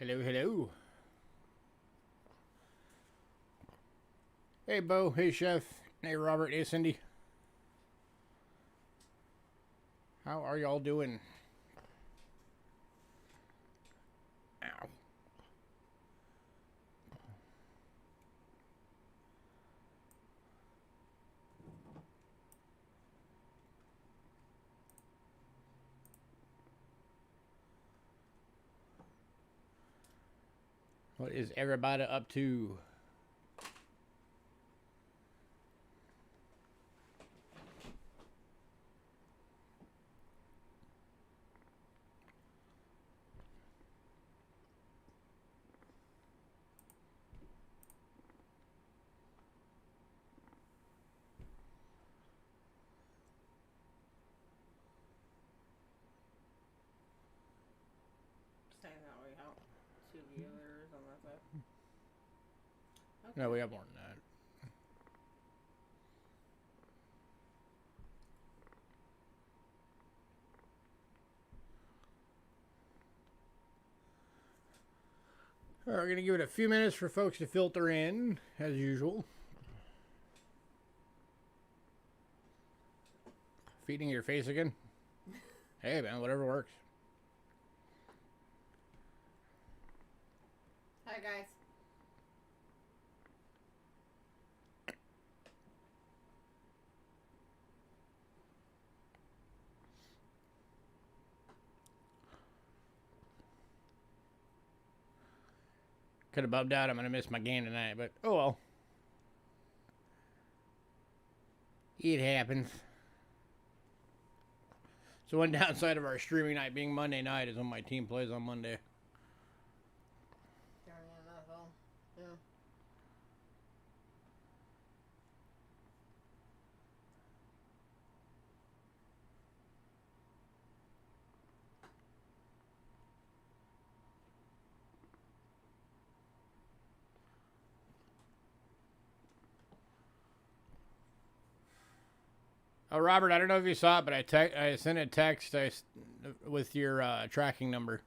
Hello, hello. Hey, Bo. Hey, Chef. Hey, Robert. Hey, Cindy. How are y'all doing? Ow. What is everybody up to? Staying that way out. 2 viewers on that side. Okay. No, we have more than that. All right, we're going to give it a few minutes for folks to filter in, as usual. Feeding your face again? Hey, man, whatever works. Hi, guys. Could have bummed out I'm going to miss my game tonight, but oh well. It happens. So one downside of our streaming night being Monday night is when my team plays on Monday. Darn NFL. Yeah. Oh, Robert, I don't know if you saw it, but I sent a text with your tracking number.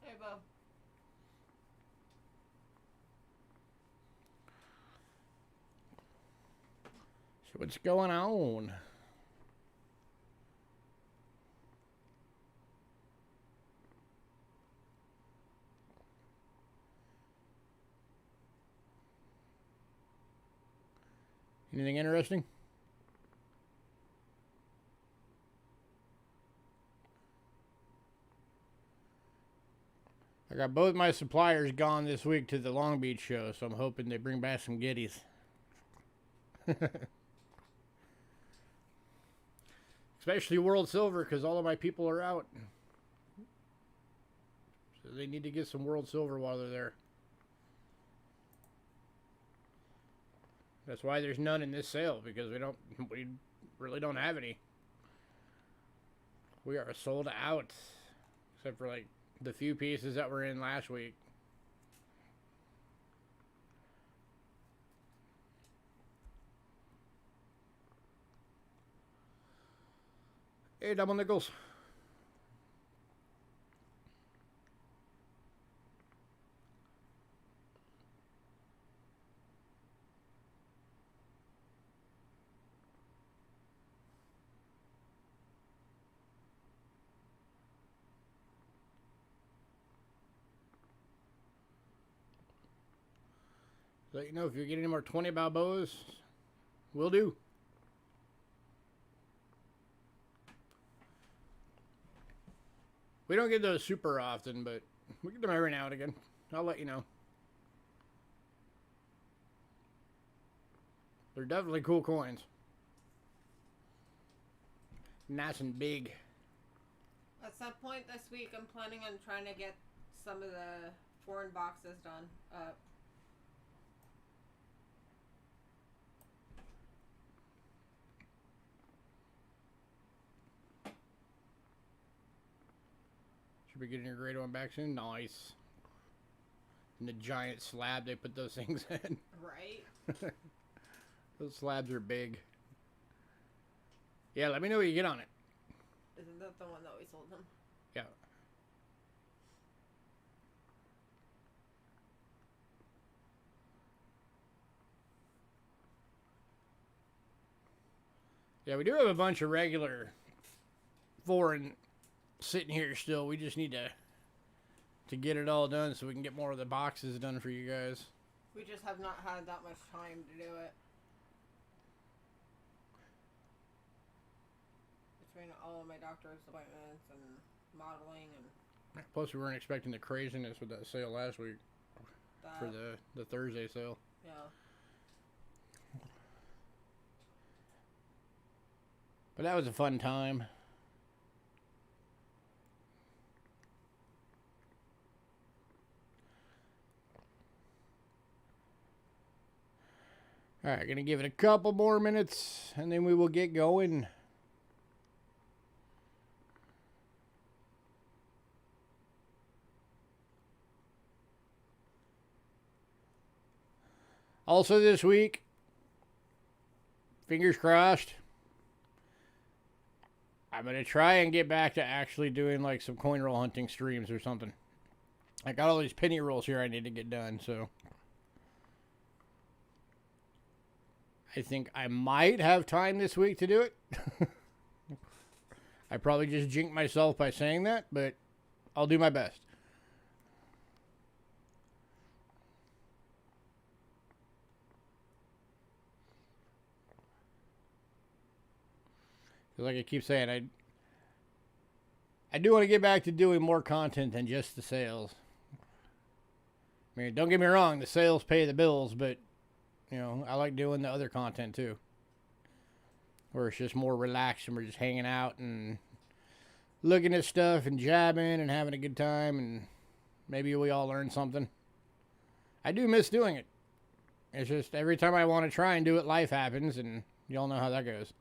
Hey, Bo. So what's going on? Anything interesting? I got both my suppliers gone this week to the Long Beach show, so I'm hoping they bring back some goodies. Especially World Silver, because all of my people are out. So they need to get some World Silver while they're there. That's why there's none in this sale, because we really don't have any. We are sold out, except for like the few pieces that were in last week. Hey, double nickels. So you know, if you're getting any more 20 Balboas, will do. We don't get those super often, but we get them every now and again. I'll let you know. They're definitely cool coins. Nice and big. At some point this week, I'm planning on trying to get some of the foreign boxes done up. Should be getting your grade one back soon. Nice. And the giant slab they put those things in. Right? Those slabs are big. Yeah, let me know what you get on it. Isn't that the one that we sold him? Yeah. Yeah, we do have a bunch of regular foreign sitting here still. We just need to get it all done so we can get more of the boxes done for you guys. We just have not had that much time to do it. Between all of my doctor's appointments and modeling and... Plus, we weren't expecting the craziness with that sale last week for the Thursday sale. Yeah. But that was a fun time. Alright, gonna give it a couple more minutes and then we will get going. Also this week, fingers crossed, I'm going to try and get back to actually doing like some coin roll hunting streams or something. I got all these penny rolls here I need to get done, so I think I might have time this week to do it. I probably just jinked myself by saying that, but I'll do my best. Like I keep saying, I do want to get back to doing more content than just the sales. I mean, don't get me wrong, the sales pay the bills, but, you know, I like doing the other content too. Where it's just more relaxed and we're just hanging out and looking at stuff and jabbing and having a good time and maybe we all learn something. I do miss doing it. It's just every time I want to try and do it, life happens and y'all know how that goes.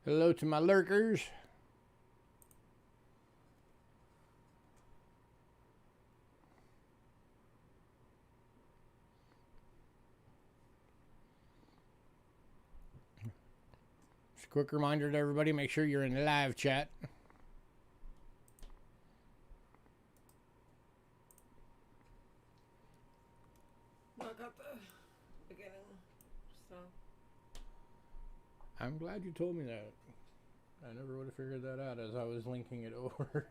Hello to my lurkers. Just a quick reminder to everybody, make sure you're in the live chat. I got the beginning, so... I'm glad you told me that. I never would have figured that out as I was linking it over.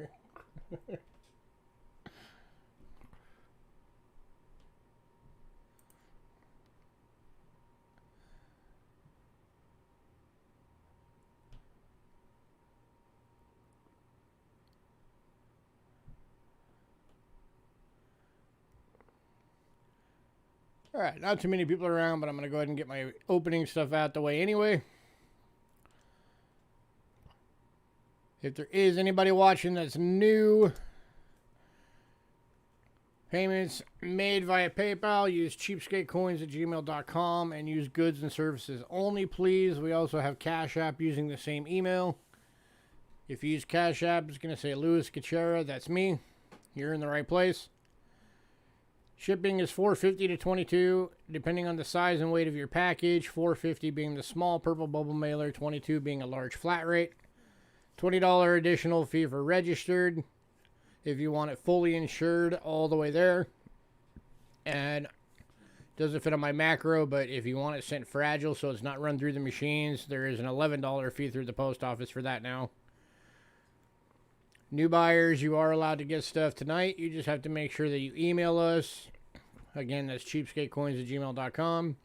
Alright, not too many people around, but I'm going to go ahead and get my opening stuff out the way anyway. If there is anybody watching that's new, payments made via PayPal, use cheapskatecoins@gmail.com and use goods and services only, please. We also have Cash App using the same email. If you use Cash App, it's going to say Louis Cachera. That's me. You're in the right place. Shipping is $4.50 to $22, depending on the size and weight of your package. $4.50 being the small purple bubble mailer, $22 being a large flat rate. $20 additional fee for registered if you want it fully insured all the way there. And doesn't fit on my macro, but if you want it sent fragile so it's not run through the machines, there is an $11 fee through the post office for that now. New buyers, you are allowed to get stuff tonight. You just have to make sure that you email us. Again, that's cheapskatecoins@gmail.com.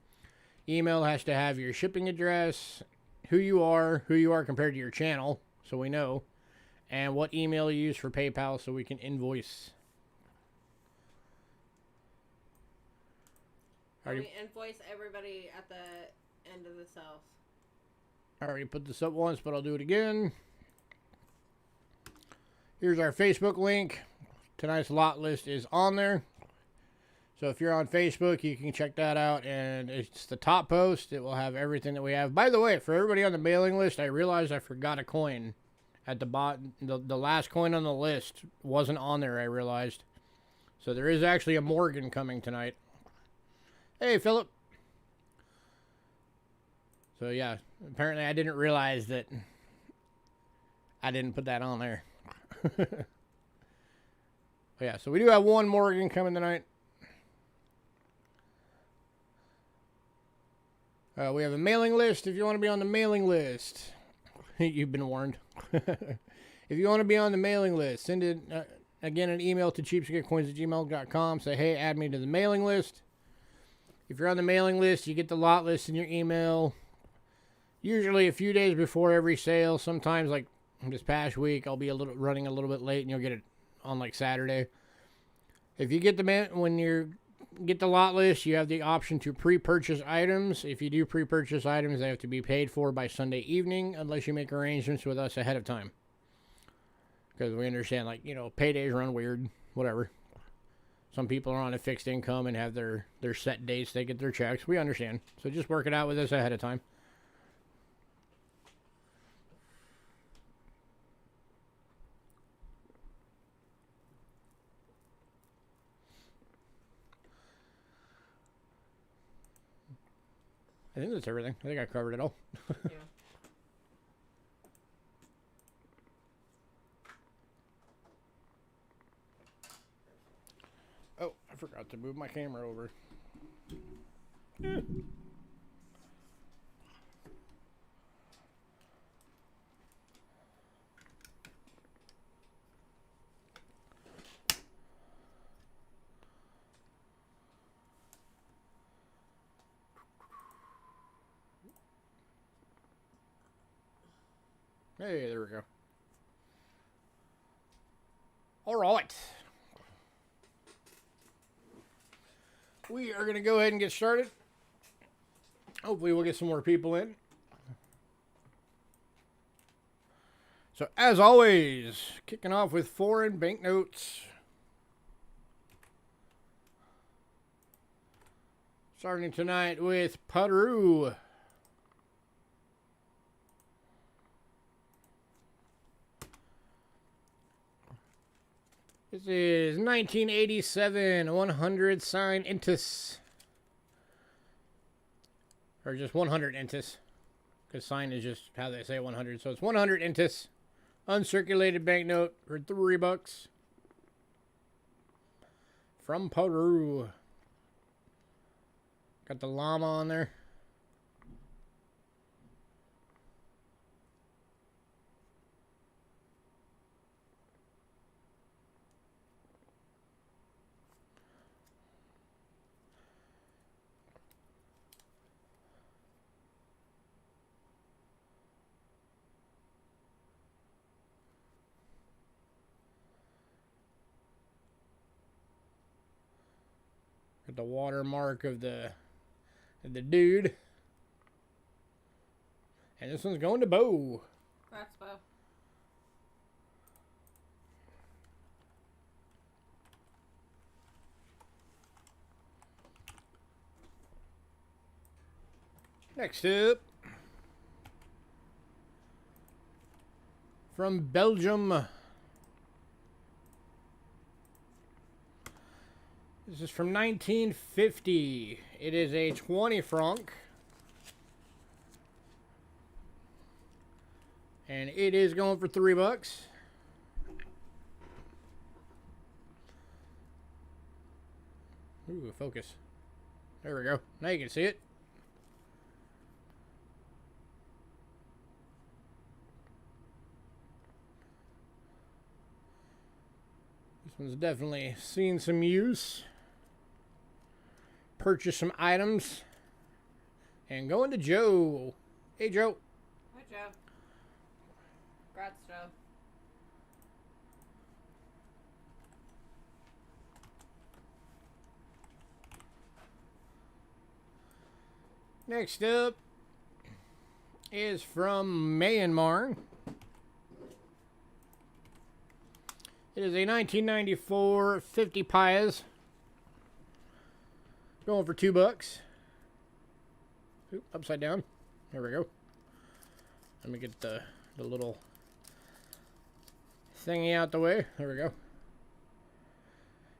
Email has to have your shipping address, who you are compared to your channel, so we know, and what email you use for PayPal so we can invoice. We invoice everybody at the end of the sales. I already put this up once, but I'll do it again. Here's our Facebook link. Tonight's lot list is on there. So if you're on Facebook, you can check that out. And it's the top post. It will have everything that we have. By the way, for everybody on the mailing list, I realized I forgot a coin at the bottom. The last coin on the list wasn't on there, I realized. So there is actually a Morgan coming tonight. Hey, Philip. So yeah, apparently I didn't realize that I didn't put that on there. Yeah, so we do have one Morgan coming tonight. We have a mailing list. If you want to be on the mailing list, you've been warned. If you want to be on the mailing list, send it again an email to cheapskatecoins@gmail.com. Say, hey, add me to the mailing list. If you're on the mailing list, you get the lot list in your email. Usually a few days before every sale. Sometimes, like this past week, I'll be running a little bit late, and you'll get it on like Saturday. If you get when you get the lot list, you have the option to pre-purchase items. If you do pre-purchase items, they have to be paid for by Sunday evening, unless you make arrangements with us ahead of time. Because we understand, like, paydays run weird, whatever. Some people are on a fixed income and have their set dates they get their checks. We understand. So just work it out with us ahead of time. I think that's everything. I think I covered it all. Yeah. Oh, I forgot to move my camera over. Hey, there we go. All right. We are going to go ahead and get started. Hopefully we'll get some more people in. So, as always, kicking off with foreign banknotes. Starting tonight with Peru. This is 1987 100 sign intis. Or just 100 intis. Because sign is just how they say 100. So it's 100 intis. Uncirculated banknote for $3. From Peru. Got the llama on there. Got the watermark of the dude. And this one's going to Bo. Congrats, Bo. Next up, from Belgium. This is from 1950. It is a 20 franc. And it is going for $3. Ooh, focus. There we go. Now you can see it. This one's definitely seen some use. Purchase some items. And going to Joe. Hey, Joe. Hi, Joe. Congrats, Joe. Next up is from Myanmar. It is a 1994 50 pies. Going for $2. Oop, upside down. There we go. Let me get the little thingy out the way. There we go.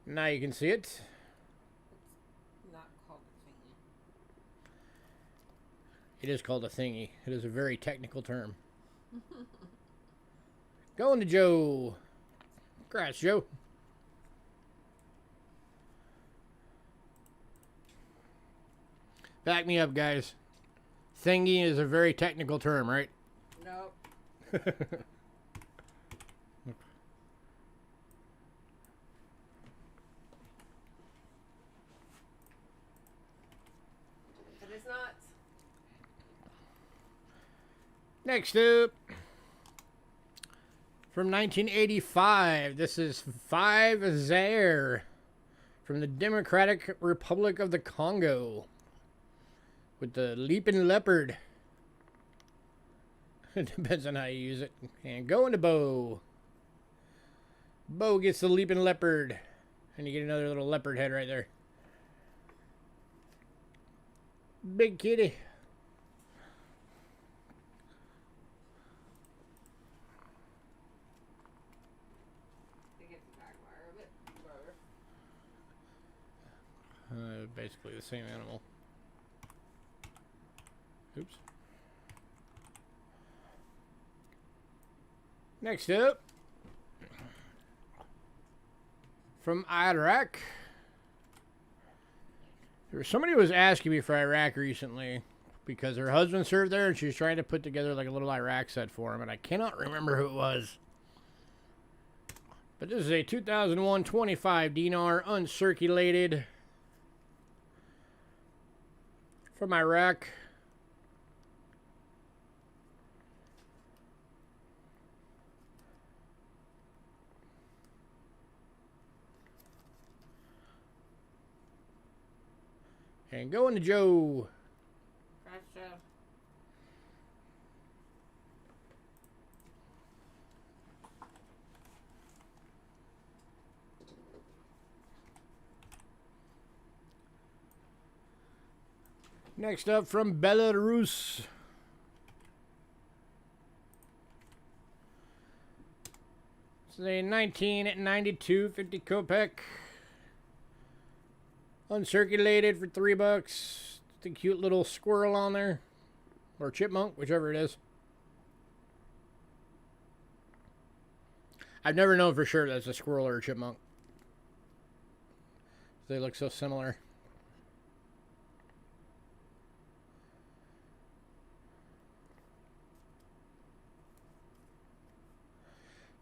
Now you can see it. Not called a thingy. It is called a thingy. It is a very technical term. Going to Joe. Congrats, Joe. Back me up, guys. Thingy is a very technical term, right? Nope. It is not. Next up, from 1985, this is 5 Zaire from the Democratic Republic of the Congo with the leaping leopard. It depends on how you use it. And going to Bo. Bo gets the leaping leopard. And you get another little leopard head right there. Big kitty. They get the Jaguar a bit broader. Basically the same animal. Oops. Next up, from Iraq. There was somebody who was asking me for Iraq recently because her husband served there and she was trying to put together like a little Iraq set for him, and I cannot remember who it was. But this is a 2001 25 dinar uncirculated from Iraq. And going to Joe. Congrats, Joe. Next up from Belarus. This is a 1992 50 kopeck. Uncirculated for $3. The cute little squirrel on there. Or chipmunk, whichever it is. I've never known for sure that's a squirrel or a chipmunk. They look so similar.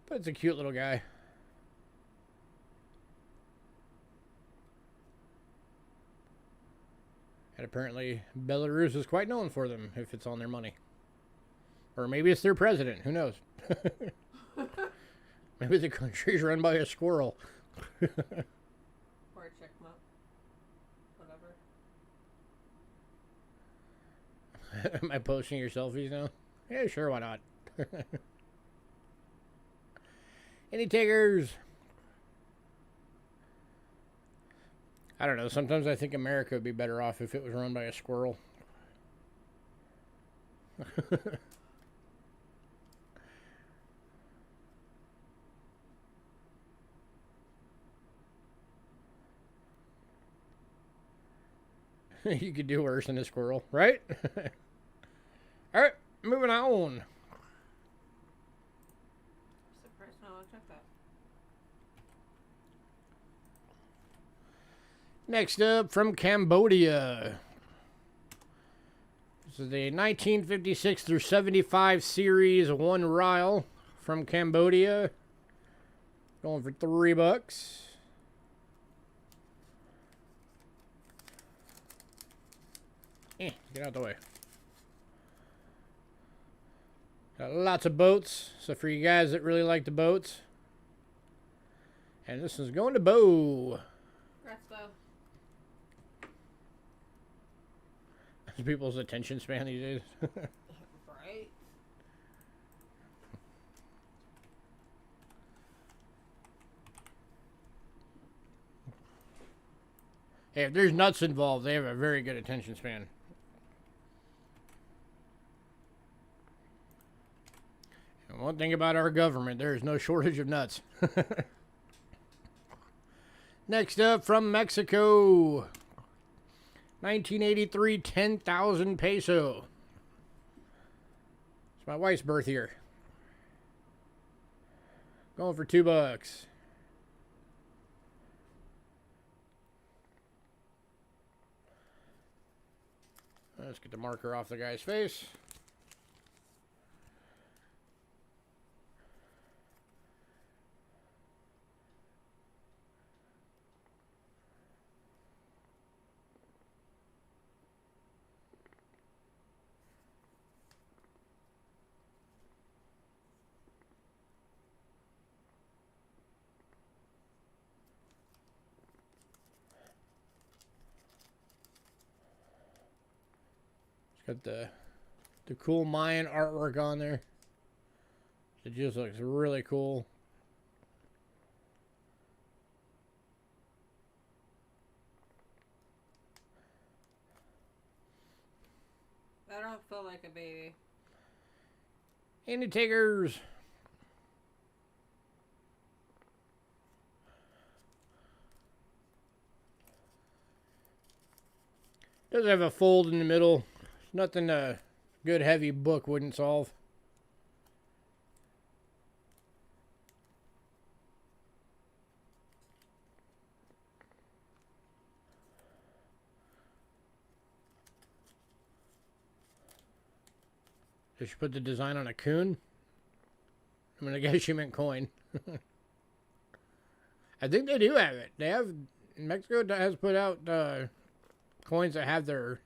But it's a cute little guy. And apparently Belarus is quite known for them if it's on their money. Or maybe it's their president. Who knows? Maybe the country's run by a squirrel. Or a chipmunk. Whatever. Am I posting your selfies now? Yeah, sure, why not? Any takers? I don't know. Sometimes I think America would be better off if it was run by a squirrel. You could do worse than a squirrel, right? All right, moving on. Surprised no one took that. Next up, from Cambodia. This is the 1956 through 75 series 1 Ryle from Cambodia. Going for $3. Get out the way. Got lots of boats. So for you guys that really like the boats. And this is going to Bo. Congrats, Bo. People's attention span these days. Right. Hey, if there's nuts involved, they have a very good attention span. And one thing about our government, there is no shortage of nuts. Next up, from Mexico. 1983, 10,000 peso. It's my wife's birth year. Going for $2. Let's get the marker off the guy's face. Got the cool Mayan artwork on there. It just looks really cool. I don't feel like a baby. Any takers? Does have a fold in the middle. Nothing a good heavy book wouldn't solve. Did she put the design on a coon? I mean, I guess she meant coin. I think they do have it. They have, Mexico has put out coins that have their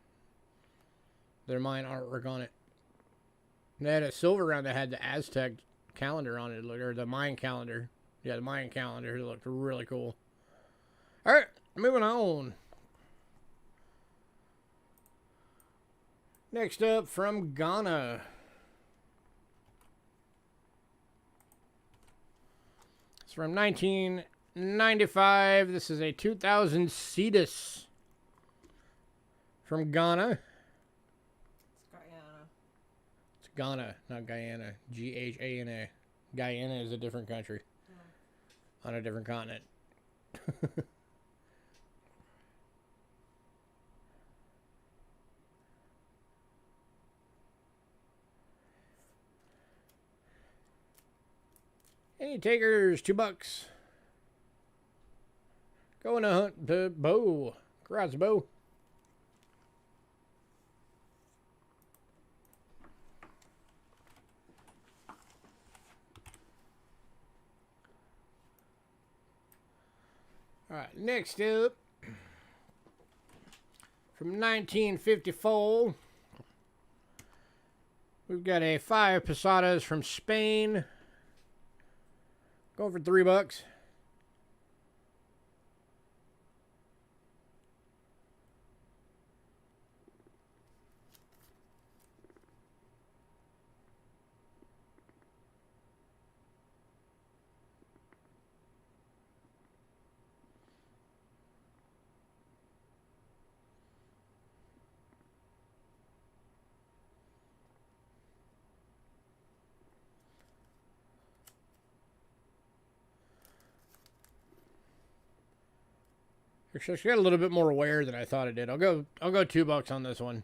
Mayan artwork on it. And they had a silver round that had the Aztec calendar on it, or the Mayan calendar. Yeah, the Mayan calendar. It looked really cool. All right, moving on. Next up, from Ghana. It's from 1995. This is a 2000 Cetus from Ghana. It's Ghana, not Guyana. Ghana. Guyana is a different country. On a different continent. Any takers? $2. Going to hunt the Bo. Congrats, Bo. All right, next up, from 1954, we've got a 5 pesetas from Spain. Going for $3. Actually, it's got a little bit more wear than I thought it did. I'll go $2 on this one.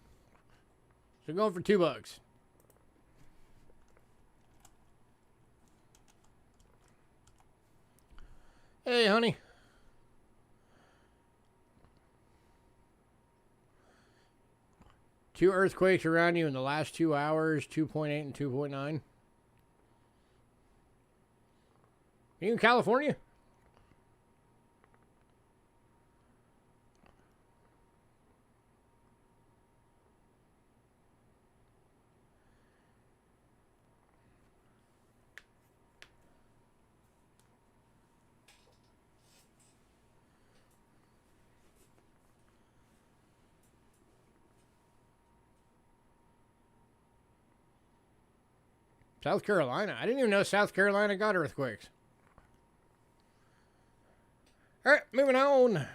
So going for $2. Hey, honey. Two earthquakes around you in the last 2 hours, 2.8 and 2.9. You in California? South Carolina. I didn't even know South Carolina got earthquakes. All right, moving on.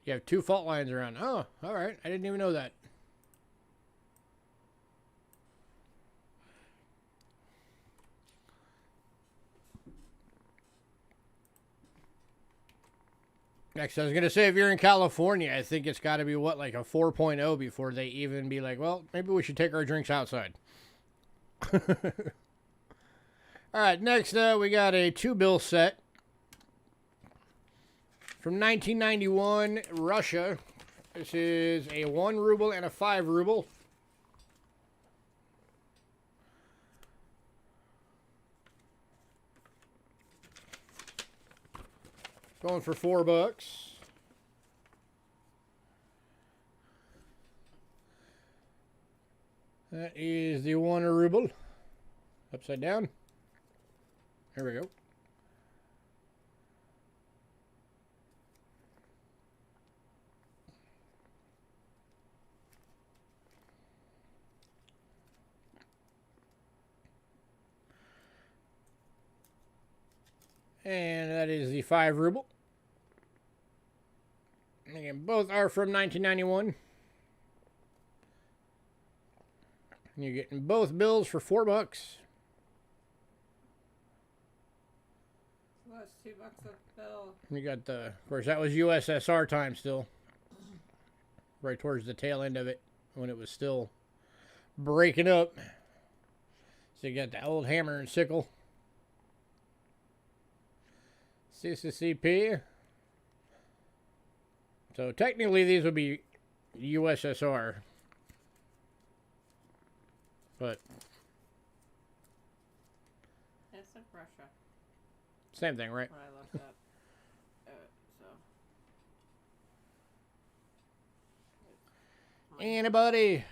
You have 2 fault lines around. Oh, all right. I didn't even know that. Next, I was going to say, if you're in California, I think it's got to be, what, like a 4.0 before they even be like, well, maybe we should take our drinks outside. All right, next, we got a 2-bill set from 1991, Russia. This is a 1 ruble and a 5 ruble. Going for $4. That is the 1 ruble. Upside down. There we go. And that is the 5 ruble. And again, both are from 1991. And you're getting both bills for $4. Well, it's $2 a bill. You got the, of course, that was USSR time still. Right towards the tail end of it, when it was still breaking up. So you got the old hammer and sickle. CCCP. So technically these would be USSR. But It's like Russia. same thing, right? When I looked up. So. Anybody?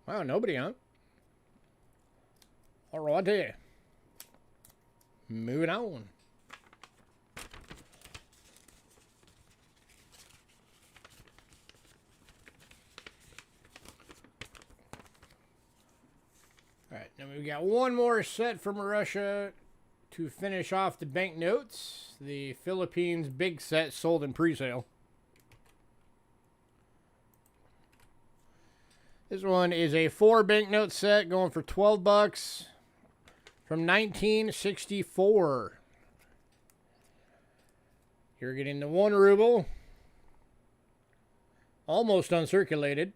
Wow, nobody, huh? Alrighty. Moving on. Alright, now we've got one more set from Russia to finish off the banknotes. The Philippines big set sold in pre-sale. This one is a 4 banknote set going for $12 from 1964. You're getting the 1 ruble, almost uncirculated.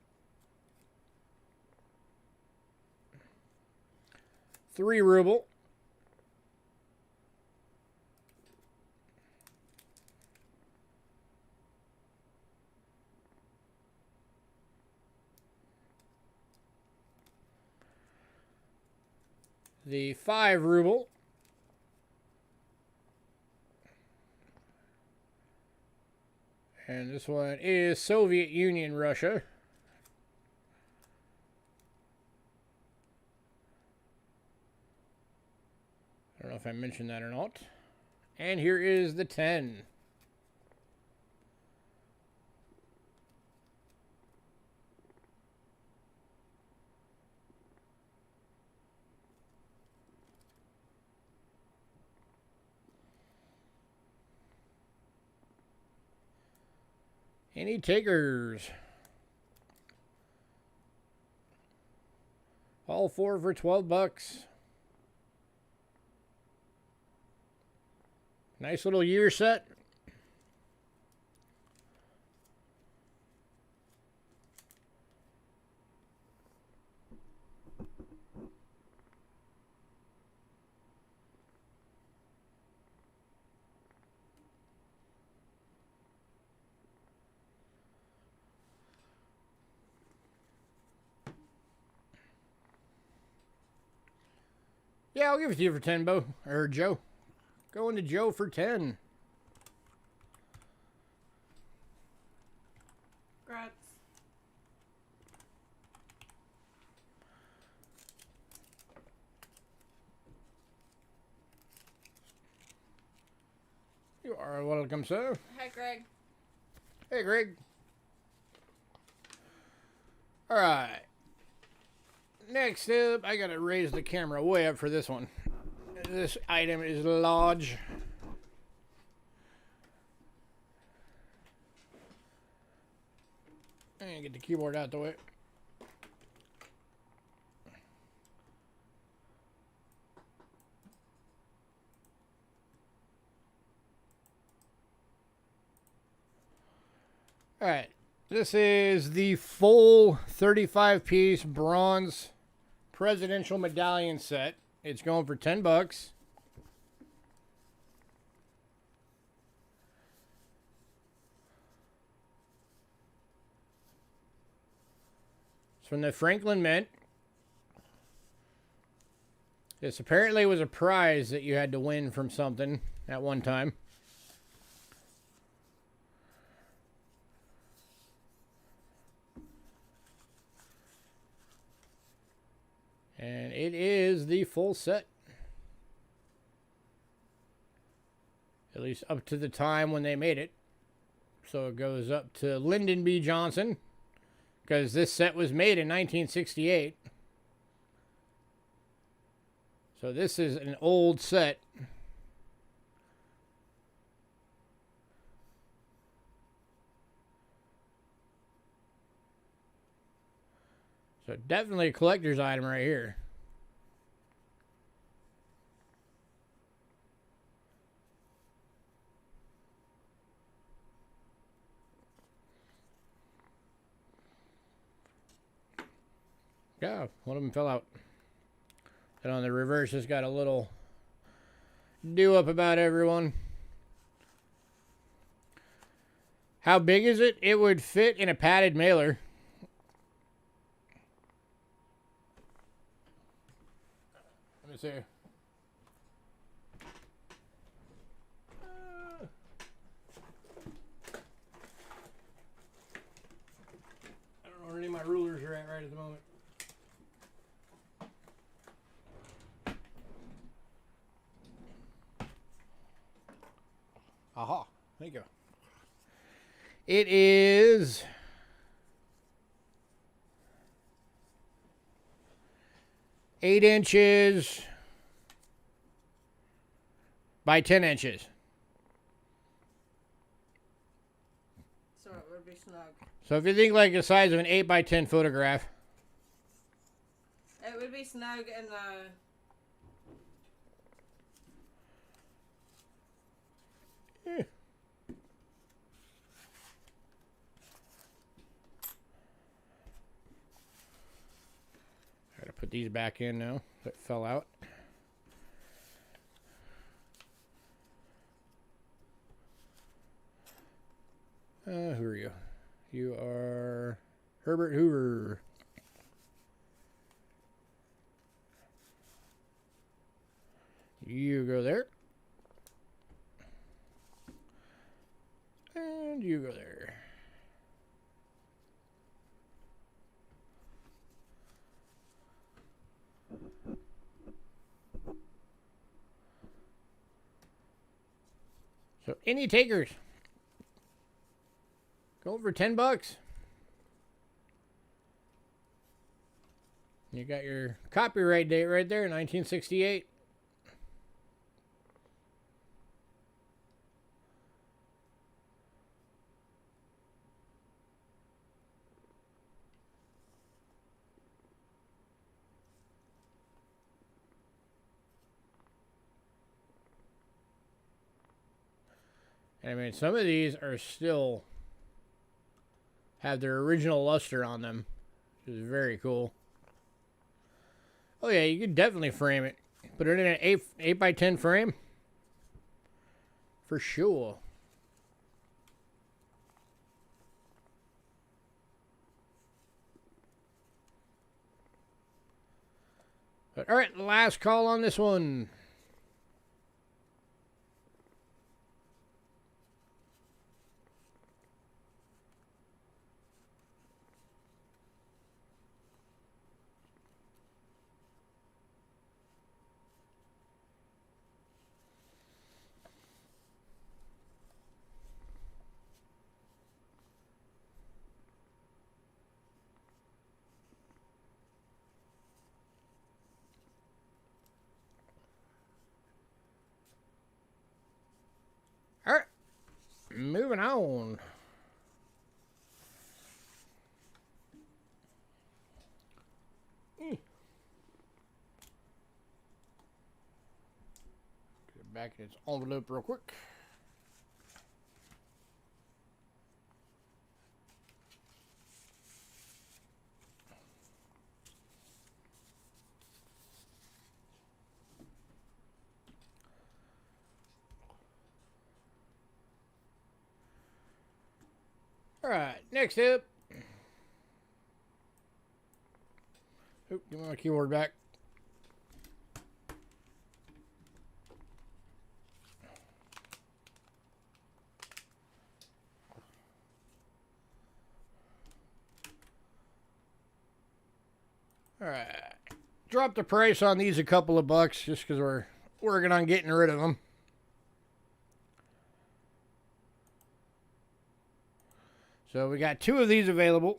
3 ruble. The 5 ruble. And this one is Soviet Union, Russia. I don't know if I mentioned that or not. And here is the 10. Any takers? All 4 for $12. Nice little year set. Yeah, I'll give it to you for 10, Bo. Or Joe. Going to Joe for 10. Grats. You are welcome, sir. Hi, Greg. Hey, Greg. All right. Next up, I gotta raise the camera way up for this one. This item is large. And get the keyboard out the way. All right. This is the full 35-piece bronze presidential medallion set. It's going for $10. It's from the Franklin Mint. This apparently was a prize that you had to win from something at one time. And it is the full set. At least up to the time when they made it. So it goes up to Lyndon B. Johnson. Because this set was made in 1968. So this is an old set. So definitely a collector's item right here. Yeah, one of them fell out. And on the reverse, it's got a little do-up about everyone. How big is it? It would fit in a padded mailer. Let me see. I don't know where any of my rulers are at right at the moment. Aha, there you go. It is 8 inches by 10 inches. So it would be snug. So if you think like the size of an 8 by 10 photograph. It would be snug in the... Gotta put these back in now. That fell out. Who are you? You are Herbert Hoover. You go there. And you go there. So, any takers? Go for $10. You got your copyright date right there, 1968. I mean, some of these are still have their original luster on them, which is very cool. Oh yeah, you could definitely frame it. Put it in an 8 by 10 frame. For sure. But, all right, last call on this one. moving on. Get it back in its envelope real quick. All right, next up. Oop, give me my keyboard back. All right, drop the price on these a couple of bucks just because we're working on getting rid of them. So we got 2 of these available.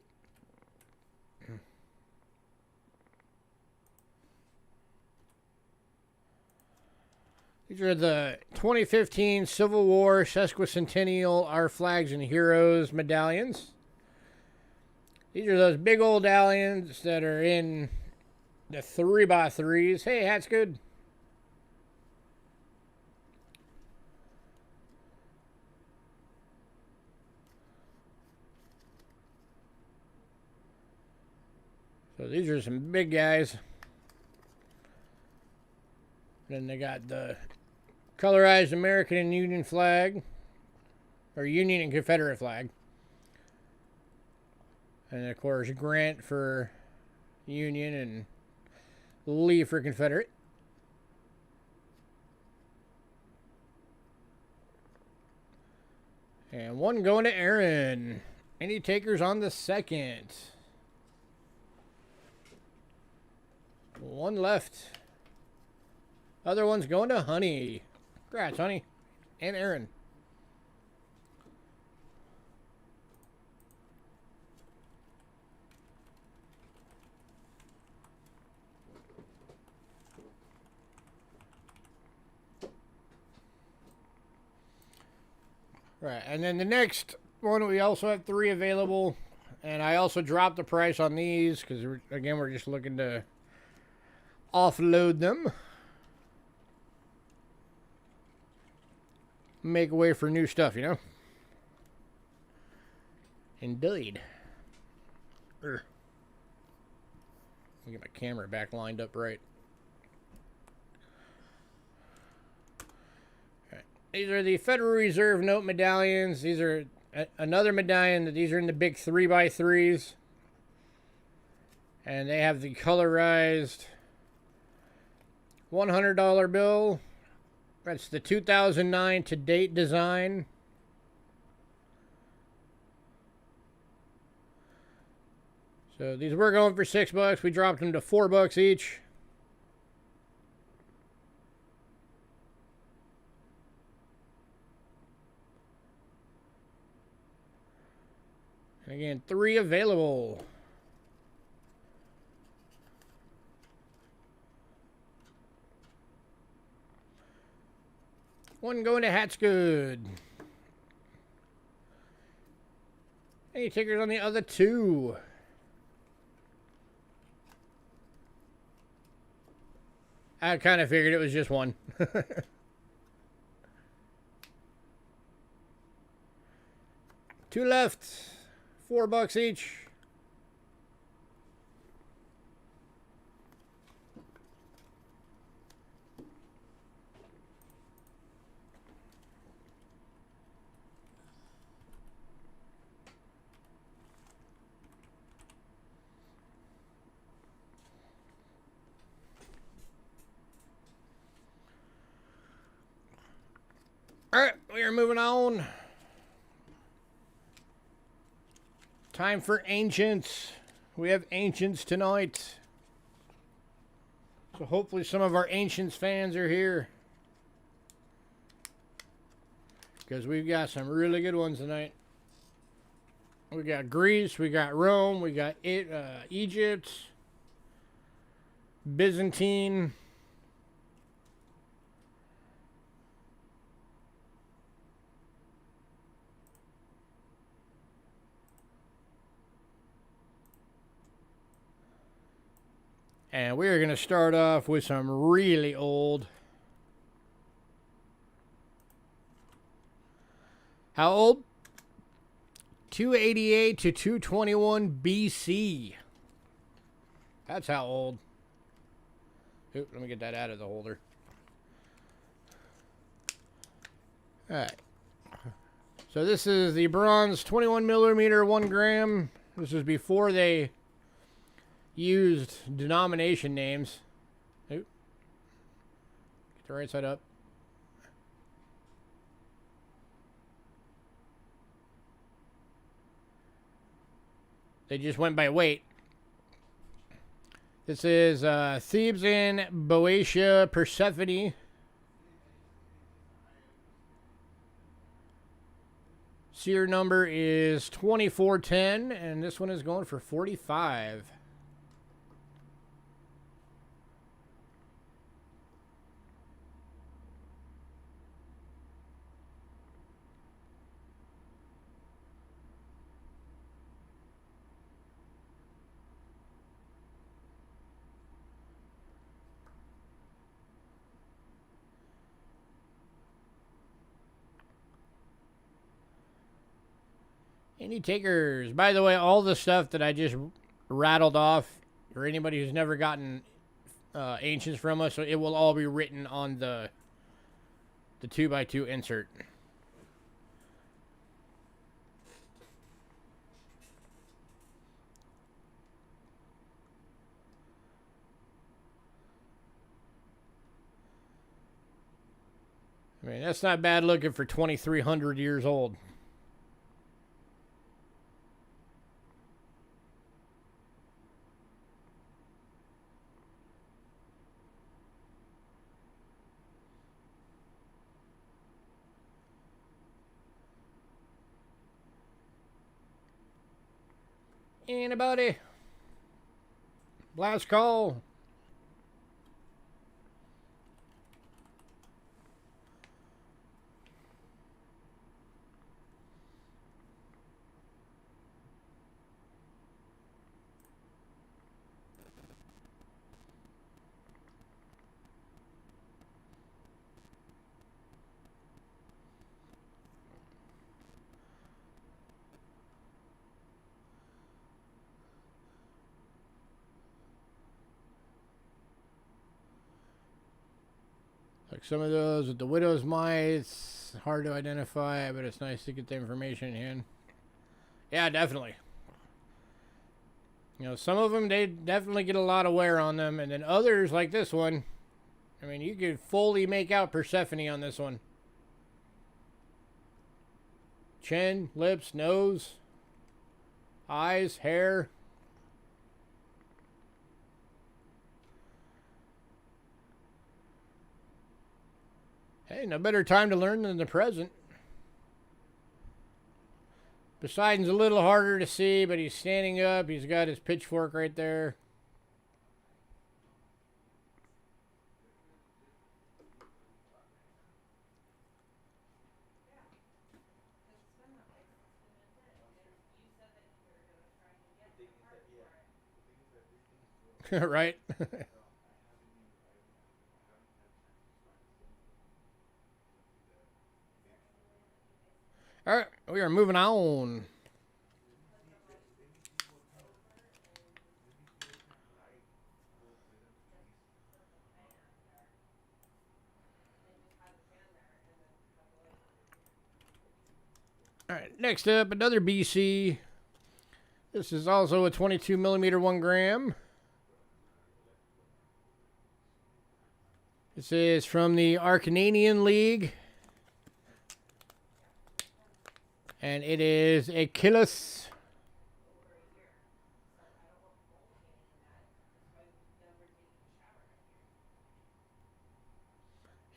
These are the 2015 Civil War Sesquicentennial Our Flags and Heroes medallions. These are those big old medallions that are in the 3x3s. Hey, hat's good. So these are some big guys. Then they got the colorized American and Union flag, or Union and Confederate flag. And of course, Grant for Union and Lee for Confederate. And one going to Aaron. Any takers on the second? One left. Other one's going to Honey. Congrats, Honey. And Aaron. Right, and then the next one, we also have 3 available. And I also dropped the price on these because, again, we're just looking to offload them. Make way for new stuff, you know? Indeed. Let me get my camera back lined up right. All right. These are the Federal Reserve note medallions. These are another medallion. These are in the big 3x3s. And they have the colorized $100 bill. That's the 2009 to date design. So these were going for $6. We dropped them to $4 each. And again, 3 available. One going to Hat's Good. Any tickers on the other 2? I kind of figured it was just one. 2 left. $4 each. All right, we are moving on. Time for Ancients. We have Ancients tonight. So hopefully some of our Ancients fans are here. Because we've got some really good ones tonight. We got Greece, we got Rome, we got Egypt, Byzantine. And we're going to start off with some really old. How old? 288 to 221 BC. That's how old. Oop, let me get that out of the holder. Alright. So this is the bronze 21 millimeter 1 gram. This is before they used denomination names. Oop. Get the right side up. They just went by weight. This is Thebes in Boeotia Persephone. Seer number is 2410, and this one is going for 45. Any takers? By the way, all the stuff that I just rattled off, for anybody who's never gotten ancients from us, so it will all be written on the 2x2 insert. I mean, that's not bad looking for 2,300 years old. Anybody? Last call. Like some of those with the widow's mites, hard to identify, but it's nice to get the information in hand. Yeah, definitely. You know, some of them, they definitely get a lot of wear on them, and then others, like this one, I mean, you could fully make out Persephone on this one. Chin, lips, nose, eyes, hair. Hey, no better time to learn than the present. Poseidon's a little harder to see, but he's standing up. He's got his pitchfork right there. Right? All right, we are moving on. All right, next up, another BC. This is also a 22 millimeter 1 gram. This is from the Arcananian League. And it is Achilles.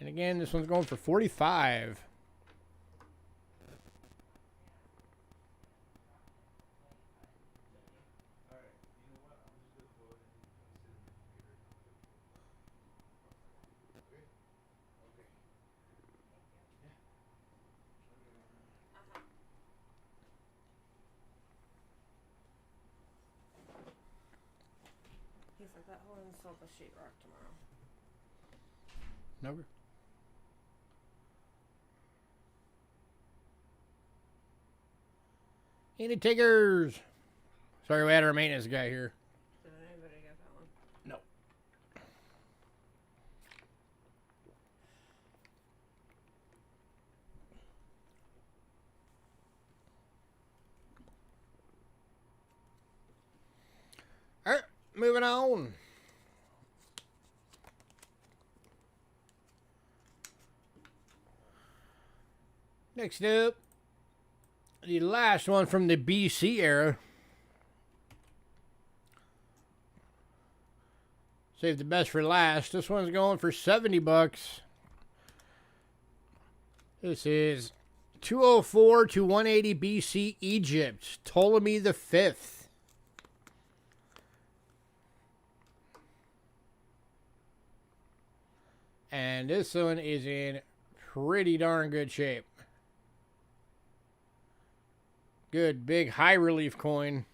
And again, this one's going for 45. I got home and salt the sheetrock tomorrow. Never. Any takers? Sorry, we had our maintenance guy here. Did anybody get that one? No. All right, moving on. Next up, the last one from the BC era. Save the best for last. This one's going for 70 bucks. This is 204 to 180 BC Egypt, Ptolemy the Fifth. And this one is in pretty darn good shape. Good big high relief coin.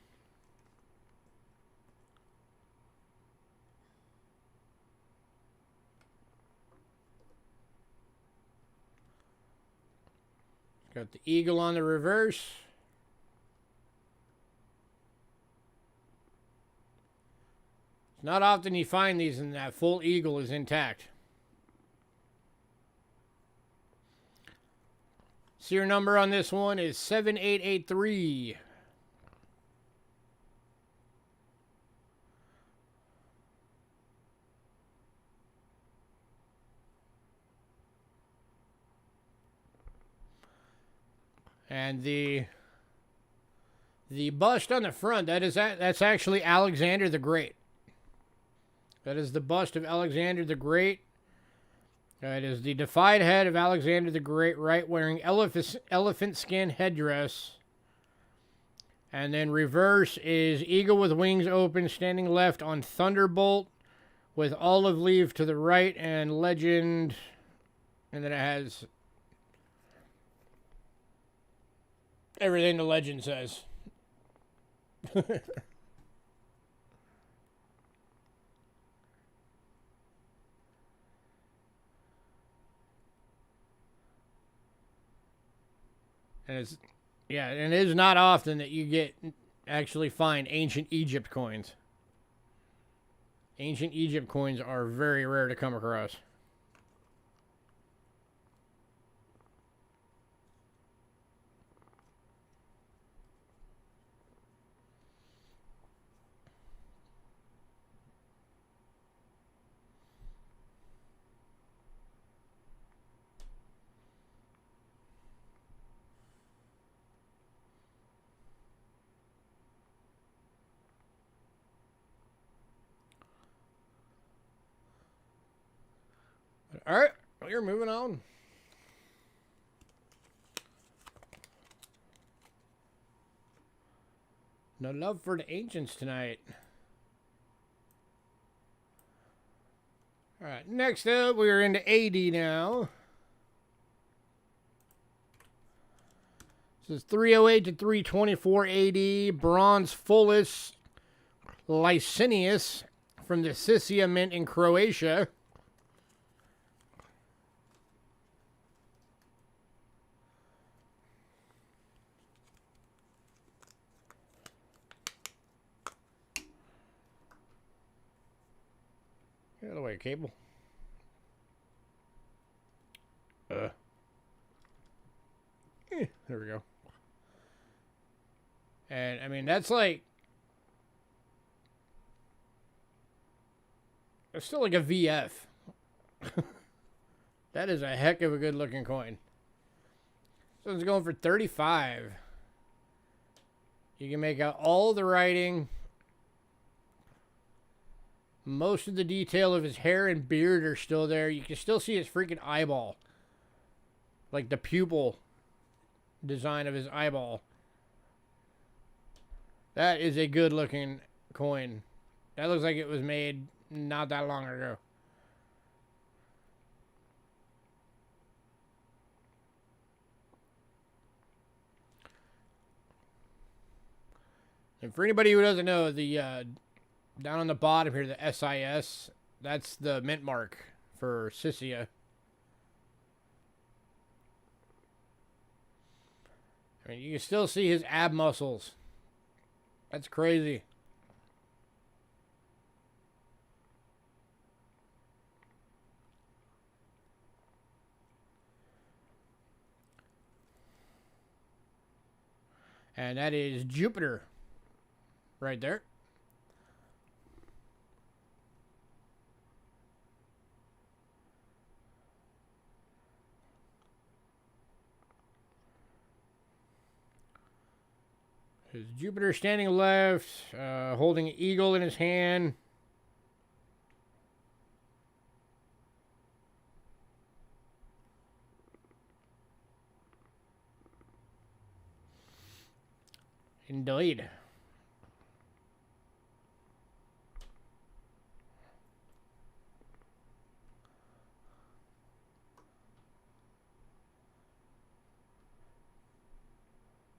Got the eagle on the reverse. It's not often you find these and that full eagle is intact. Serial number on this one is 7883. And the bust on the front, that's actually Alexander the Great. That is the bust of Alexander the Great. It is the defied head of Alexander the Great, right, wearing elephant skin headdress. And then reverse is eagle with wings open, standing left on thunderbolt, with olive leaf to the right, and legend. And then it has everything the legend says. And it's, yeah, and it is not often that you actually find ancient Egypt coins. Ancient Egypt coins are very rare to come across. All right, we're moving on. No love for the ancients tonight. All right, next up, we're into AD now. This is 308 to 324 AD, bronze Fullis Licinius from the Siscia Mint in Croatia. Get out of the way, cable. There we go. And, I mean, that's like... It's still like a VF. That is a heck of a good looking coin. This one's going for 35. You can make out all the writing. Most of the detail of his hair and beard are still there. You can still see his freaking eyeball. Like the pupil design of his eyeball. That is a good looking coin. That looks like it was made not that long ago. And for anybody who doesn't know, the Down on the bottom here, the SIS, that's the mint mark for Sissia. I mean, you can still see his ab muscles. That's crazy. And that is Jupiter right there. Is Jupiter standing left, holding an eagle in his hand. Indeed.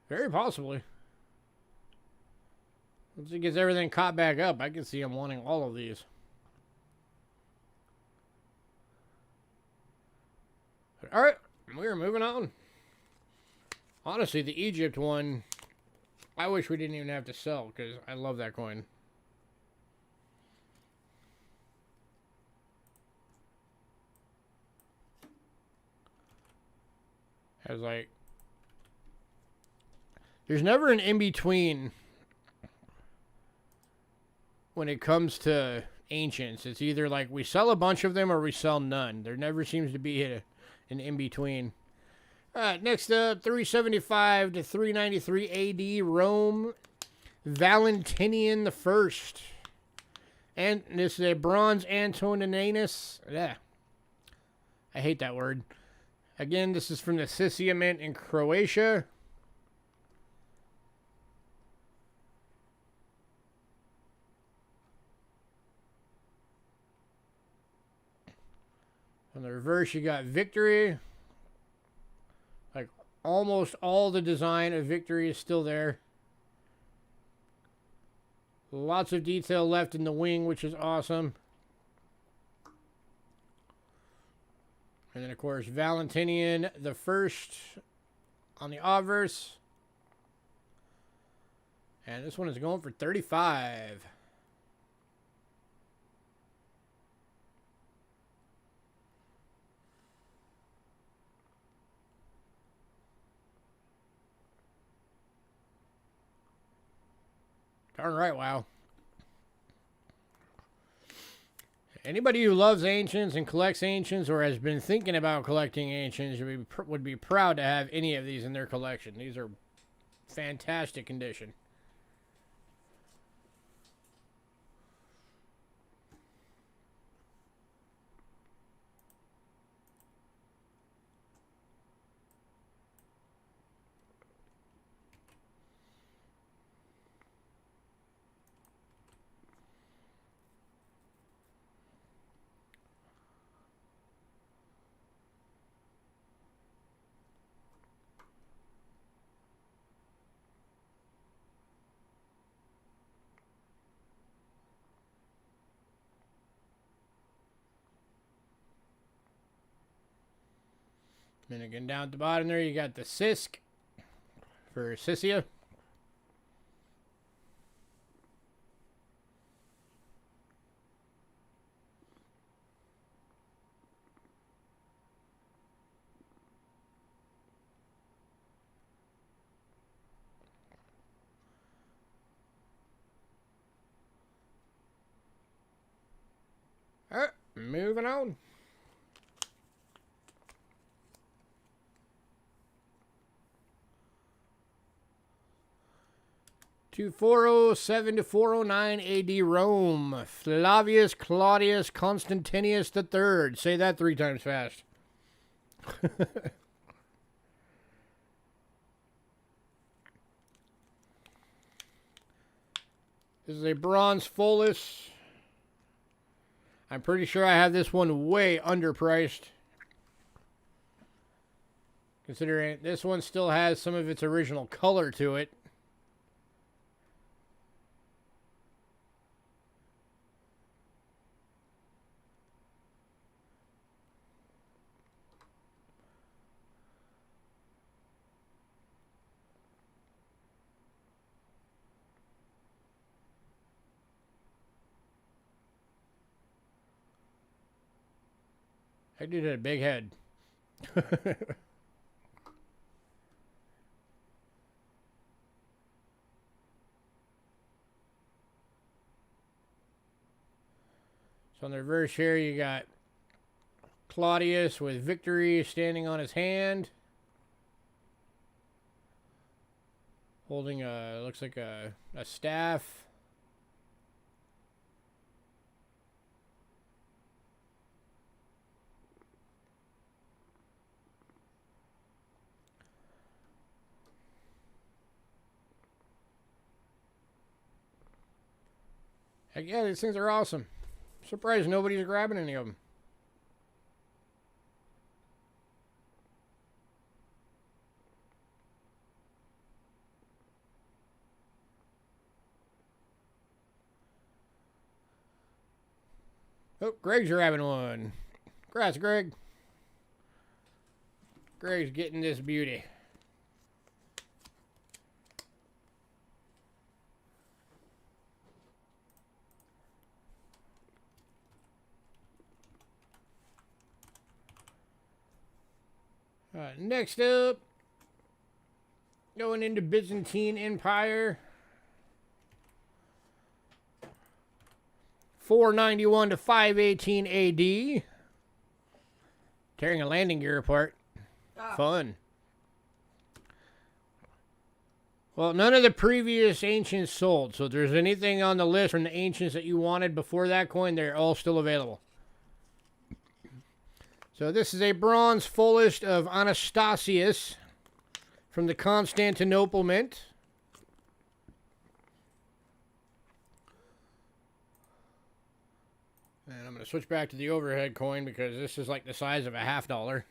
Very possibly. Once he gets everything caught back up, I can see him wanting all of these. All right, we're moving on. Honestly, the Egypt one, I wish we didn't even have to sell because I love that coin. Has like, there's never an in-between when it comes to ancients. It's either like we sell a bunch of them or we sell none. There never seems to be an in-between. All right, next up, 375 to 393 AD, Rome, Valentinian I. And this is a bronze Antoninus. Yeah, I hate that word. Again, this is from the Sissia Mint in Croatia. On the reverse, you got Victory. Like, almost all the design of Victory is still there. Lots of detail left in the wing, which is awesome. And then, of course, Valentinian the First on the obverse. And this one is going for 35. Darn right, wow. Anybody who loves ancients and collects ancients or has been thinking about collecting ancients would be proud to have any of these in their collection. These are fantastic condition. And again, down at the bottom there, you got the Sisk for Sissia. All right, moving on. 407 to 409 AD Rome. Flavius Claudius Constantius III. Say that 3 times fast. This is a bronze Follis. I'm pretty sure I have this one way underpriced, considering this one still has some of its original color to it. That dude had a big head. So on the reverse here, you got Claudius with victory standing on his hand. Holding a, looks like a staff. Heck yeah, these things are awesome. Surprised nobody's grabbing any of them. Oh, Greg's grabbing one. Congrats, Greg. Greg's getting this beauty. Next up, going into Byzantine Empire. 491 to 518 AD. Tearing a landing gear apart. Fun. Well, none of the previous ancients sold, so if there's anything on the list from the ancients that you wanted before that coin, they're all still available. So this is a bronze fullest of Anastasius from the Constantinople Mint. And I'm going to switch back to the overhead coin because this is like the size of a $50.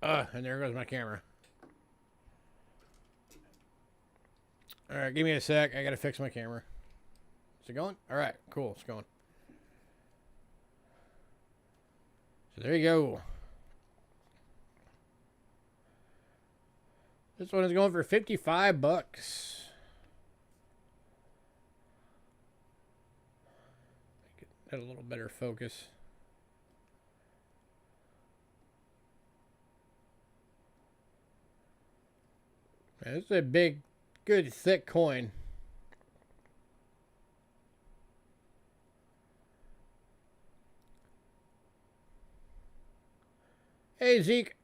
And there goes my camera. Alright, give me a sec. I got to fix my camera. Is it going? Alright, cool. It's going. So there you go. This one is going for 55 bucks. Get a little better focus. Man, this is a big, good, thick coin. Hey, Zeke.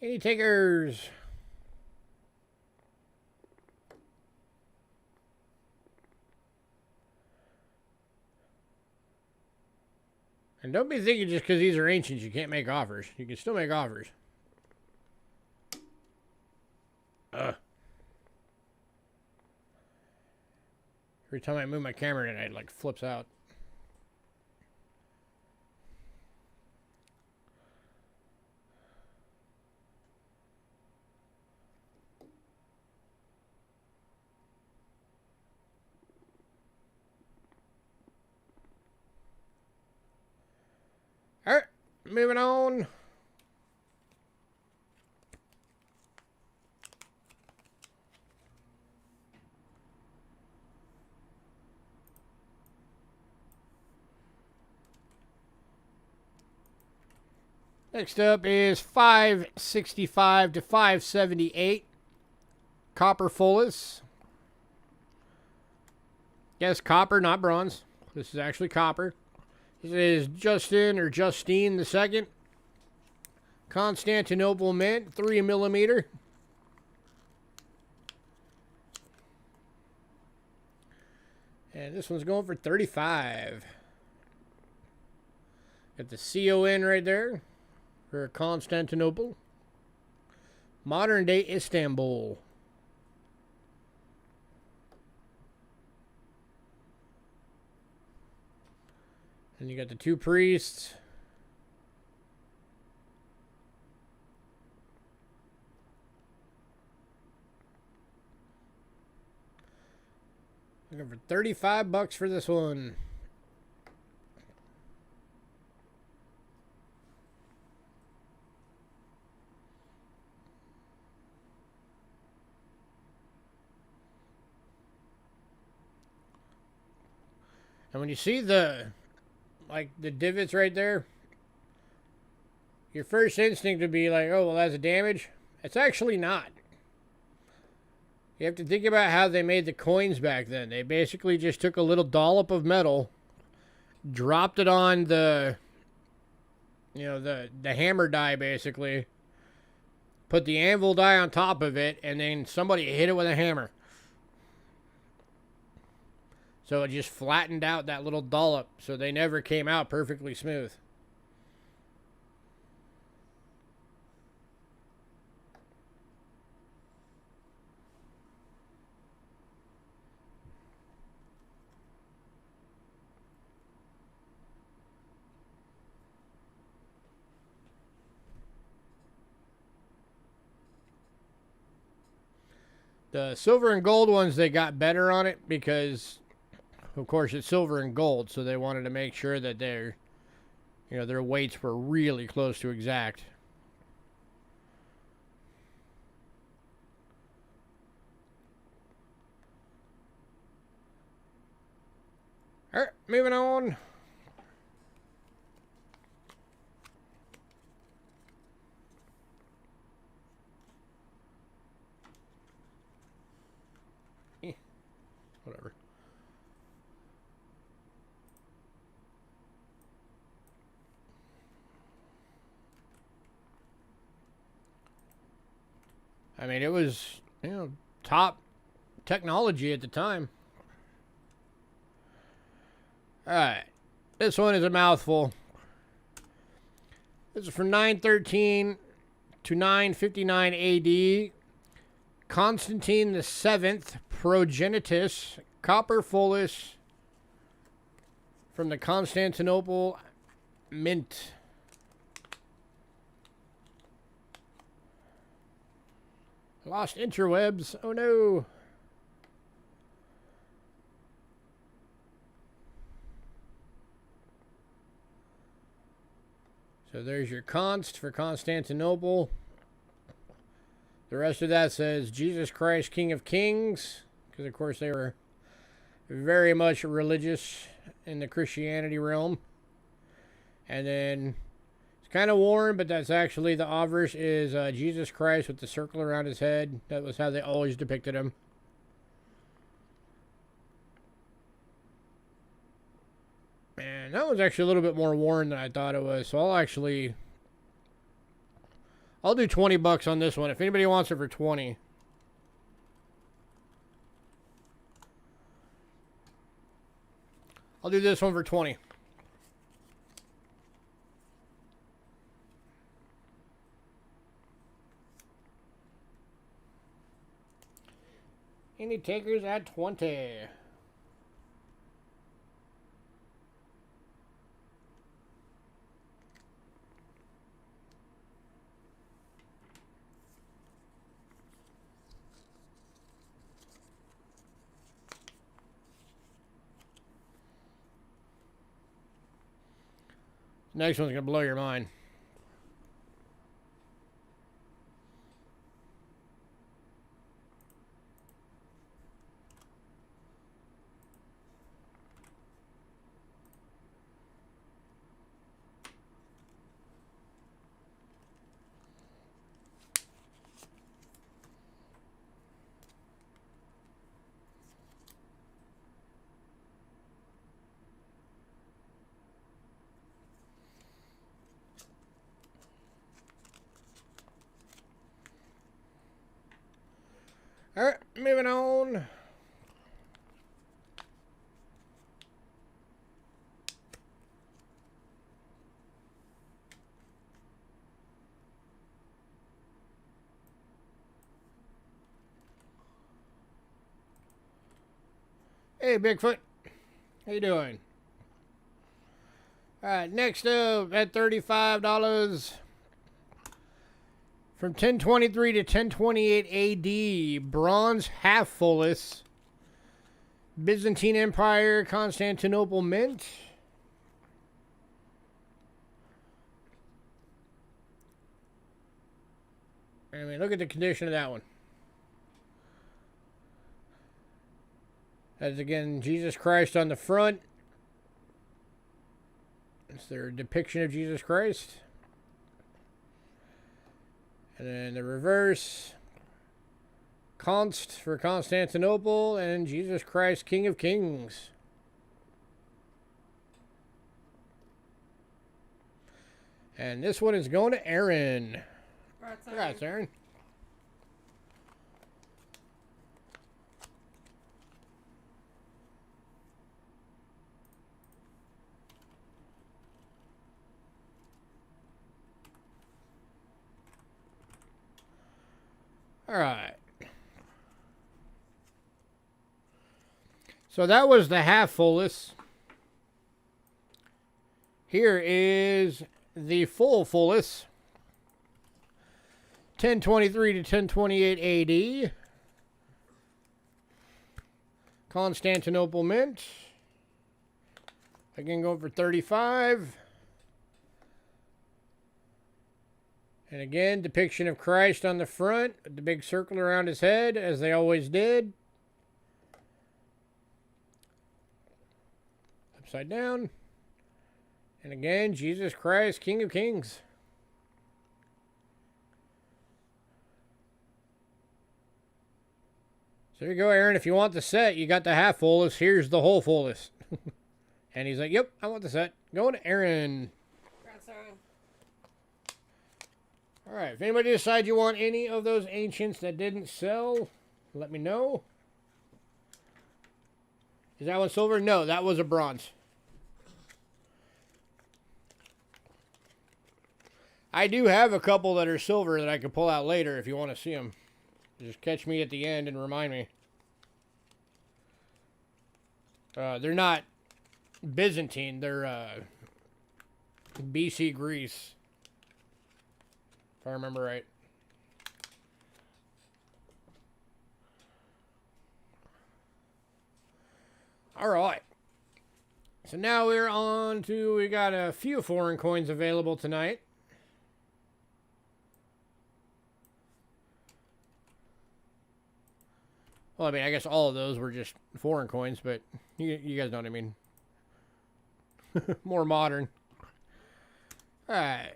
Any takers? And don't be thinking just because these are ancients you can't make offers. You can still make offers. Every time I move my camera in, it like flips out. All right, moving on. Next up is 565 to 578. Copper fullest. Yes, copper, not bronze. This is actually copper. This is Justin or Justine II. Constantinople Mint, 3mm. And this one's going for 35. Got the CON right there for Constantinople. Modern day Istanbul. And you got the two priests. Looking for 35 bucks for this one. And when you see the divots right there, your first instinct would be like, oh, well, that's a damage. It's actually not. You have to think about how they made the coins back then. They basically just took a little dollop of metal, dropped it on the hammer die, basically, put the anvil die on top of it, and then somebody hit it with a hammer. So it just flattened out that little dollop, so they never came out perfectly smooth. The silver and gold ones, they got better on it because, of course, it's silver and gold, so they wanted to make sure that their weights were really close to exact. All right, moving on. Whatever. I mean, it was, top technology at the time. Alright. This one is a mouthful. This is from 913 to 959 AD. Constantine the Seventh, Progenitus, Copper Fullis, from the Constantinople Mint. Lost interwebs. Oh no. So there's your const for Constantinople. The rest of that says Jesus Christ, King of Kings, because of course they were very much religious in the Christianity realm. And then it's kind of worn, but that's actually the obverse is Jesus Christ with the circle around his head. That was how they always depicted him. Man, that was actually a little bit more worn than I thought it was. So I'll do $20 on this one. If anybody wants it for 20. I'll do this one for 20. Any takers at 20? Next one's going to blow your mind. Alright, moving on. Hey, Bigfoot. How you doing? Alright, next up at $35. From 1023 to 1028 AD, bronze half-fullis, Byzantine Empire, Constantinople Mint. I mean, look at the condition of that one. That's again Jesus Christ on the front, It's their depiction of Jesus Christ. And then the reverse, Const for Constantinople, and Jesus Christ, King of Kings. And this one is going to Aaron. Congrats, Aaron. All right. So that was the half fullest. Here is the full fullest. 1023 to 1028 AD. Constantinople Mint. Again, going for 35. And again, depiction of Christ on the front, with the big circle around his head, as they always did. Upside down. And again, Jesus Christ, King of Kings. So there you go, Aaron. If you want the set, you got the half fullest. Here's the whole fullest. And he's like, yep, I want the set. Going to Aaron. Congrats, Aaron. All right, if anybody decides you want any of those ancients that didn't sell, let me know. Is that one silver? No, that was a bronze. I do have a couple that are silver that I can pull out later if you want to see them. Just catch me at the end and remind me. They're not Byzantine. They're BC Greece. If I remember right. All right. So now we're on to, we got a few foreign coins available tonight. Well, I mean, I guess all of those were just foreign coins, but you guys know what I mean. More modern. All right.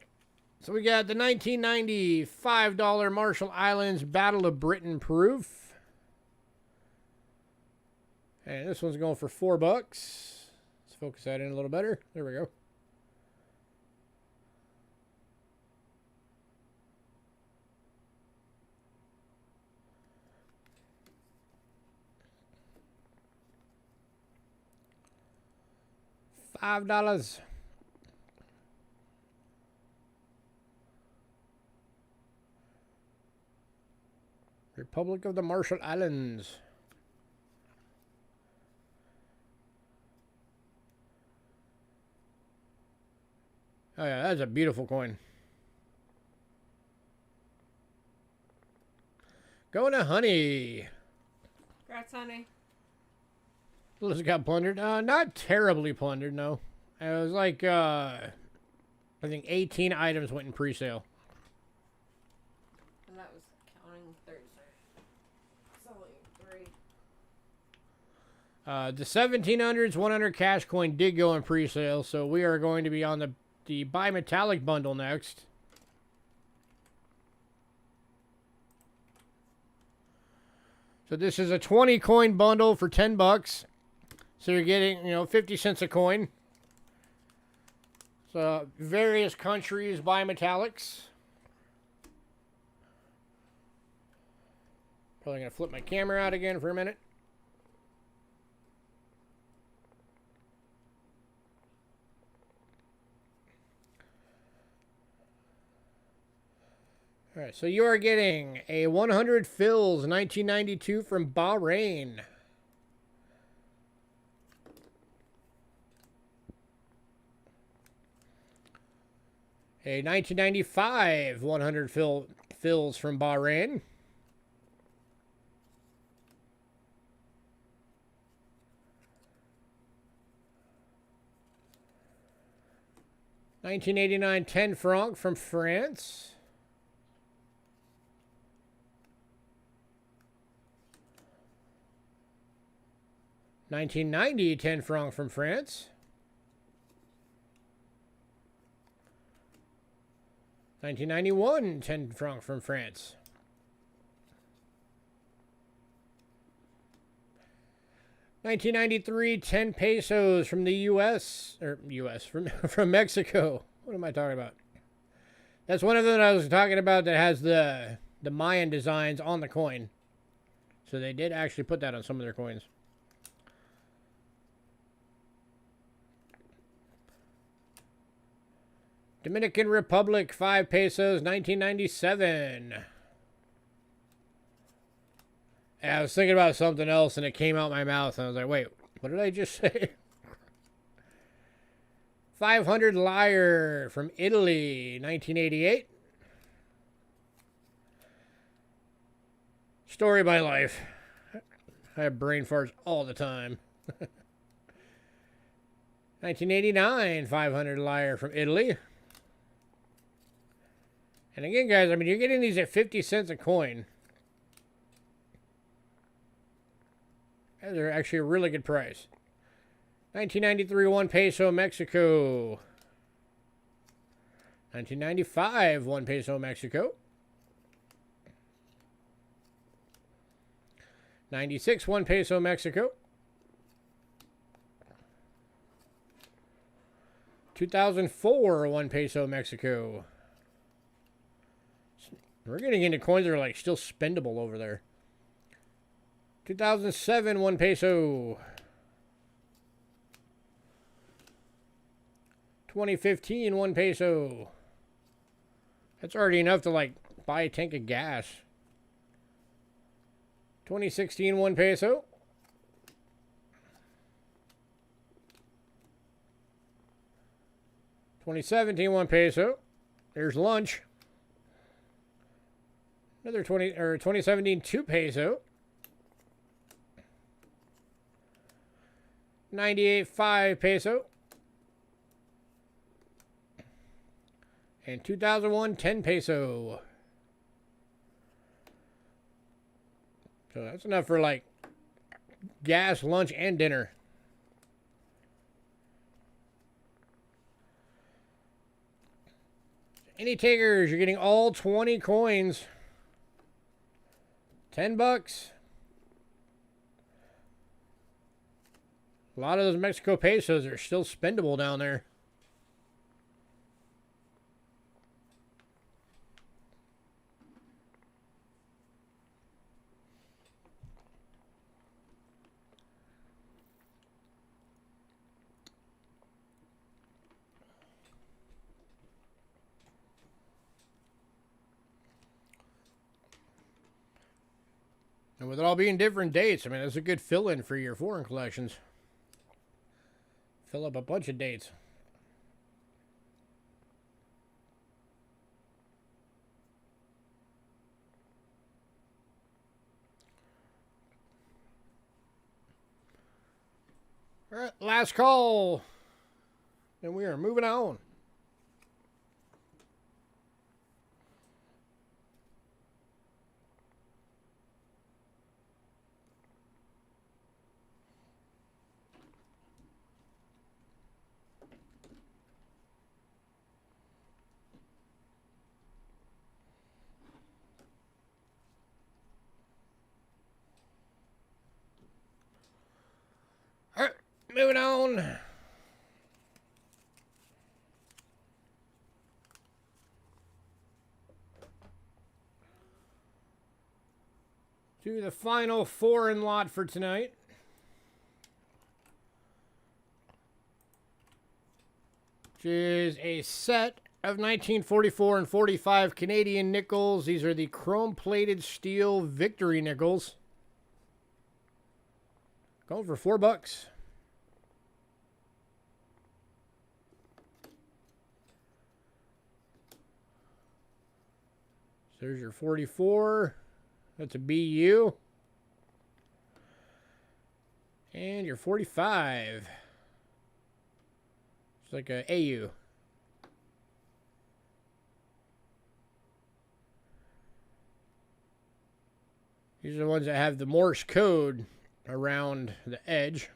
So we got the 1990 $5 Marshall Islands Battle of Britain proof. And this one's going for $4. Let's focus that in a little better. There we go. $5. Republic of the Marshall Islands. Oh yeah, that's a beautiful coin. Going to Honey. Congrats, honey. This got plundered. Not terribly plundered, no. It was like, I think 18 items went in pre-sale. And that was counting Thursday. So only 3. The 1700s 100 cash coin did go in pre-sale, so we are going to be on the bimetallic bundle next. So this is a 20 coin bundle for $10. So you're getting, 50 cents a coin. So various countries bimetallics. Probably gonna flip my camera out again for a minute. All right, so you are getting a 100 fills 1992 from Bahrain. A 1995 100 fills from Bahrain. $1989 10 franc from France. $1990 10 franc from France. 1991, 10 francs from France. 1993, 10 pesos from the U.S. from Mexico. What am I talking about? That's one of them that I was talking about that has the Mayan designs on the coin. So they did actually put that on some of their coins. Dominican Republic, 5 pesos, 1997. And I was thinking about something else and it came out my mouth and I was like, wait, what did I just say? 500 Lyre from Italy, 1988. Story of my life. I have brain farts all the time. 1989, 500 Lyre from Italy. And again, guys, I mean, you're getting these at 50 cents a coin. They're actually a really good price. 1993, 1 peso, Mexico. 1995, 1 peso, Mexico. 96, 1 peso, Mexico. 2004, 1 peso, Mexico. We're getting into coins that are like still spendable over there. 2007, 1 peso. 2015, 1 peso. That's already enough to like buy a tank of gas. 2016, 1 peso. 2017, 1 peso. There's lunch. Another 2017, 2 peso. 98, 5 peso. And 2001, 10 peso. So that's enough for like gas, lunch, and dinner. Any takers, you're getting all 20 coins. $10. A lot of those Mexico pesos are still spendable down there. And with it all being different dates, I mean, that's a good fill-in for your foreign collections. Fill up a bunch of dates. All right, last call. And we are moving on. All right, moving on. To the final foreign lot for tonight. Which is a set of 1944 and 45 Canadian nickels. These are the chrome-plated steel Victory nickels. Going for $4. So there's your 44. That's a BU. And your 45. It's like a AU. These are the ones that have the Morse code around the edge.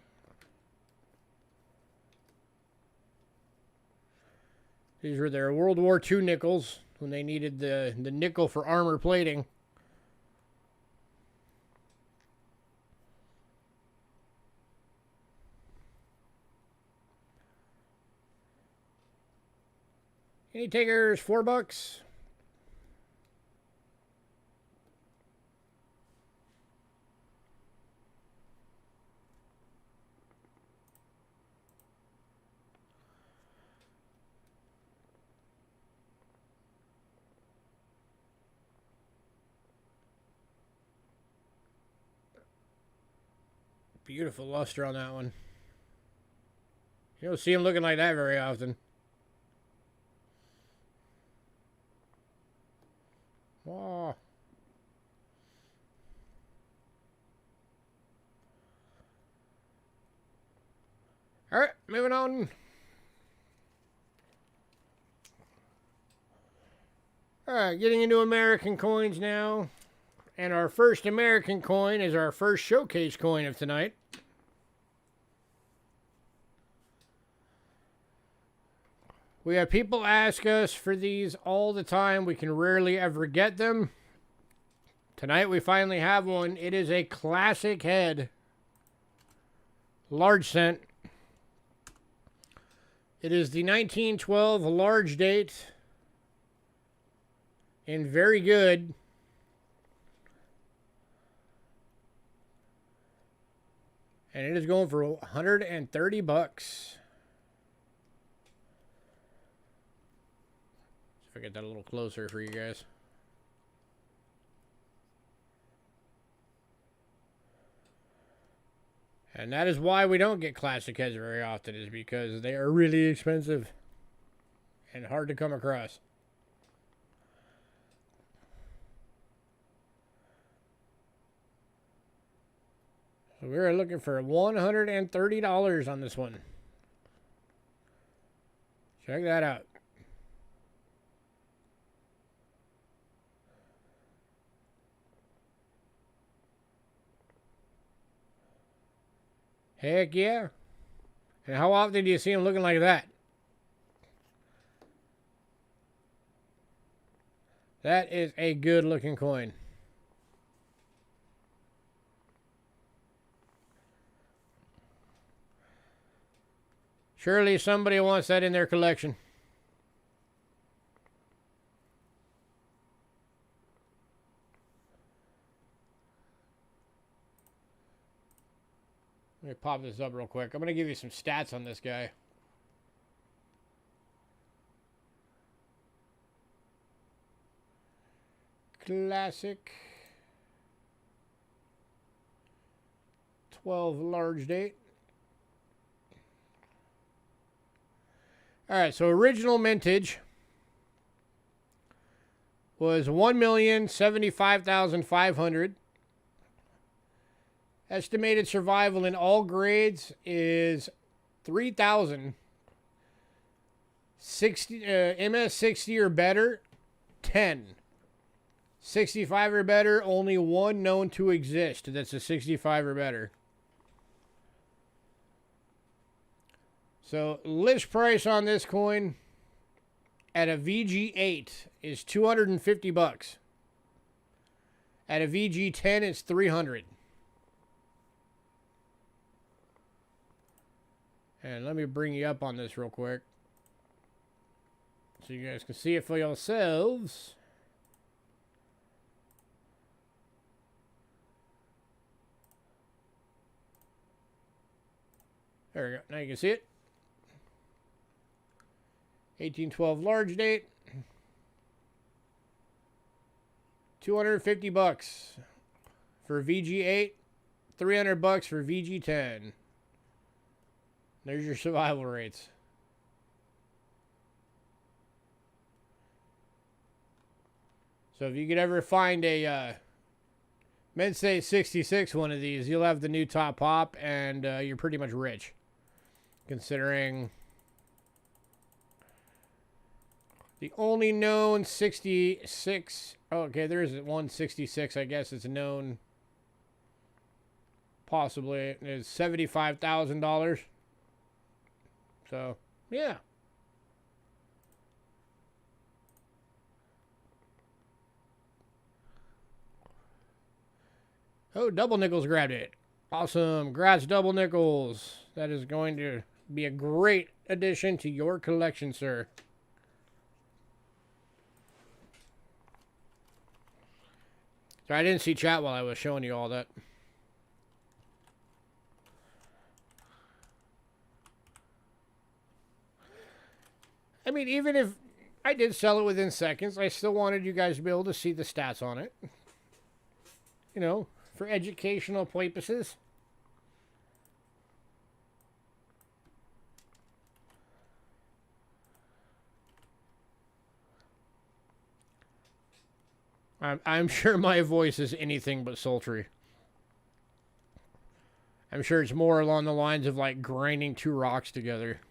These were their World War II nickels. when they needed the nickel for armor plating. Any takers? $4. Beautiful luster on that one. You don't see them looking like that very often. Wow. All right, moving on. All right, getting into American coins now. And our first American coin is our first showcase coin of tonight. We have people ask us for these all the time. We can rarely ever get them. Tonight we finally have one. It is a classic head. Large cent. It is the 1912 large date. And very good. And it is going for $130. See if I get that a little closer for you guys. And that is why we don't get classic heads very often, is because they are really expensive and hard to come across. So we're looking for $130 on this one. Check that out. Heck yeah. And how often do you see them looking like that? That is a good looking coin. Surely somebody wants that in their collection. Let me pop this up real quick. I'm going to give you some stats on this guy. Classic 12 large date. All right, so original mintage was 1,075,500. Estimated survival in all grades is 3,000. MS 60 or better, 10. 65 or better, only one known to exist. That's a 65 or better. So, list price on this coin at a VG8 is $250. At a VG10, it's $300. And let me bring you up on this real quick, so you guys can see it for yourselves. There we go. Now you can see it. 1812 large date. $250 for VG8. $300 for VG10. There's your survival rates. So if you could ever find a Medstate 66 one of these, you'll have the new top pop, and you're pretty much rich. Considering the only known 66... Oh, okay, there is one 66, I guess it's known. Possibly is $75,000. So, yeah. Oh, Double Nickels grabbed it. Awesome. Congrats, Double Nickels. That is going to be a great addition to your collection, sir. So I didn't see chat while I was showing you all that. I mean, even if I did sell it within seconds, I still wanted you guys to be able to see the stats on it. You know, for educational purposes. I'm sure my voice is anything but sultry. I'm sure it's more along the lines of like grinding two rocks together.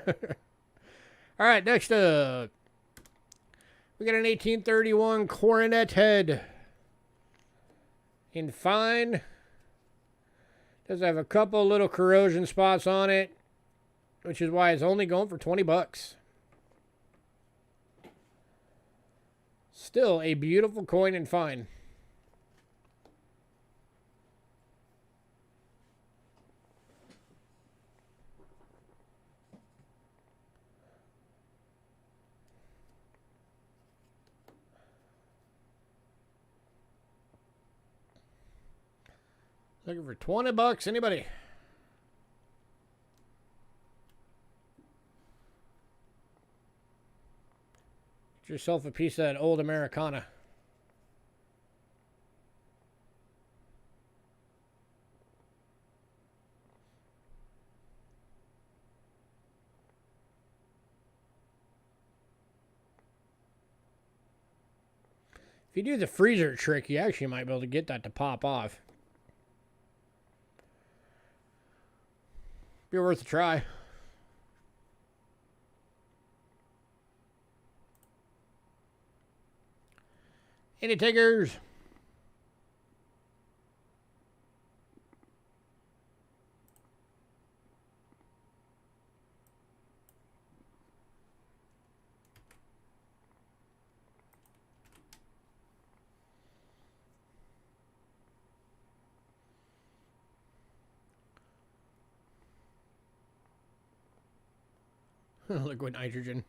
All right, next up. We got an 1831 coronet head. In fine. Does have a couple little corrosion spots on it, which is why it's only going for 20 bucks. Still a beautiful coin and fine. Looking for 20 bucks, anybody? Get yourself a piece of that old Americana. If you do the freezer trick, you actually might be able to get that to pop off. Be worth a try. Any takers? Liquid nitrogen.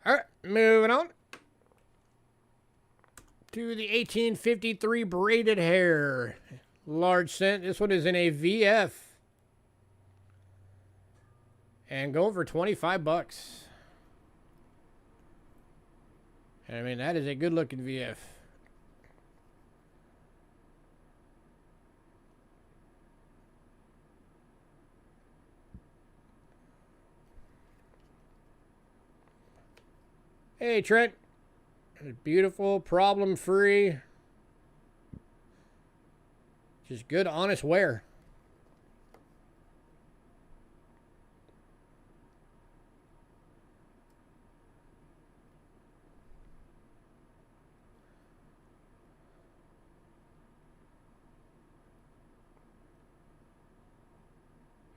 All right, moving on to the 1853 braided hair. Large cent. This one is in a VF. And going for 25 bucks. I mean, that is a good looking VF. Hey, Trent. Beautiful, problem-free. Just good, honest wear.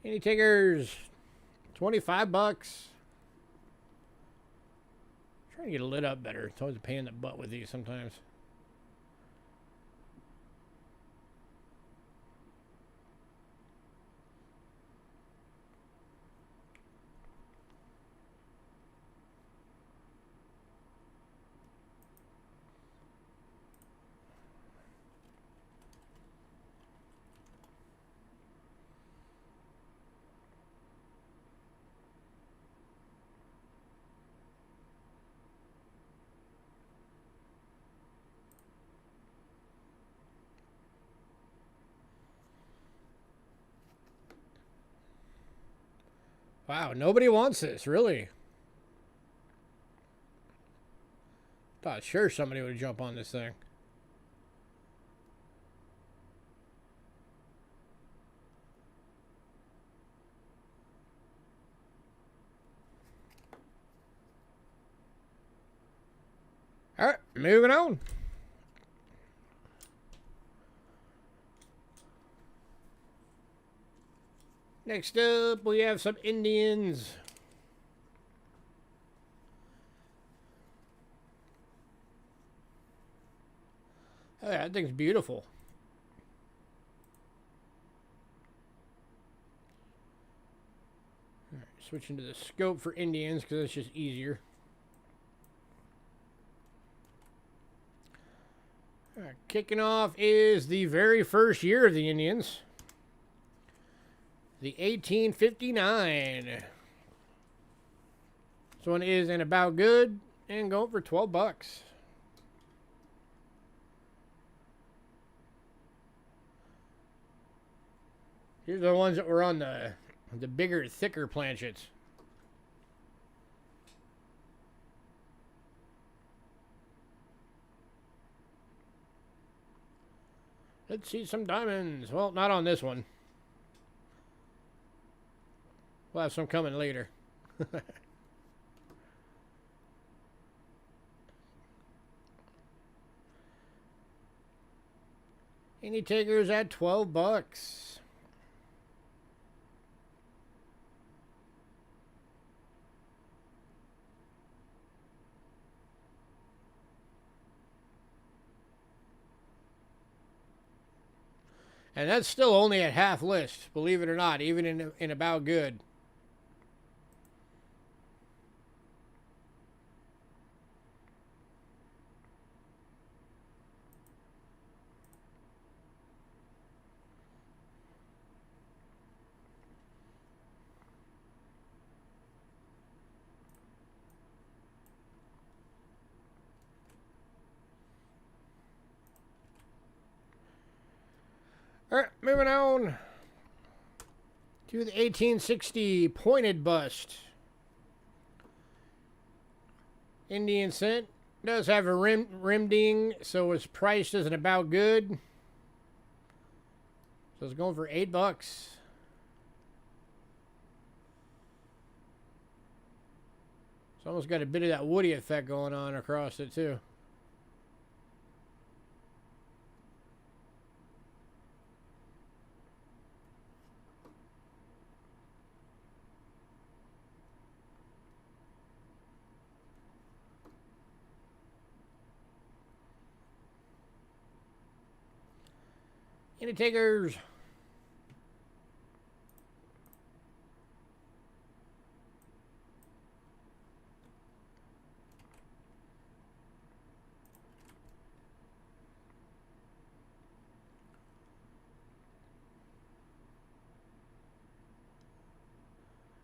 Any takers? 25 bucks. Trying to get it lit up better. It's always a pain in the butt with these sometimes. Wow, nobody wants this, really. Thought sure somebody would jump on this thing. All right, moving on. Next up, we have some Indians. Oh, yeah, that thing's beautiful. All right, switching to the scope for Indians because it's just easier. All right, kicking off is the very first year of the Indians. The 1859. This one is in about good and going for 12 bucks. Here's the ones that were on the bigger, thicker planchets. Let's see some diamonds. Well, not on this one. We'll have some coming later. Any takers at 12 bucks. And that's still only at half list, believe it or not, even in about good. All right, moving on to the 1860 pointed bust. Indian cent does have a rim ding, so it's priced as an about good. So it's going for 8 bucks. It's almost got a bit of that Woody effect going on across it too. Any takers?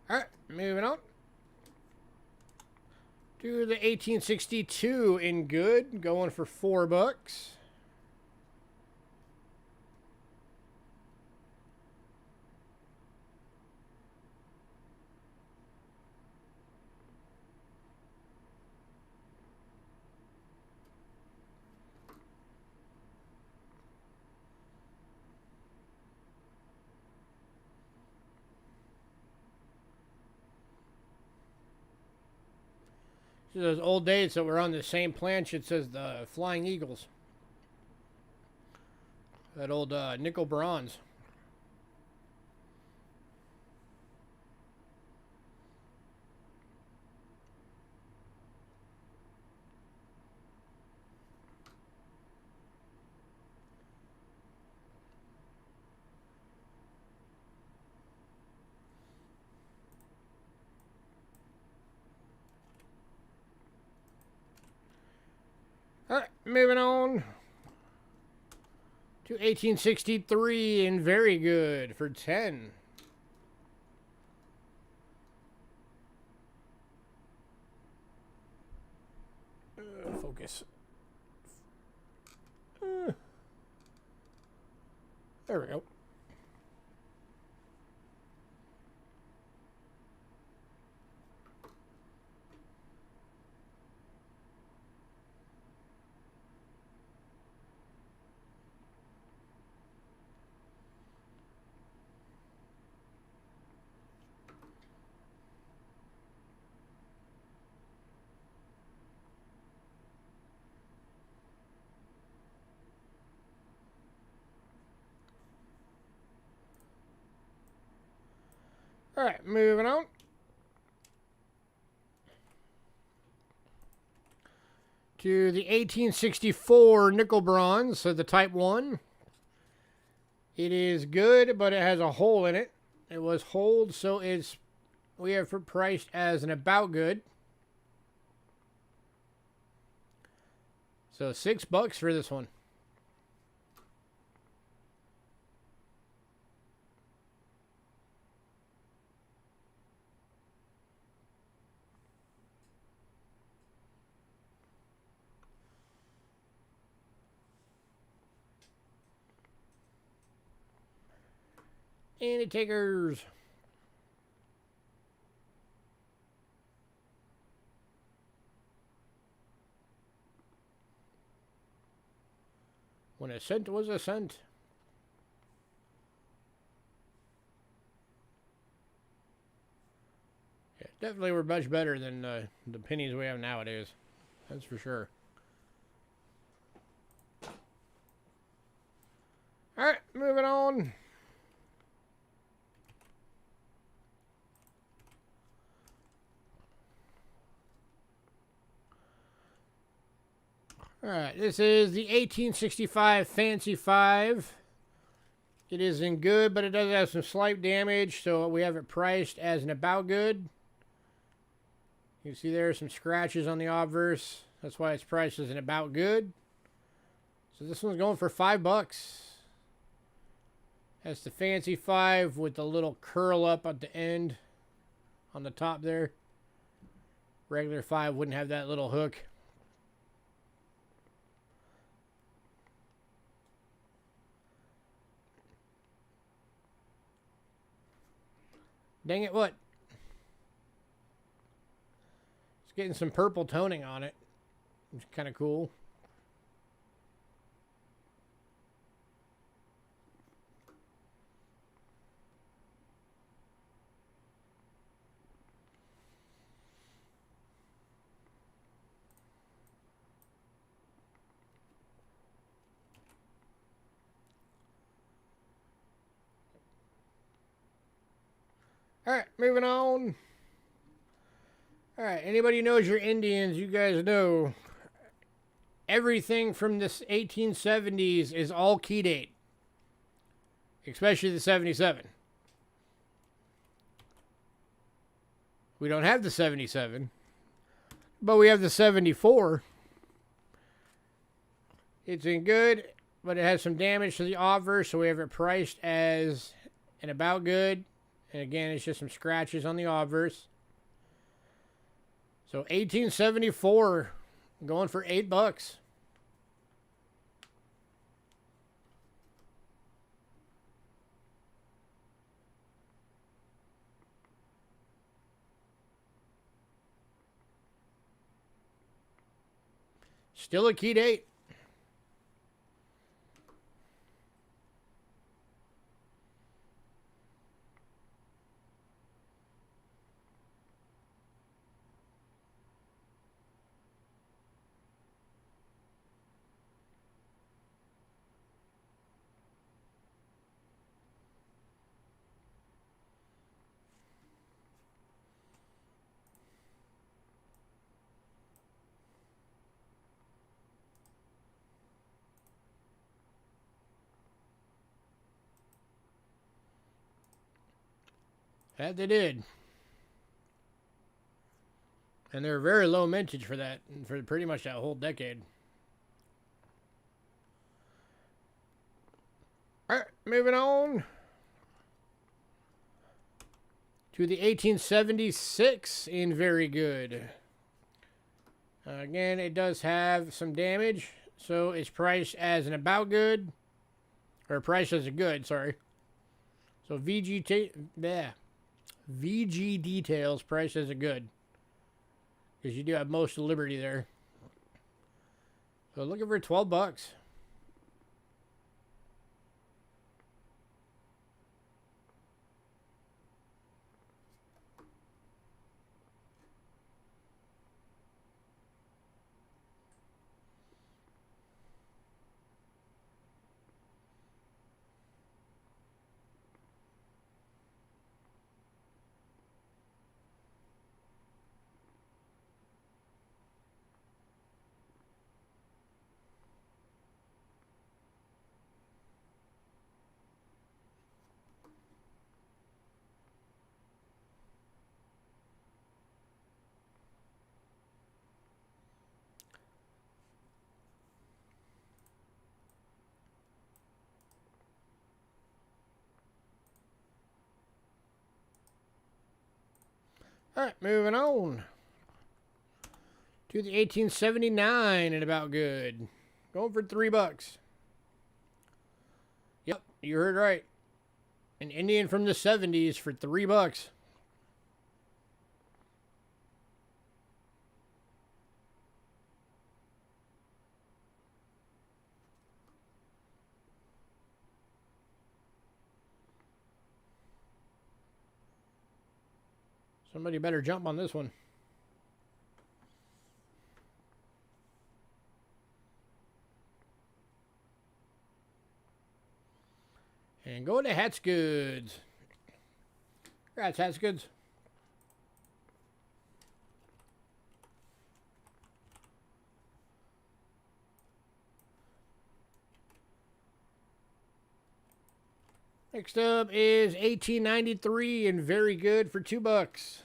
All right, moving on to the 1862 in good, going for 4 bucks. Those old dates that were on the same planchette as the Flying Eagles. That old nickel bronze. All right, moving on to 1863 in very good for 10. Focus. There we go. All right, moving on To the 1864 nickel bronze, so the Type 1. It is good, but it has a hole in it. It was holed, so we have it priced as an about good. So $6 for this one. Any takers? When a cent was a cent. Yeah, definitely were much better than the pennies we have nowadays. That's for sure. Alright, moving on. Alright, this is the 1865 Fancy 5. It is in good, but it does have some slight damage, so we have it priced as an about good. You can see there are some scratches on the obverse. That's why it's priced as an about good. So this one's going for $5. That's the Fancy 5 with the little curl up at the end on the top there. Regular 5 wouldn't have that little hook. Dang it, what? It's getting some purple toning on it. It's kind of cool. Alright, moving on. Alright, anybody who knows your Indians, you guys know everything from the 1870s is all key date. Especially the 77. We don't have the 77, but we have the 74. It's in good, but it has some damage to the obverse, so we have it priced as an about good. And again, it's just some scratches on the obverse. So 1874, going for $8. Still a key date. That they did. And they're very low mintage for that, for pretty much that whole decade. Alright, moving on to the 1876 in very good. Again, it does have some damage, so it's priced as an about good, or priced as a good, sorry. So VG details priced as a good, because you do have most of Liberty there. So looking for $12. All right, moving on to the 1879 and about good. Going for $3. Yep, you heard right. An Indian from the 70s for $3. Somebody better jump on this one. And go to Hats Goods. Congrats, Hats Goods. Next up is 1893 and very good for $2.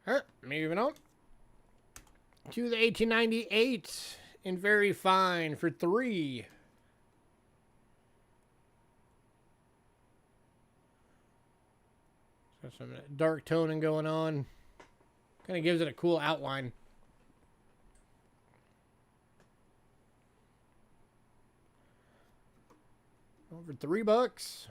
All right, moving on to the 1898 in very fine for $3. Got some dark toning going on. Kind of gives it a cool outline. Over $3.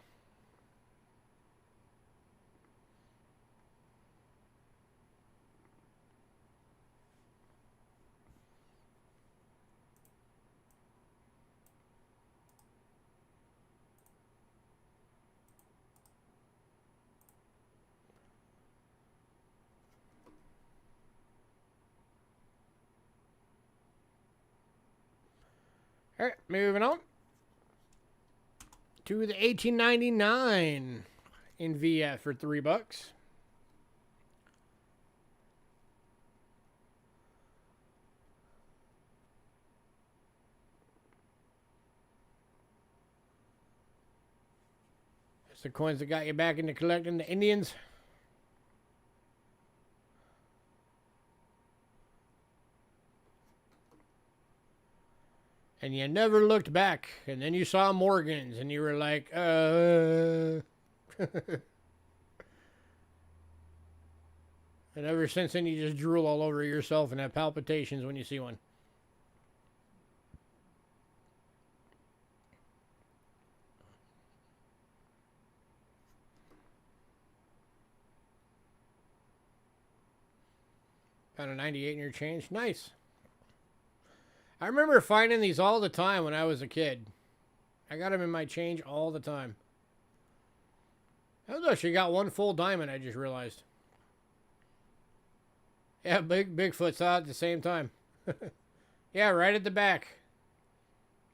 All right, moving on to the 1899 in VF for $3. That's the coins that got you back into collecting the Indians. And you never looked back. And then you saw Morgan's and you were like, And ever since then, you just drool all over yourself and have palpitations when you see one. Found a 98 in your change. Nice. I remember finding these all the time when I was a kid. I got them in my change all the time. I actually got one full diamond, I just realized. Yeah, Bigfoot saw it at the same time. Yeah, right at the back.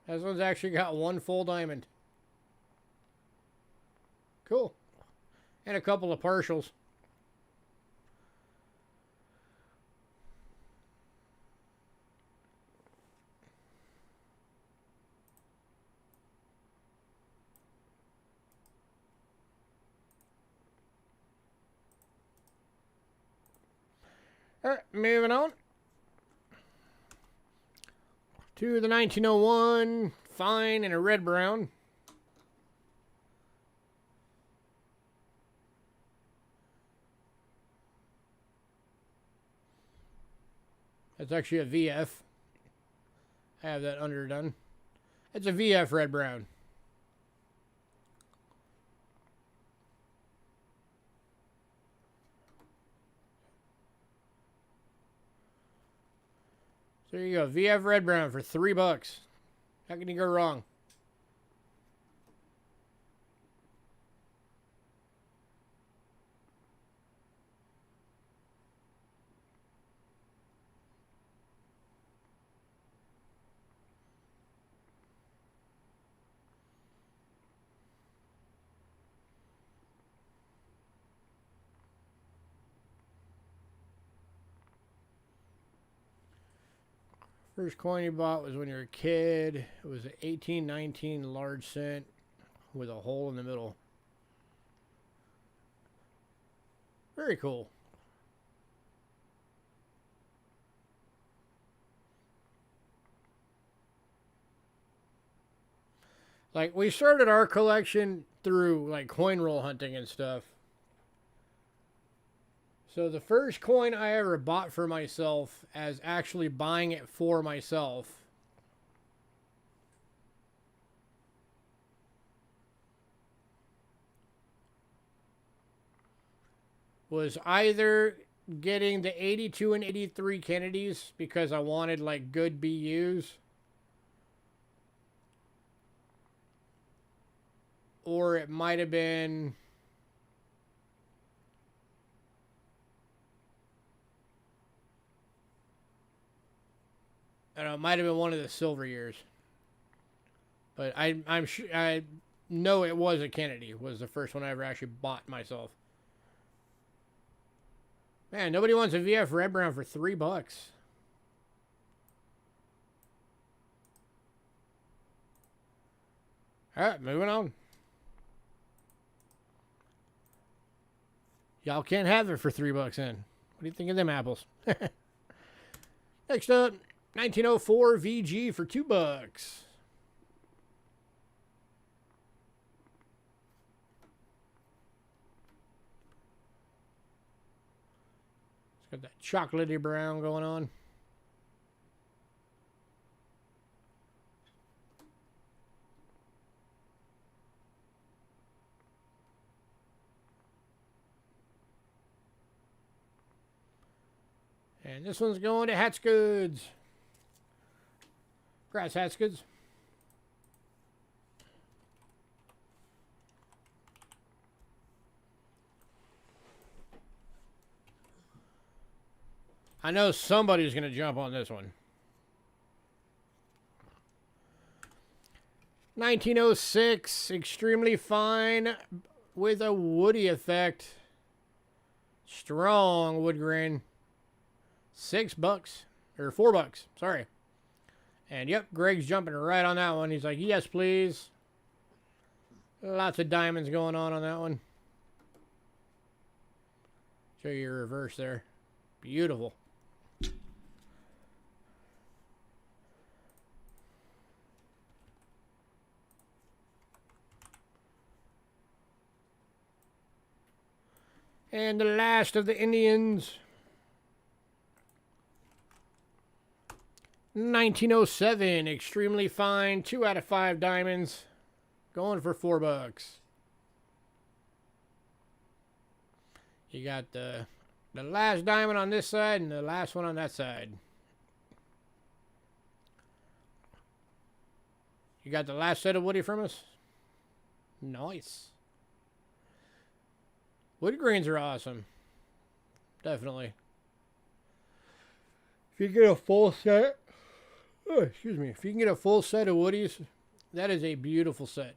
This one's actually got one full diamond. Cool. And a couple of partials. All right, moving on to the 1901 fine and a red brown. That's actually a VF. I have that underdone. It's a VF red brown. There you go. VF Red Brown for $3. How can you go wrong? First coin you bought was when you were a kid. It was an 1819 large cent with a hole in the middle. Very cool. Like, we started our collection through, like, coin roll hunting and stuff. So the first coin I ever bought for myself, as actually buying it for myself, was either getting the 82 and 83 Kennedys because I wanted, like, good BUs, or it might have been I don't know, it might have been one of the silver years. But I'm sure, I know it was a Kennedy. Was the first one I ever actually bought myself. Man, nobody wants a VF Red Brown for $3. Alright, moving on. Y'all can't have it for $3 in. What do you think of them apples? Next up, 1904 VG for $2. It's got that chocolatey brown going on. And this one's going to Hats Goods. Grass Hats Goods. I know somebody's going to jump on this one. 1906, extremely fine with a woody effect. Strong wood grain. $6 or $4, sorry. And yep, Greg's jumping right on that one. He's like, yes, please. Lots of diamonds going on that one. Show you your reverse there. Beautiful. And the last of the Indians. 1907, extremely fine, 2 out of 5 diamonds, going for $4. You got the last diamond on this side and the last one on that side. You got the last set of woody from us? Nice. Wood grains are awesome. Definitely. If you get a full set, oh, excuse me. If you can get a full set of woodies, that is a beautiful set.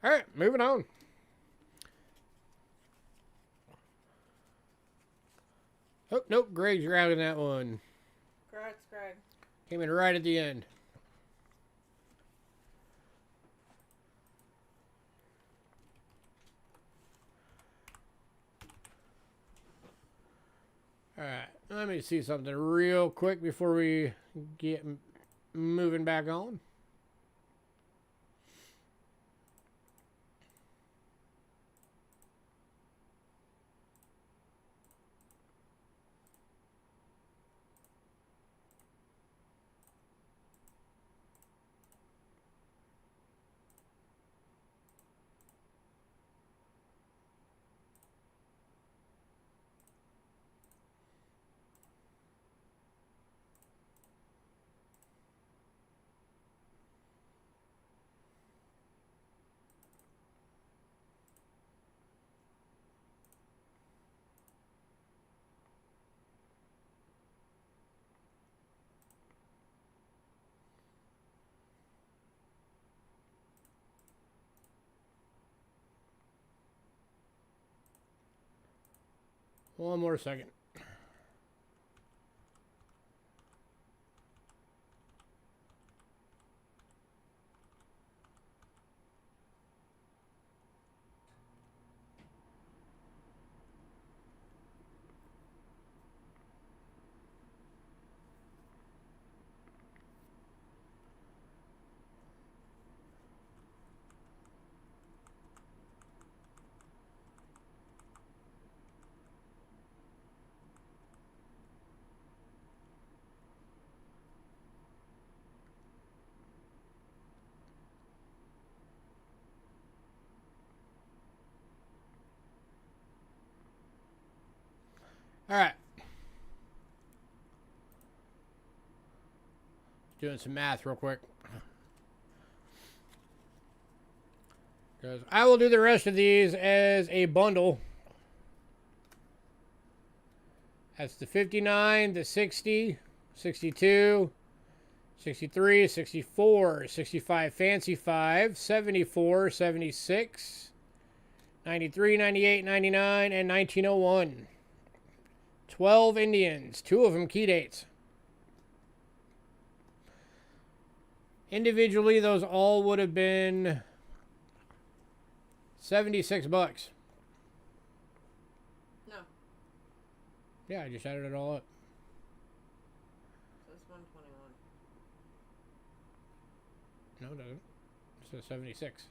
All right, moving on. Oh, nope, Greg's grabbing that one. Congrats, Greg. Came in right at the end. All right, let me see something real quick before we get moving back on. One more second. All right. Doing some math real quick. Because I will do the rest of these as a bundle. That's the 59, the 60, 62, 63, 64, 65 Fancy 5, 74, 76, 93, 98, 99, and 1901. 12 Indians, 2 of them key dates. Individually, those all would have been $76. No. Yeah, I just added it all up. So it's 121. No, it doesn't. It says 76. Okay.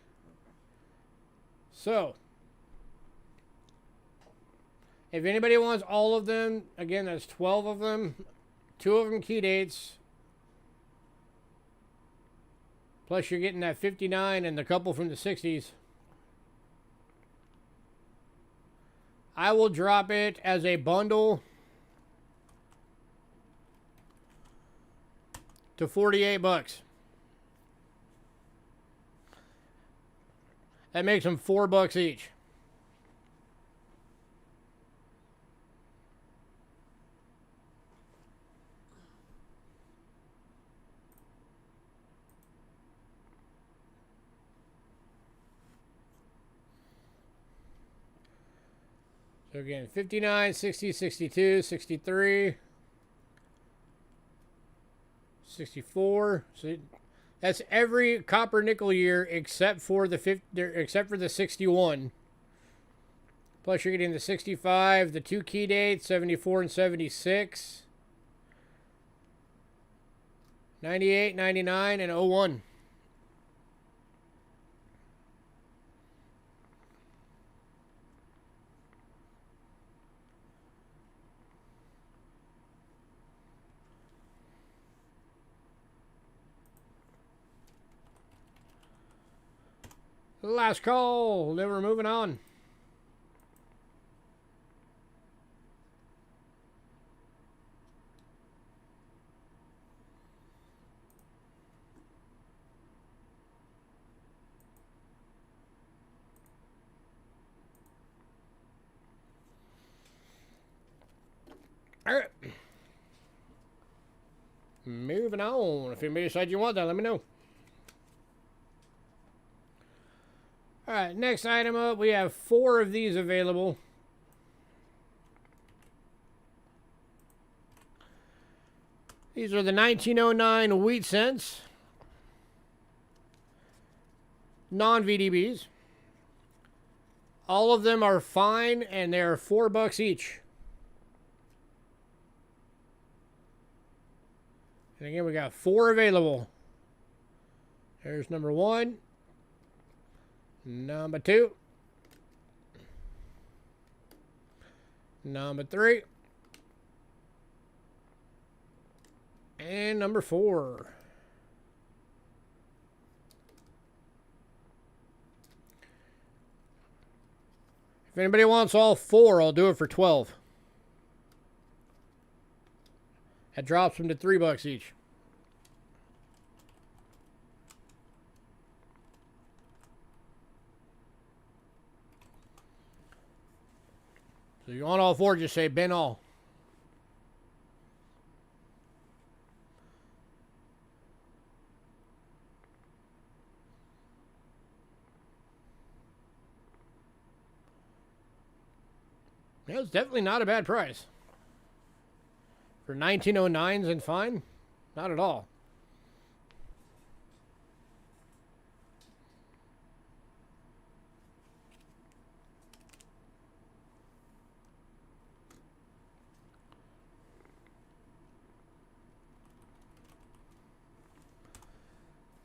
So, if anybody wants all of them, again, that's 12 of them. 2 of them key dates. Plus, you're getting that 59 and the couple from the 60s. I will drop it as a bundle to $48. That makes them $4 each. So again, 59, 60, 62, 63, 64. So that's every copper nickel year except for the 61. Plus you're getting the 65, the 2 key dates, 74 and 76, 98, 99, and 01. Last call. Then we're moving on. All right. Moving on. If anybody decides you want that, let me know. All right, next item up, we have 4 of these available. These are the 1909 wheat cents, non-VDBs. All of them are fine, and they're $4 each. And again, we got 4 available. There's number 1. Number 2. Number 3. And number 4. If anybody wants all 4, I'll do it for 12. That drops them to $3 each. So you want all 4, just say bin all. Yeah, it's definitely not a bad price. For 1909s and fine? Not at all.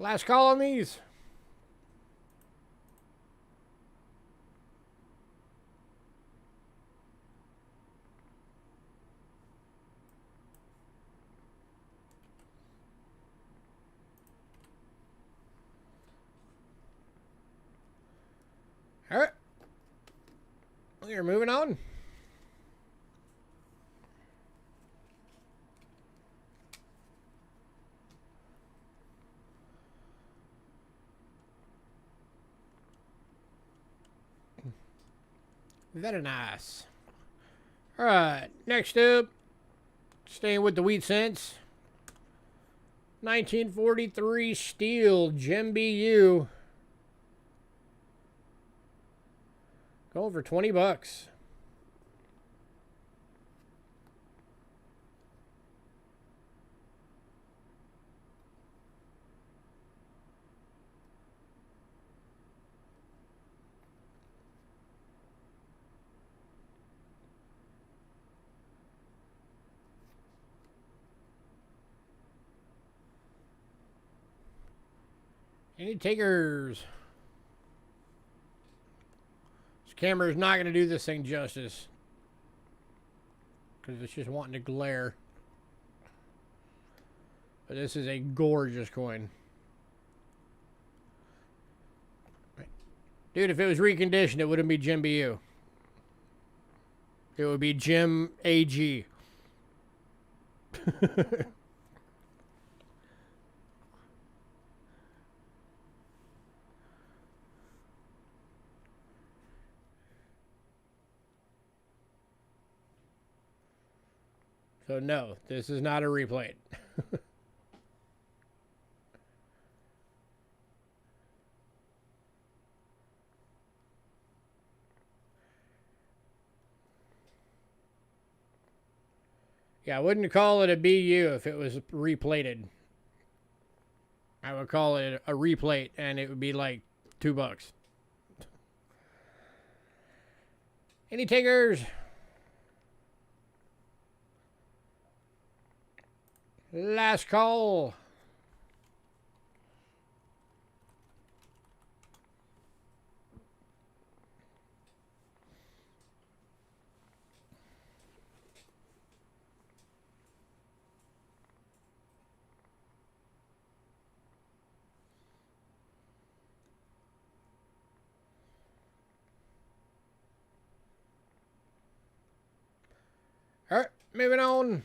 Last call on these. All right. We're moving on. Very nice. All right. Next up, staying with the wheat cents. 1943 steel Gem BU. Go for $20. Any takers? This camera is not going to do this thing justice. Because it's just wanting to glare. But this is a gorgeous coin. Dude, if it was reconditioned, it wouldn't be Gem BU. It would be Gem AG. So no, this is not a replate. Yeah, I wouldn't call it a BU if it was replated. I would call it a replate, and it would be like $2. Any takers? Last call. All right, moving on.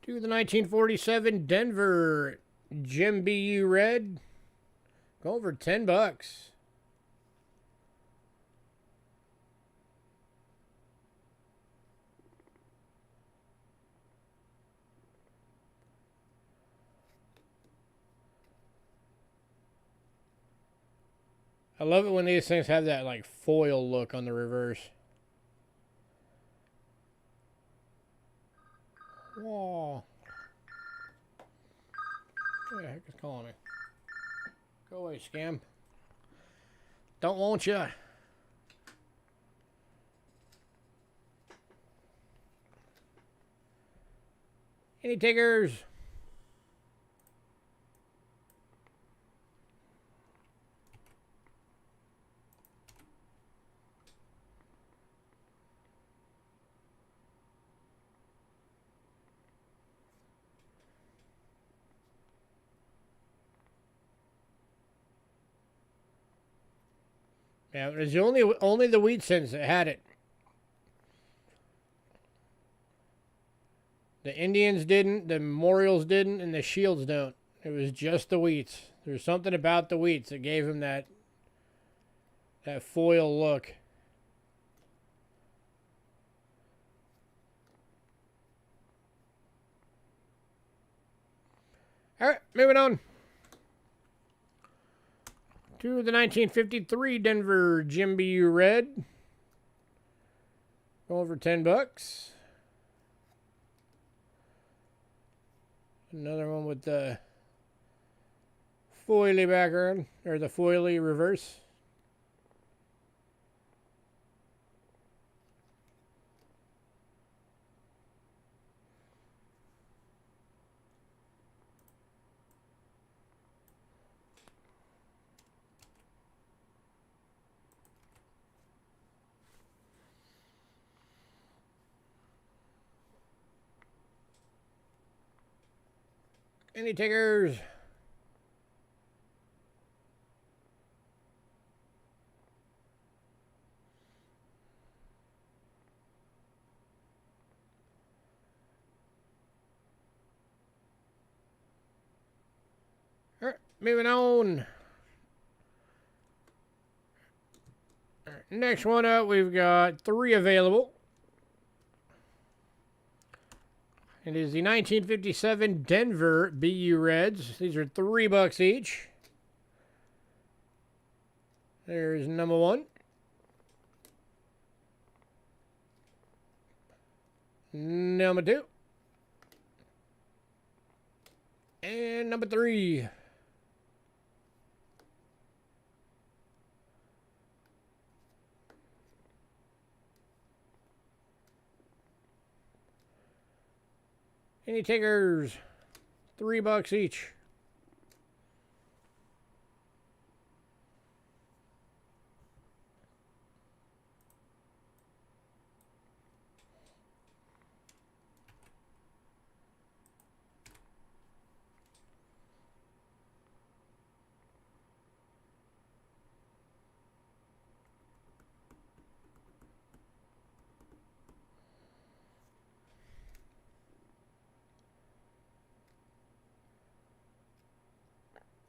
To the 1947 Denver Gem BU Red. Go over $10. I love it when these things have that like foil look on the reverse. Whoa. Who the heck is calling me? Go away, scam. Don't want ya. Any takers? Yeah, it was only the wheat cents that had it. The Indians didn't, the Memorials didn't, and the Shields don't. It was just the wheats. There's something about the wheats that gave him that foil look. All right, moving on. To the 1953 Denver Jim BU Red. Going for $10. Another one with the foily background, or the foily reverse. Any takers? All right, moving on. All right, next one up, we've got 3 available. It is the 1957 Denver BU Reds. These are $3 each. There's number 1. Number 2. And number 3. Any takers? $3 each.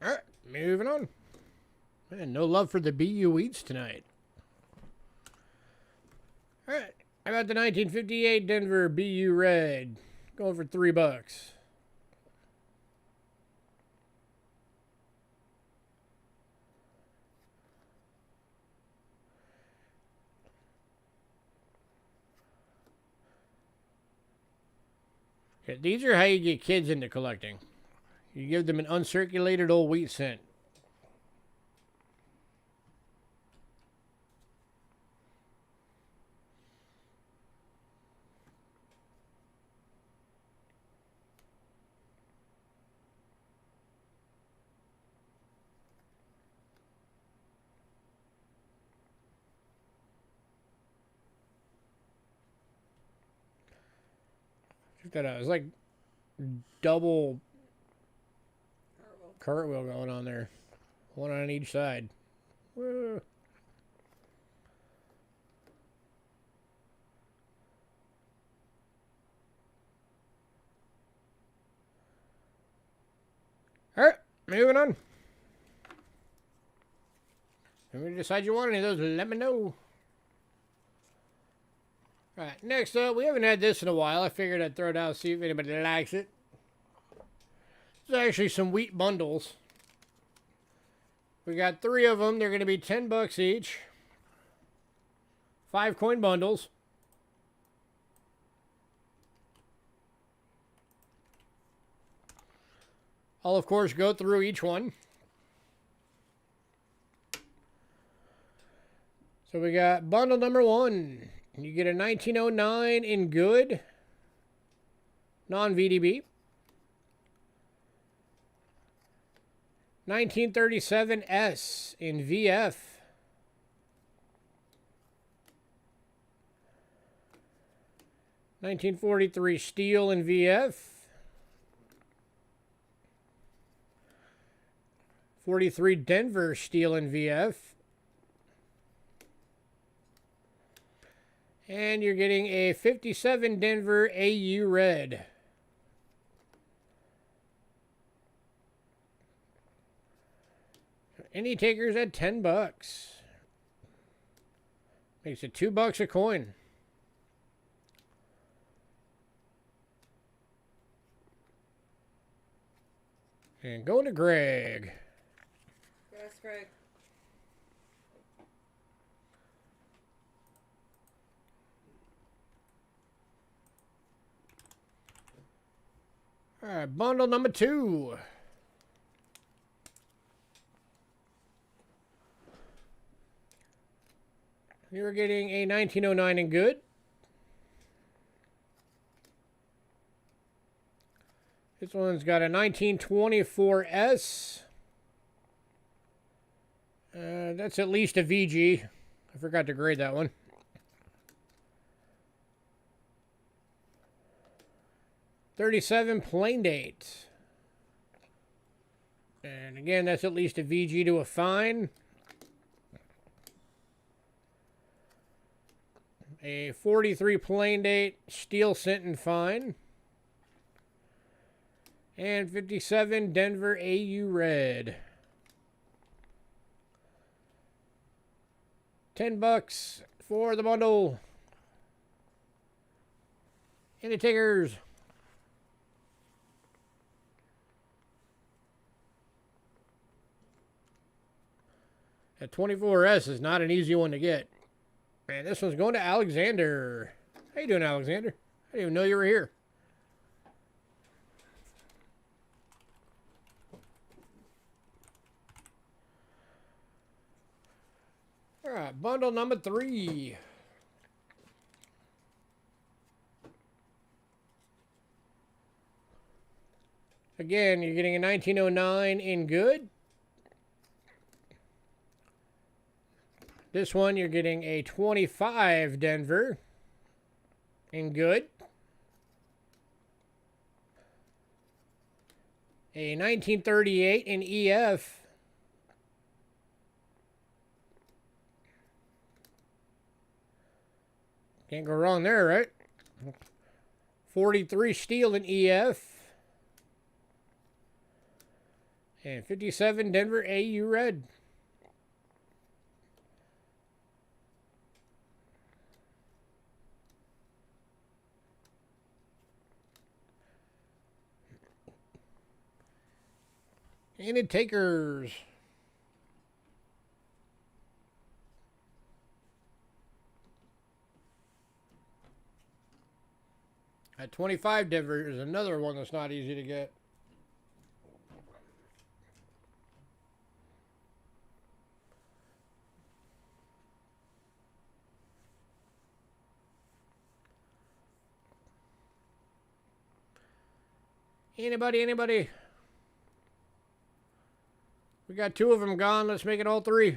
All right, moving on. Man, no love for the BU Eats tonight. All right, how about the 1958 Denver BU Red? Going for $3. Yeah, these are how you get kids into collecting. You give them an uncirculated old wheat cent. Check that out. It's like double cartwheel going on there. One on each side. Woo. All right, moving on. If you decide you want any of those, let me know. All right, next up, we haven't had this in a while. I figured I'd throw it out, see if anybody likes it. There's actually some wheat bundles. We got 3 of them. They're going to be $10 each. 5 coin bundles. I'll, of course, go through each one. So we got bundle number 1. You get a 1909 in good, non-VDB. 1937 S in VF. 1943 steel in VF. 43 Denver steel in VF. And you're getting a 57 Denver AU red. Any takers at $10. Makes it $2 a coin. And going to Greg. Yes, Greg. All right, bundle number 2. You're getting a 1909 in good. This one's got a 1924S. That's at least a VG. I forgot to grade that one. $37 plain date. And again, that's at least a VG to a fine. A 43 plain date, steel cent and fine. And 57 Denver AU red. $10 for the bundle. Any takers? That 24S is not an easy one to get. Man, this one's going to Alexander. How you doing, Alexander? I didn't even know you were here. All right, bundle number 3. Again, you're getting a 1909 in good. This one, you're getting a 25 Denver in good. A 1938 in EF. Can't go wrong there, right? 43 steel in EF. And 57 Denver AU red. Any takers? At 25 Denver is another one that's not easy to get. Anybody? We got 2 of them gone. Let's make it all 3.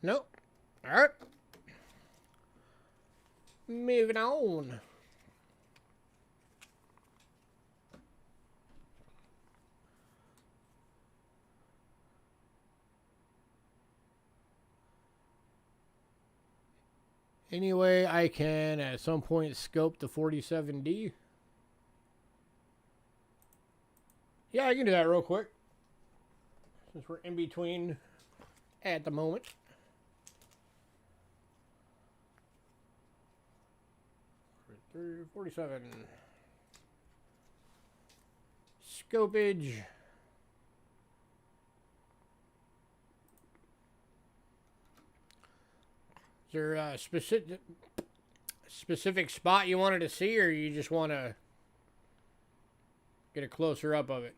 Nope. All right. Moving on. Anyway, I can at some point scope the 47D. Yeah, I can do that real quick. Since we're in between at the moment. 47. Scopage. Is there a specific spot you wanted to see, or you just want to get a closer up of it?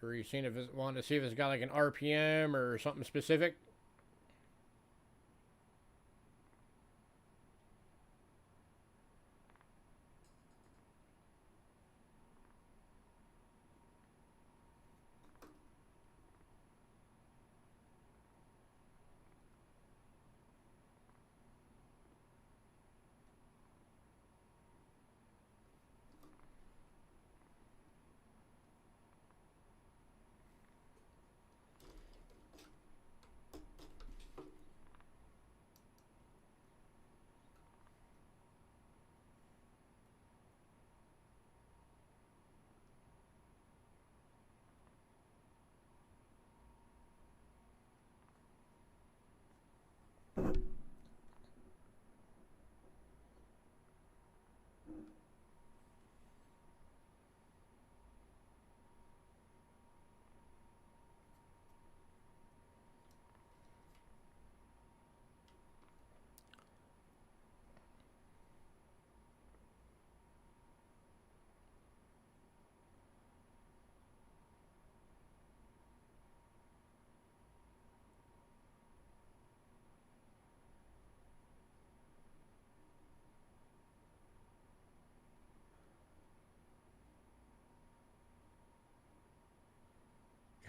Or are you seeing if it wanted to see if it's got like an RPM or something specific?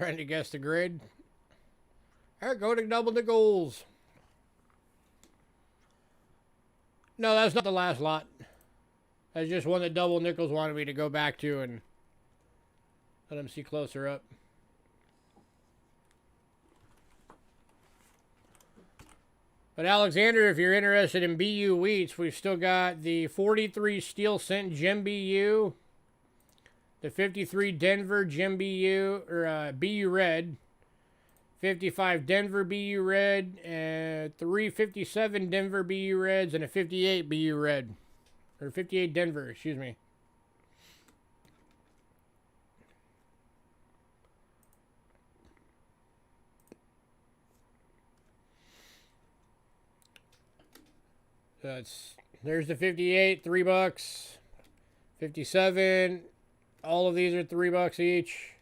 Trying to guess the grade. Alright, go to double nickels. No, that's not the last lot. That's just one that double nickels wanted me to go back to and let them see closer up. But Alexander, if you're interested in BU wheats, we've still got the 43 steel cent Gem BU, the 53 Denver Gem BU, or BU red, 55 Denver BU red, and 357 Denver BU reds, and a 58 BU red. Or 58 Denver, excuse me. There's the 58, $3. 57, all of these are $3 each.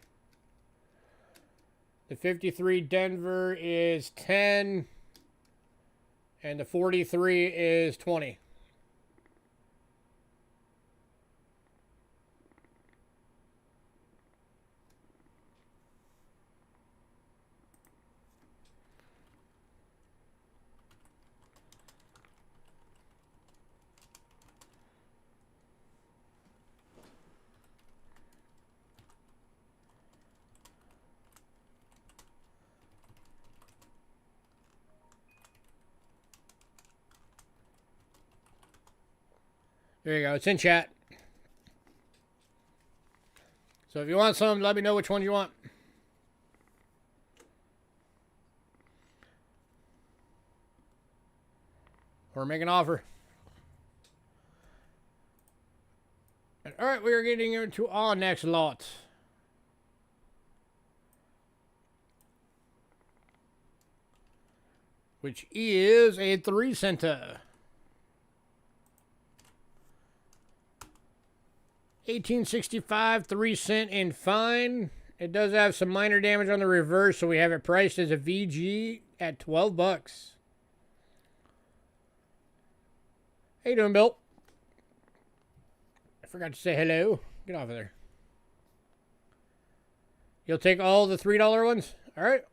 The 53 Denver is 10, and the 43 is 20. There you go. It's in chat. So if you want some, let me know which ones you want. Or make an offer. All right, we are getting into our next lot. Which is a 3-center. 1865, 3 cent in fine. It does have some minor damage on the reverse, so we have it priced as a VG at $12. How you doing, Bill? I forgot to say hello. Get off of there. You'll take all the $3 ones? All right.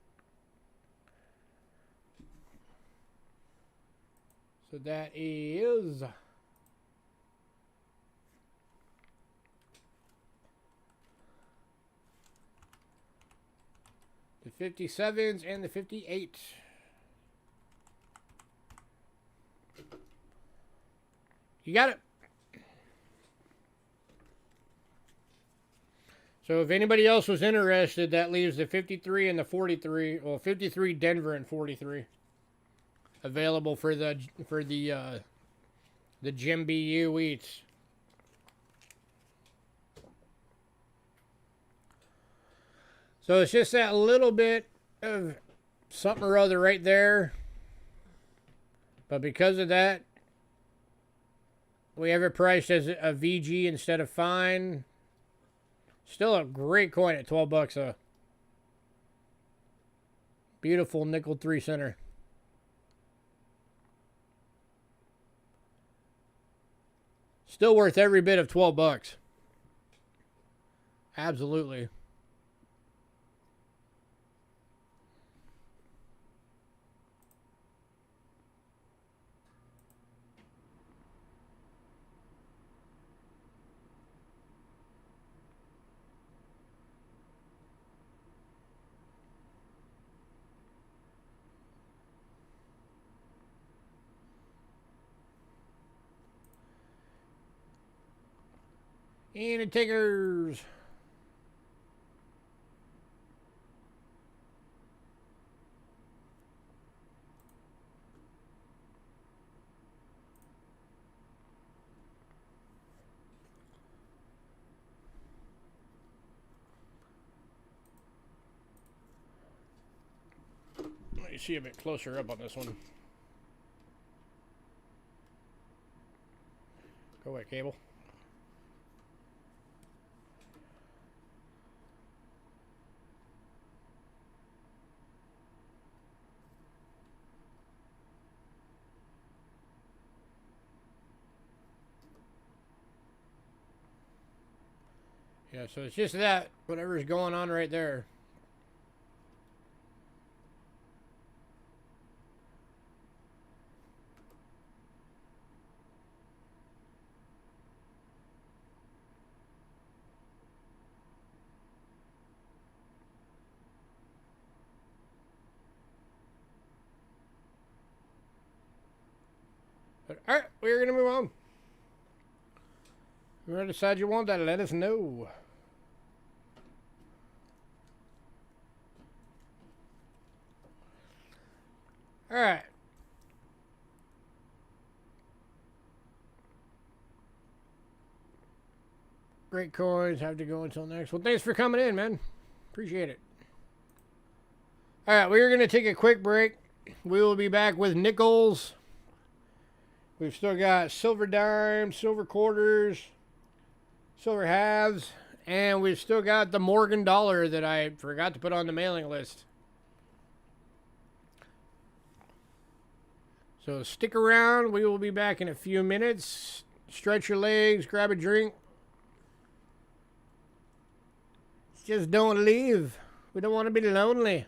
So that is... the 57s and the 58. You got it. So if anybody else was interested, that leaves the 53 and the 43. Well, 53 Denver and 43 available for the Gem BU wheats. So it's just that little bit of something or other right there. But because of that, we have it priced as a VG instead of fine. Still a great coin at $12 a beautiful nickel 3 center. Still worth every bit of $12. Absolutely. And the takers. Let me see a bit closer up on this one. Go away, cable. Yeah, so it's just that, whatever's going on right there. But, all right, we're going to move on. If you decide you want that, let us know. All right. Great coins. Have to go until next. Well, thanks for coming in, man. Appreciate it. All right, we're going to take a quick break. We will be back with nickels. We've still got silver dimes, silver quarters, silver halves, and we've still got the Morgan dollar that I forgot to put on the mailing list. So stick around. We will be back in a few minutes. Stretch your legs, grab a drink. Just don't leave. We don't want to be lonely.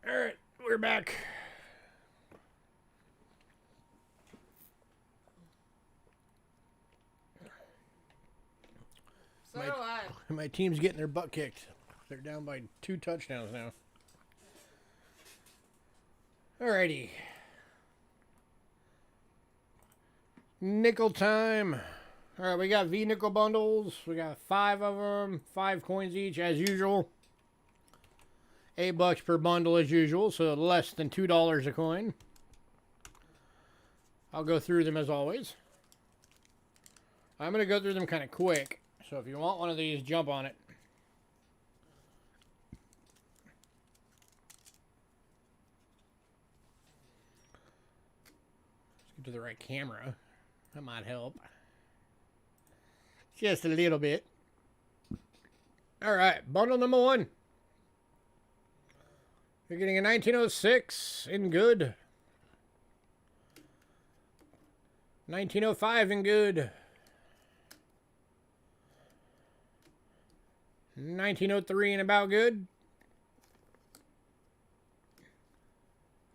Alright, we're back. So do I. My team's getting their butt kicked. They're down by 2 touchdowns now. Alrighty. Nickel time. Alright, we got V-nickel bundles. We got 5 of them. 5 coins each, as usual. $8 per bundle, as usual, so less than $2 a coin. I'll go through them as always. I'm going to go through them kind of quick, so if you want one of these, jump on it. Let's get to the right camera. That might help. Just a little bit. Alright, bundle number 1. You're getting a 1906 in good. 1905 in good. 1903 in about good.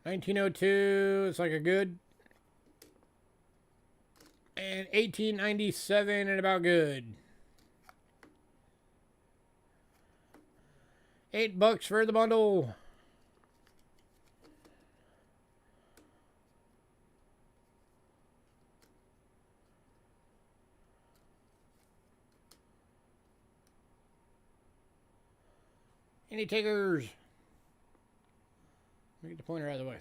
1902, it's like a good. And 1897 and about good. $8 for the bundle. Any takers? Let me get the pointer out of the way.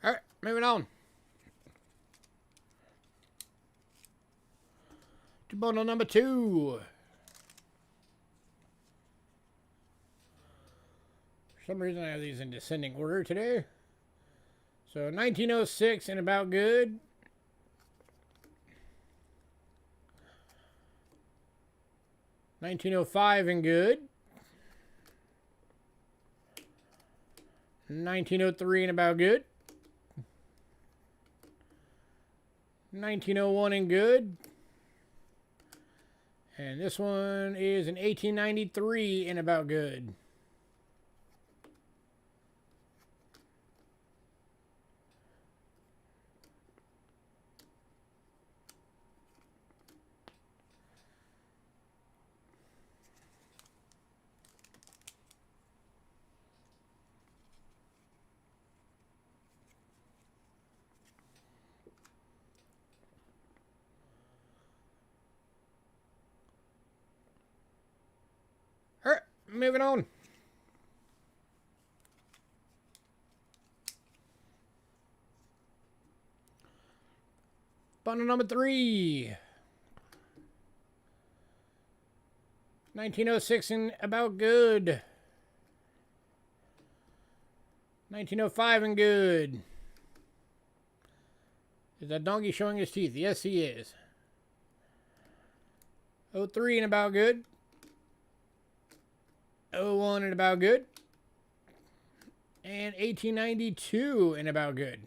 Alright, moving on. To bundle number 2. For some reason I have these in descending order today. So 1906 and about good. 1905 and good. 1903 and about good. 1901 and good. And this one is an 1893 and about good. Alright, moving on. Bundle number 3. 1906 and about good. 1905 and good. Is that donkey showing his teeth? Yes, he is. 03 and about good. 01 and about good. And 1892 and about good.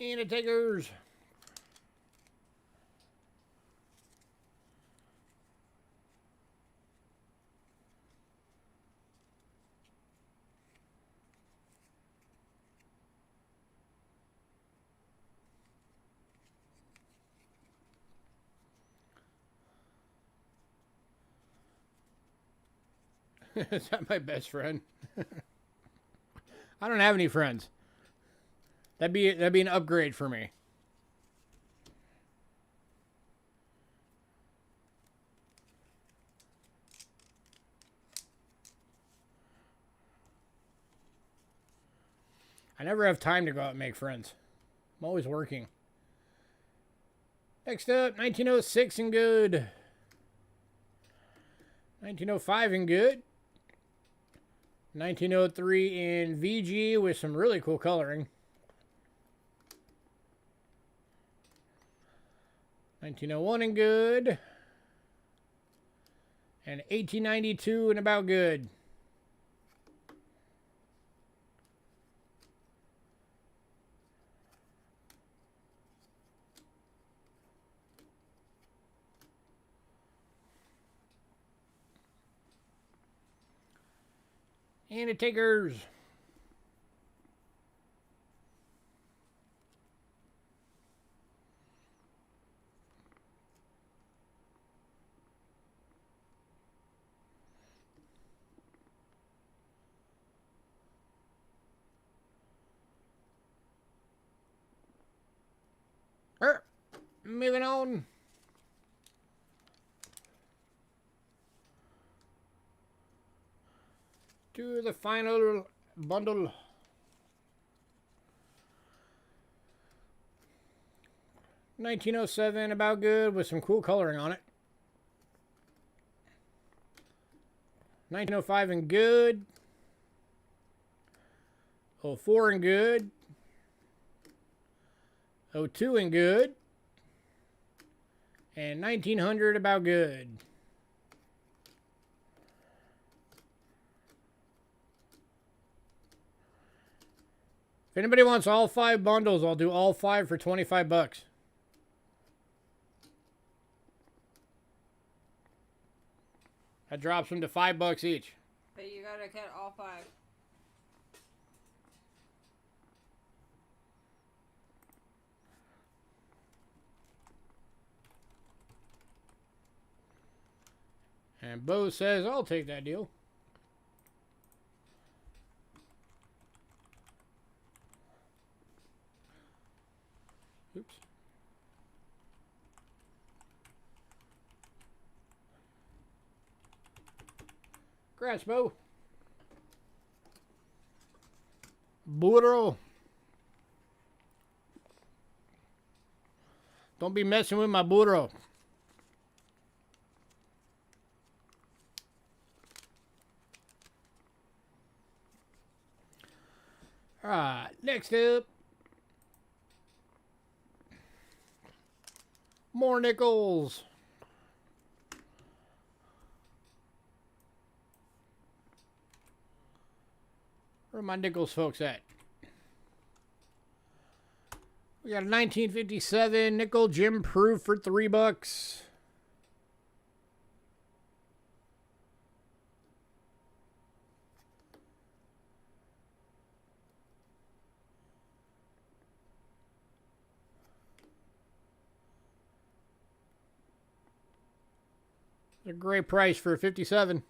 And the takers. Is that my best friend? I don't have any friends. That'd be an upgrade for me. I never have time to go out and make friends. I'm always working. Next up, 1906 and good. 1905 and good. 1903 in VG with some really cool coloring. 1901 in good. And 1892 in about good. And the takers. Moving on. To the final bundle. $1907 about good with some cool coloring on it. 1905 in good. 04 in good. 02 in good. And 1900 about good. If anybody wants all 5 bundles, I'll do all 5 for 25 bucks. That drops them to $5 each. But you gotta get all 5. And Bo says, I'll take that deal. Oops. Congrats, Bo. Burro. Don't be messing with my burro. Alright, next up. More nickels. Where are my nickels folks at? We got a 1957 nickel Jim Proof for $3. A great price for a 57.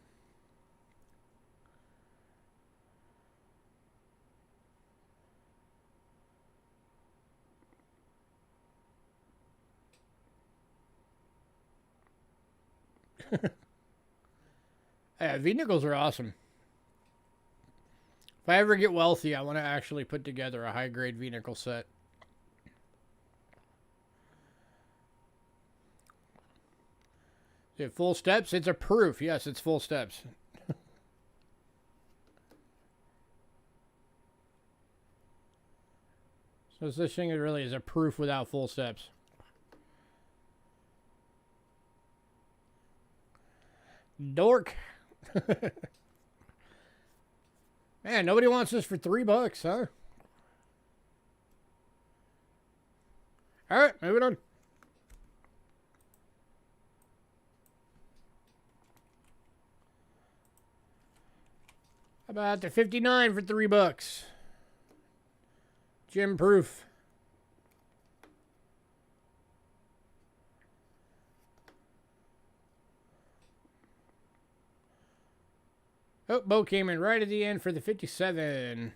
Yeah, V-nickels are awesome. If I ever get wealthy, I want to actually put together a high-grade V-nickel set. Is it full steps? It's a proof. Yes, it's full steps. So this thing really is a proof without full steps. Dork. Man, nobody wants this for $3, huh? All right, moving on. How about the 59 for $3? Jim Proof. Oh, Bo came in right at the end for the 57.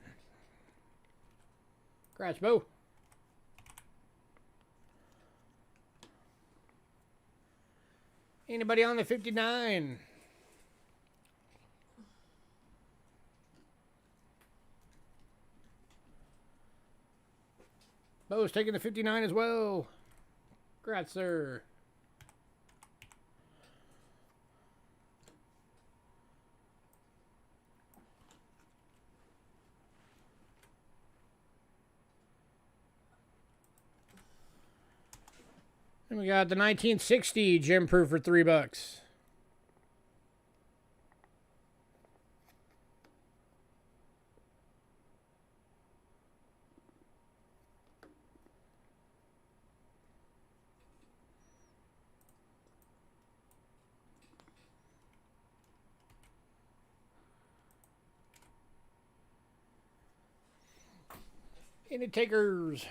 Congrats, Bo. Anybody on the 59? Bo's taking the 59 as well. Congrats, sir. And we got the 1960 gem proof for $3. Any takers?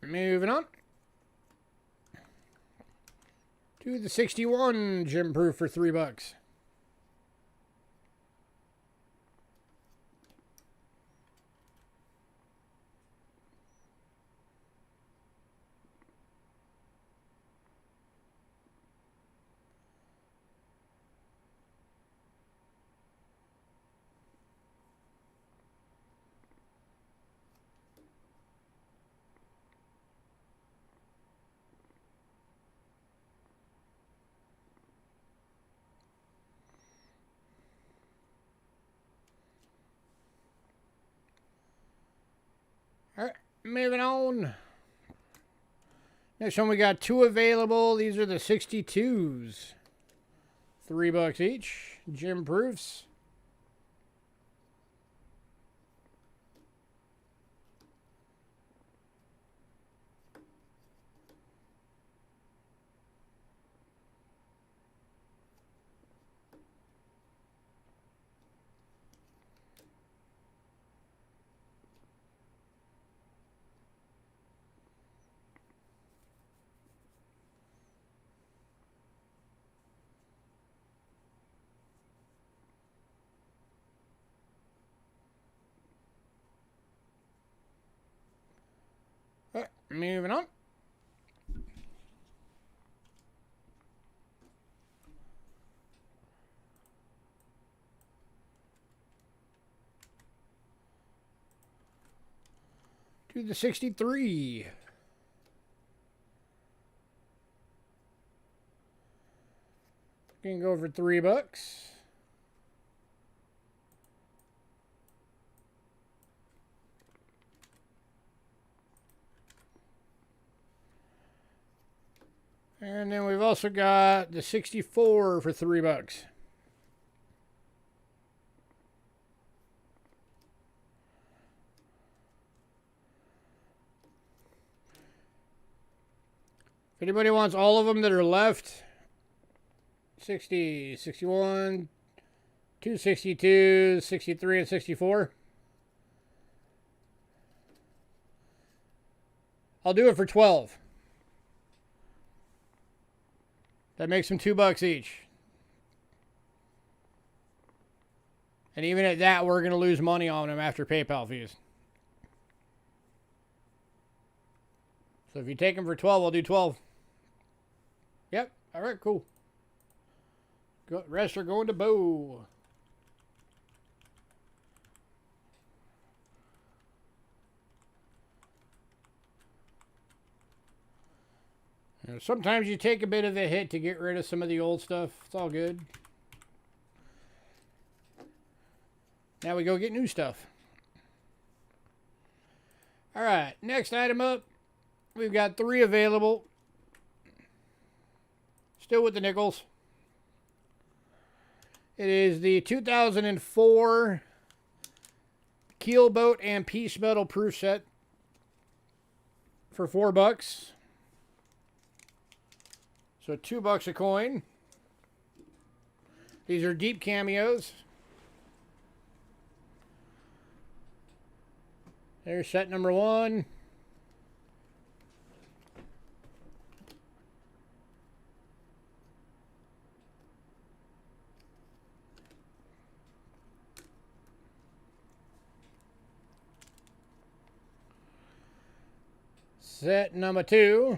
Moving on to the 61 gem proof for $3. All right, moving on. Next one, we got 2 available. These are the 62s. $3 each. Gem proofs. All right, moving on. To the 63. Can go for $3. And then we've also got the 64 for $3. If anybody wants all of them that are left, 60, 61, 262, 63, and 64. I'll do it for 12. That makes them $2 each. And even at that, we're going to lose money on them after PayPal fees. So if you take them for 12, I'll do 12. Yep. All right, cool. Rest are going to Bo. Sometimes you take a bit of a hit to get rid of some of the old stuff. It's all good. Now we go get new stuff. All right, next item up. We've got 3 available. Still with the nickels. It is the 2004 Keelboat and Piece Metal proof set for $4. So $2 a coin. These are deep cameos. There's set number 1. Set number 2.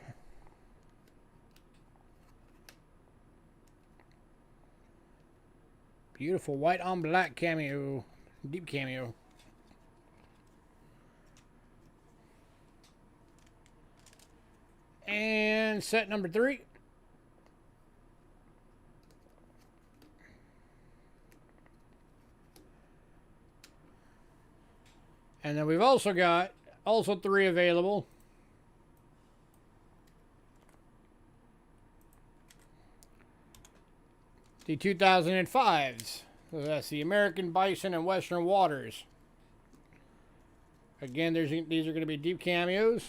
Beautiful white on black cameo. Deep cameo. And set number 3. And then we've also got 3 available. The 2005s. So that's the American Bison and Western Waters. Again, these are going to be deep cameos.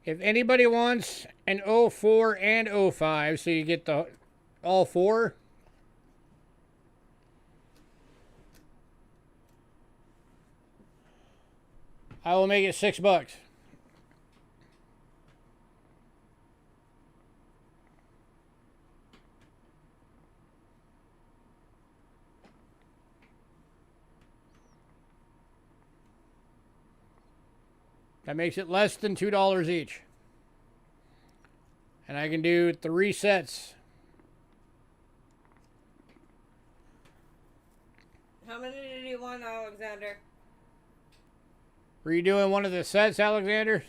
If anybody wants an 04 and 05, so you get the all 4. I will make it $6. That makes it less than $2 each. And I can do 3 sets. How many did you want, Alexander? Were you doing one of the sets, Alexander?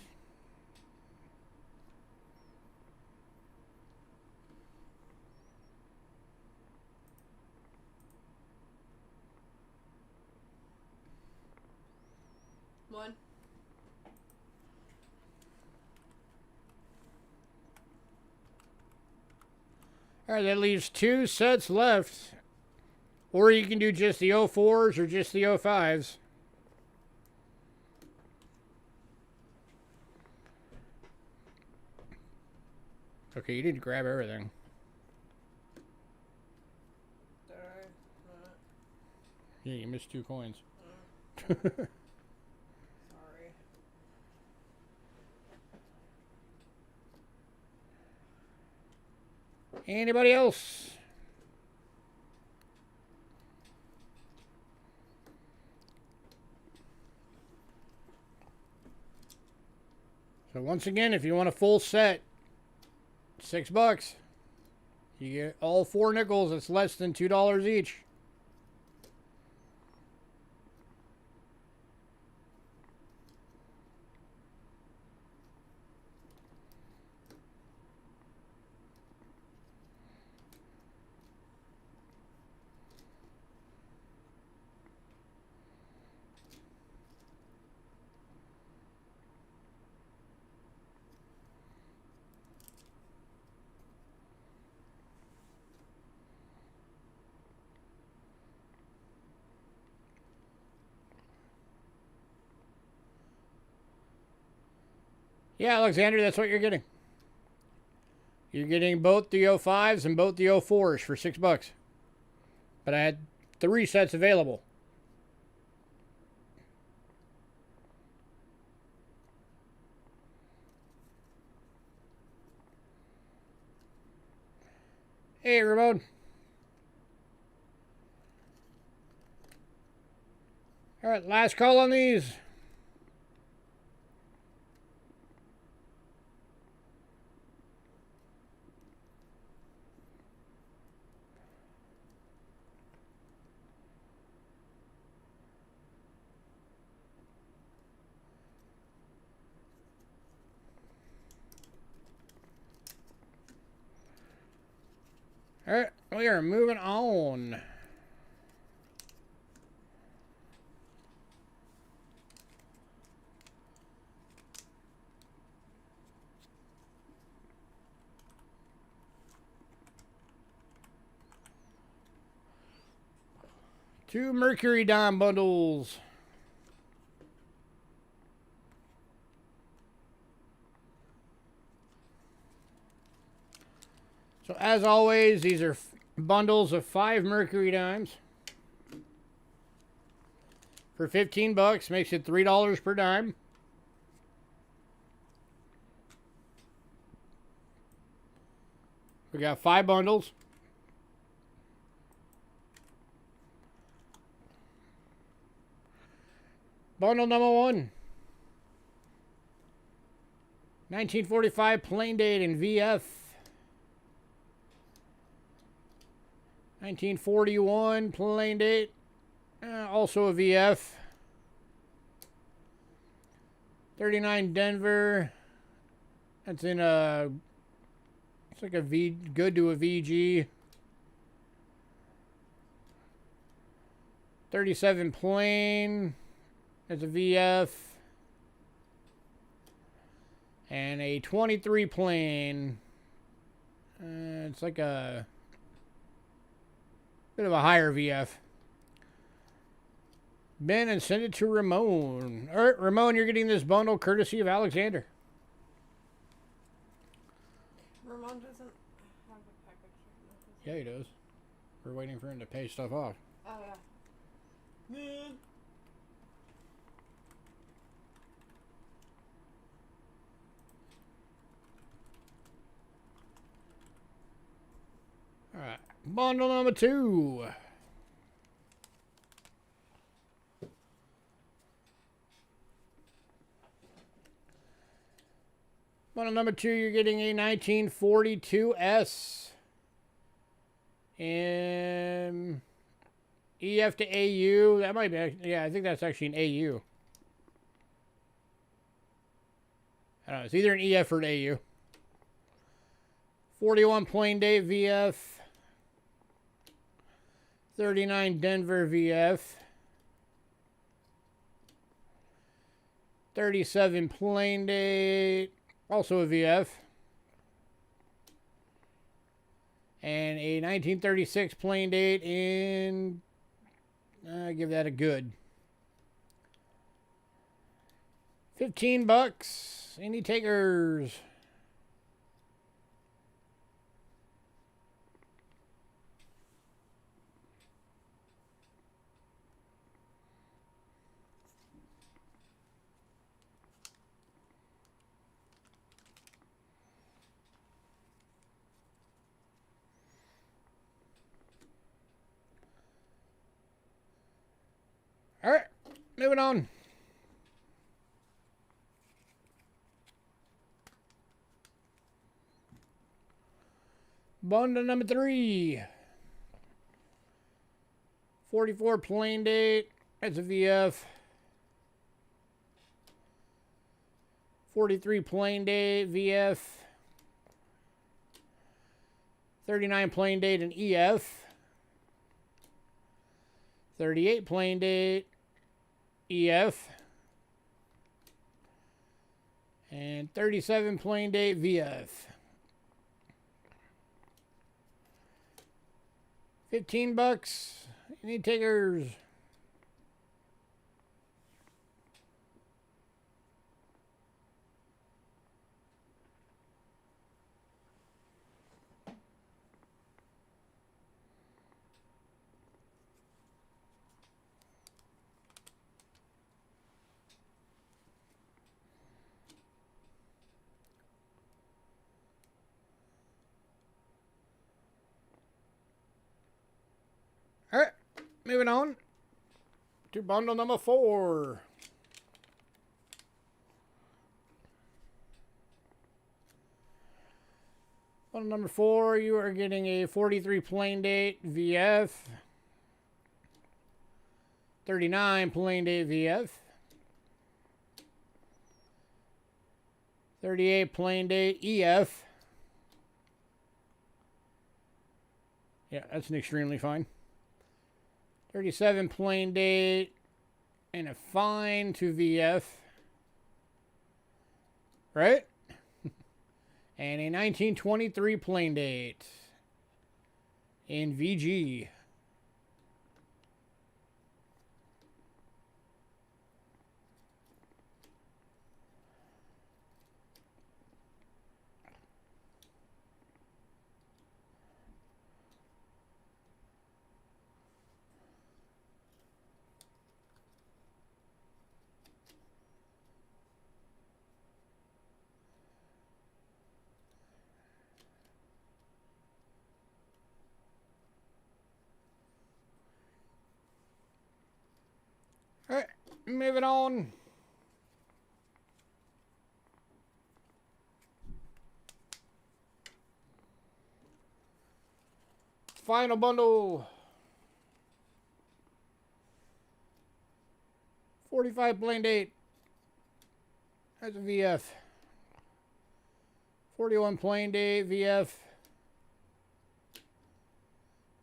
One. All right, that leaves 2 sets left. Or you can do just the 04s or just the 05s. Okay, you need to grab everything. Sorry. Yeah, you missed 2 coins. Sorry. Anybody else? So once again, if you want a full set, $6. You get all 4 nickels. It's less than $2 each. Yeah, Alexander, that's what you're getting. You're getting both the 05s and both the 04s for $6. But I had 3 sets available. Hey, Ramon. All right, last call on these. All right, we are moving on. Two Mercury Dime bundles. So as always, these are bundles of 5 Mercury Dimes. For $15, makes it $3 per dime. We got 5 bundles. Bundle number 1. 1945 plain date in VF. 1941 plain date. Also a VF. 39 Denver. That's in a... It's like a V... Good to a VG. 37 plain. That's a VF. And a 23 plain. It's like a... Bit of a higher VF. Ben, and send it to Ramon. All right, Ramon, you're getting this bundle courtesy of Alexander. Ramon doesn't have a package. Yeah, he does. We're waiting for him to pay stuff off. Oh, yeah. All right, bundle number 2. Bundle number 2, you're getting a 1942S. And EF to AU. That might be, yeah, I think that's actually an AU. I don't know, it's either an EF or an AU. 41 plain date VF. 39 Denver VF. 37 plain date. Also a VF. And a 1936 plain date in... give that a good. $15. Any takers? All right, moving on. Bundle number 3. 44 plain date. That's a VF. 43 plain date VF. 39 plain date and EF. 38 plain date EF. And 37 plain date VF. $15. Any takers? All right, moving on to bundle number 4. Bundle number 4, you are getting a 43 plain date VF, 39 plain date VF, 38 plain date EF. Yeah, that's an extremely fine. 37 plain date and a fine to VF. Right? And a 1923 plain date in VG. Alright, moving on. Final bundle. 45 plain date. That's a VF. 41 plain date VF.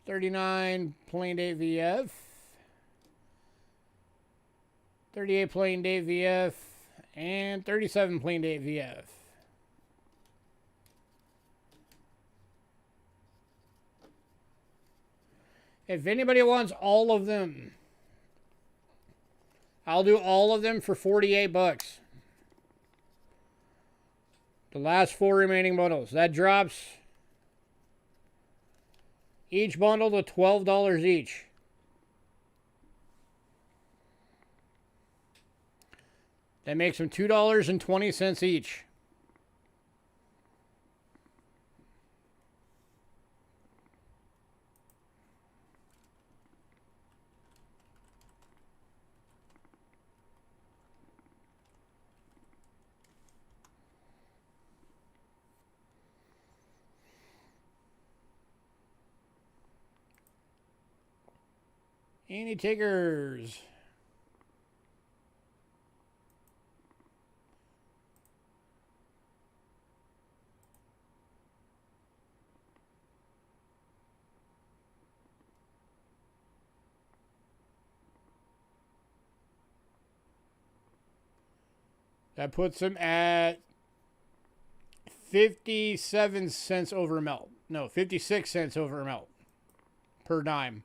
39 plain date VF. 38 plain date VF. And 37 plain date VF. If anybody wants all of them, I'll do all of them for 48 bucks. The last 4 remaining bundles. That drops each bundle to $12 each. That makes them $2.20 each. Any takers? That puts him at 57 cents over melt. No, 56 cents over melt per dime.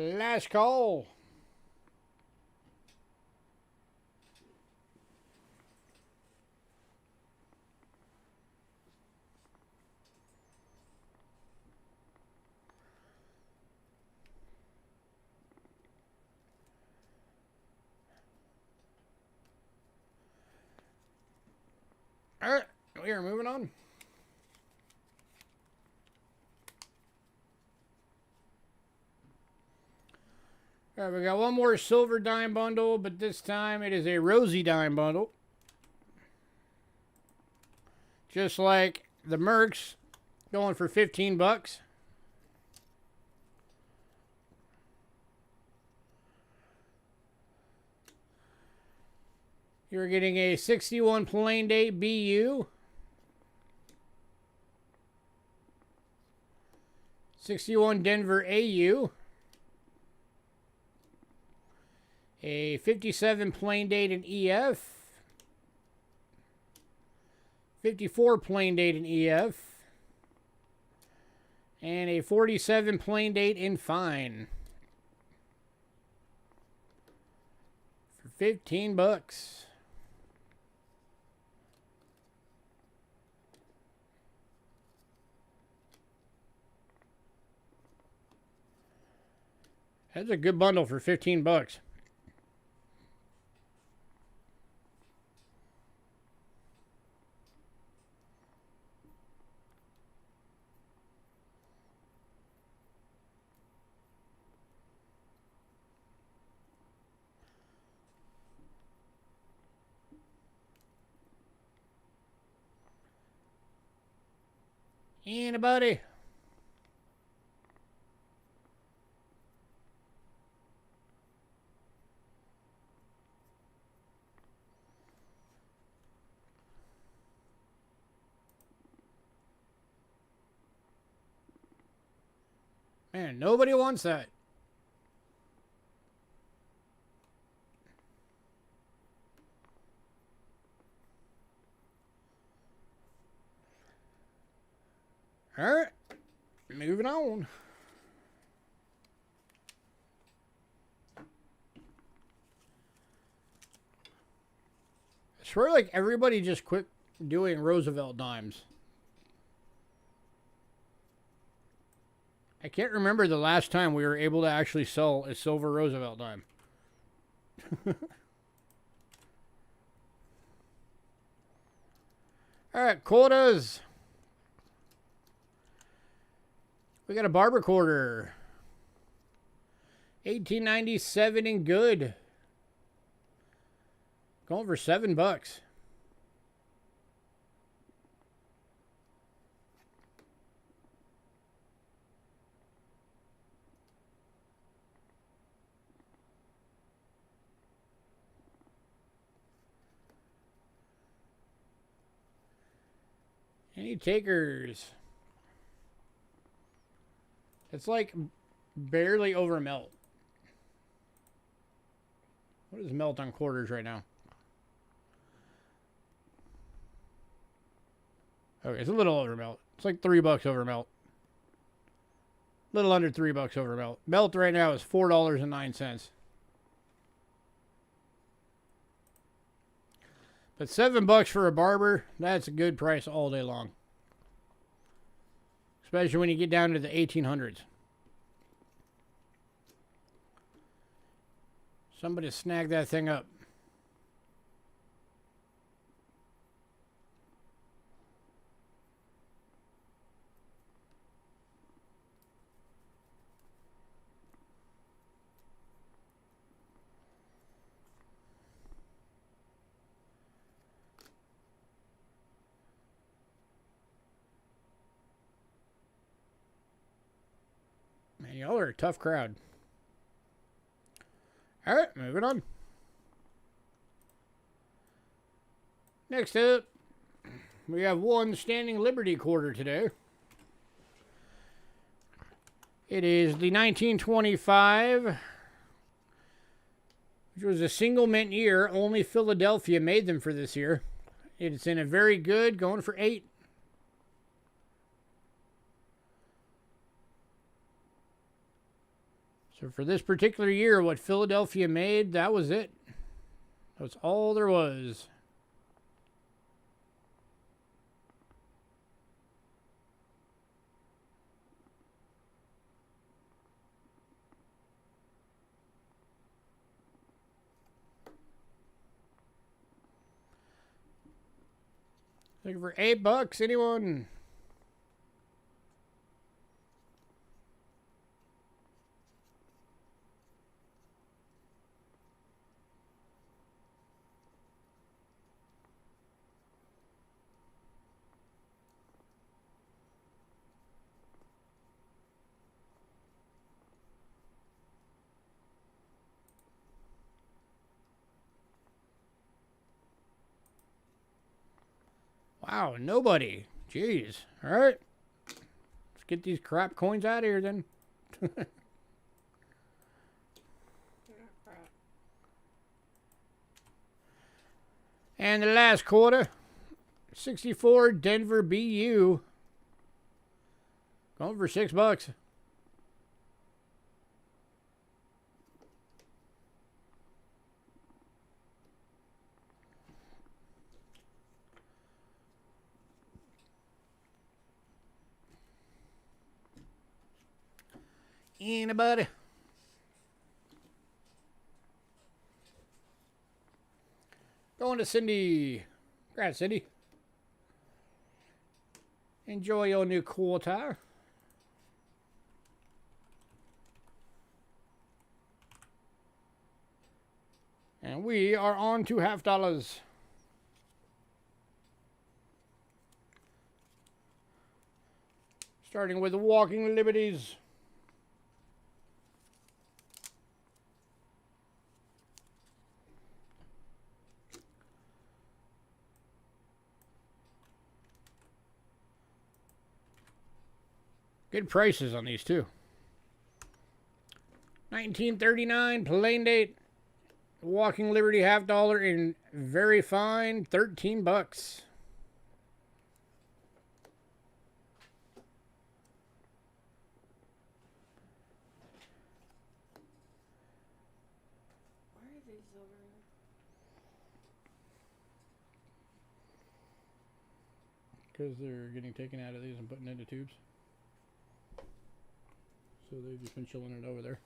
Last call. All right, we are moving on. All right, we got one more silver dime bundle, but this time it is a rosy dime bundle. Just like the Mercs, going for 15 bucks. You're getting a 61 plain date BU. 61 Denver AU. A 57 plain date in EF. 54 plain date in EF. And a 47 plain date in fine. For 15 bucks. That's a good bundle for 15 bucks. Anybody? Man, nobody wants that. All right, moving on. I swear like everybody just quit doing Roosevelt dimes. I can't remember the last time we were able to actually sell a silver Roosevelt dime. All right, quotas. We got a barber quarter. 1897 in good. Going for $7. Any takers? It's like barely over melt. What is melt on quarters right now? Okay, it's a little over melt. It's like $3 over melt. A little under $3 over melt. Melt right now is $4.09. But $7 for a barber, that's a good price all day long. Especially when you get down to the 1800s. Somebody snag that thing up. Man, y'all are a tough crowd. All right, moving on. Next up, we have one standing Liberty quarter today. It is the 1925, which was a single mint year. Only Philadelphia made them for this year. It's in a very good, going for $8. So for this particular year, what Philadelphia made, that was it. That's all there was. Looking for $8, anyone? Wow, nobody. Jeez. All right. Let's get these crap coins out of here then. Yeah, crap. And the last quarter, 64 Denver BU. Going for $6. Anybody? Going to Cindy. Congrats, Cindy. Enjoy your new quarter. And we are on to $half. Starting with the Walking Liberties. Good prices on these too. 1939 plain date. Walking Liberty $half in very fine $13. Why are these over here? Because they're getting taken out of these and put into tubes. so they've just been chilling it over there.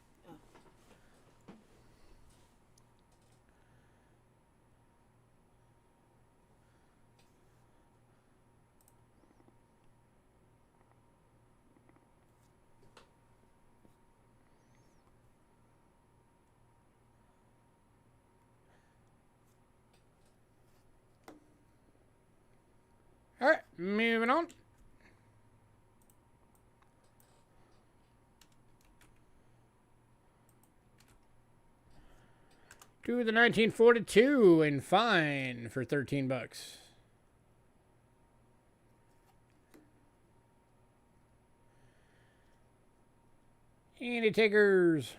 All right, moving on. To the 1942 and fine for 13 bucks. Any takers?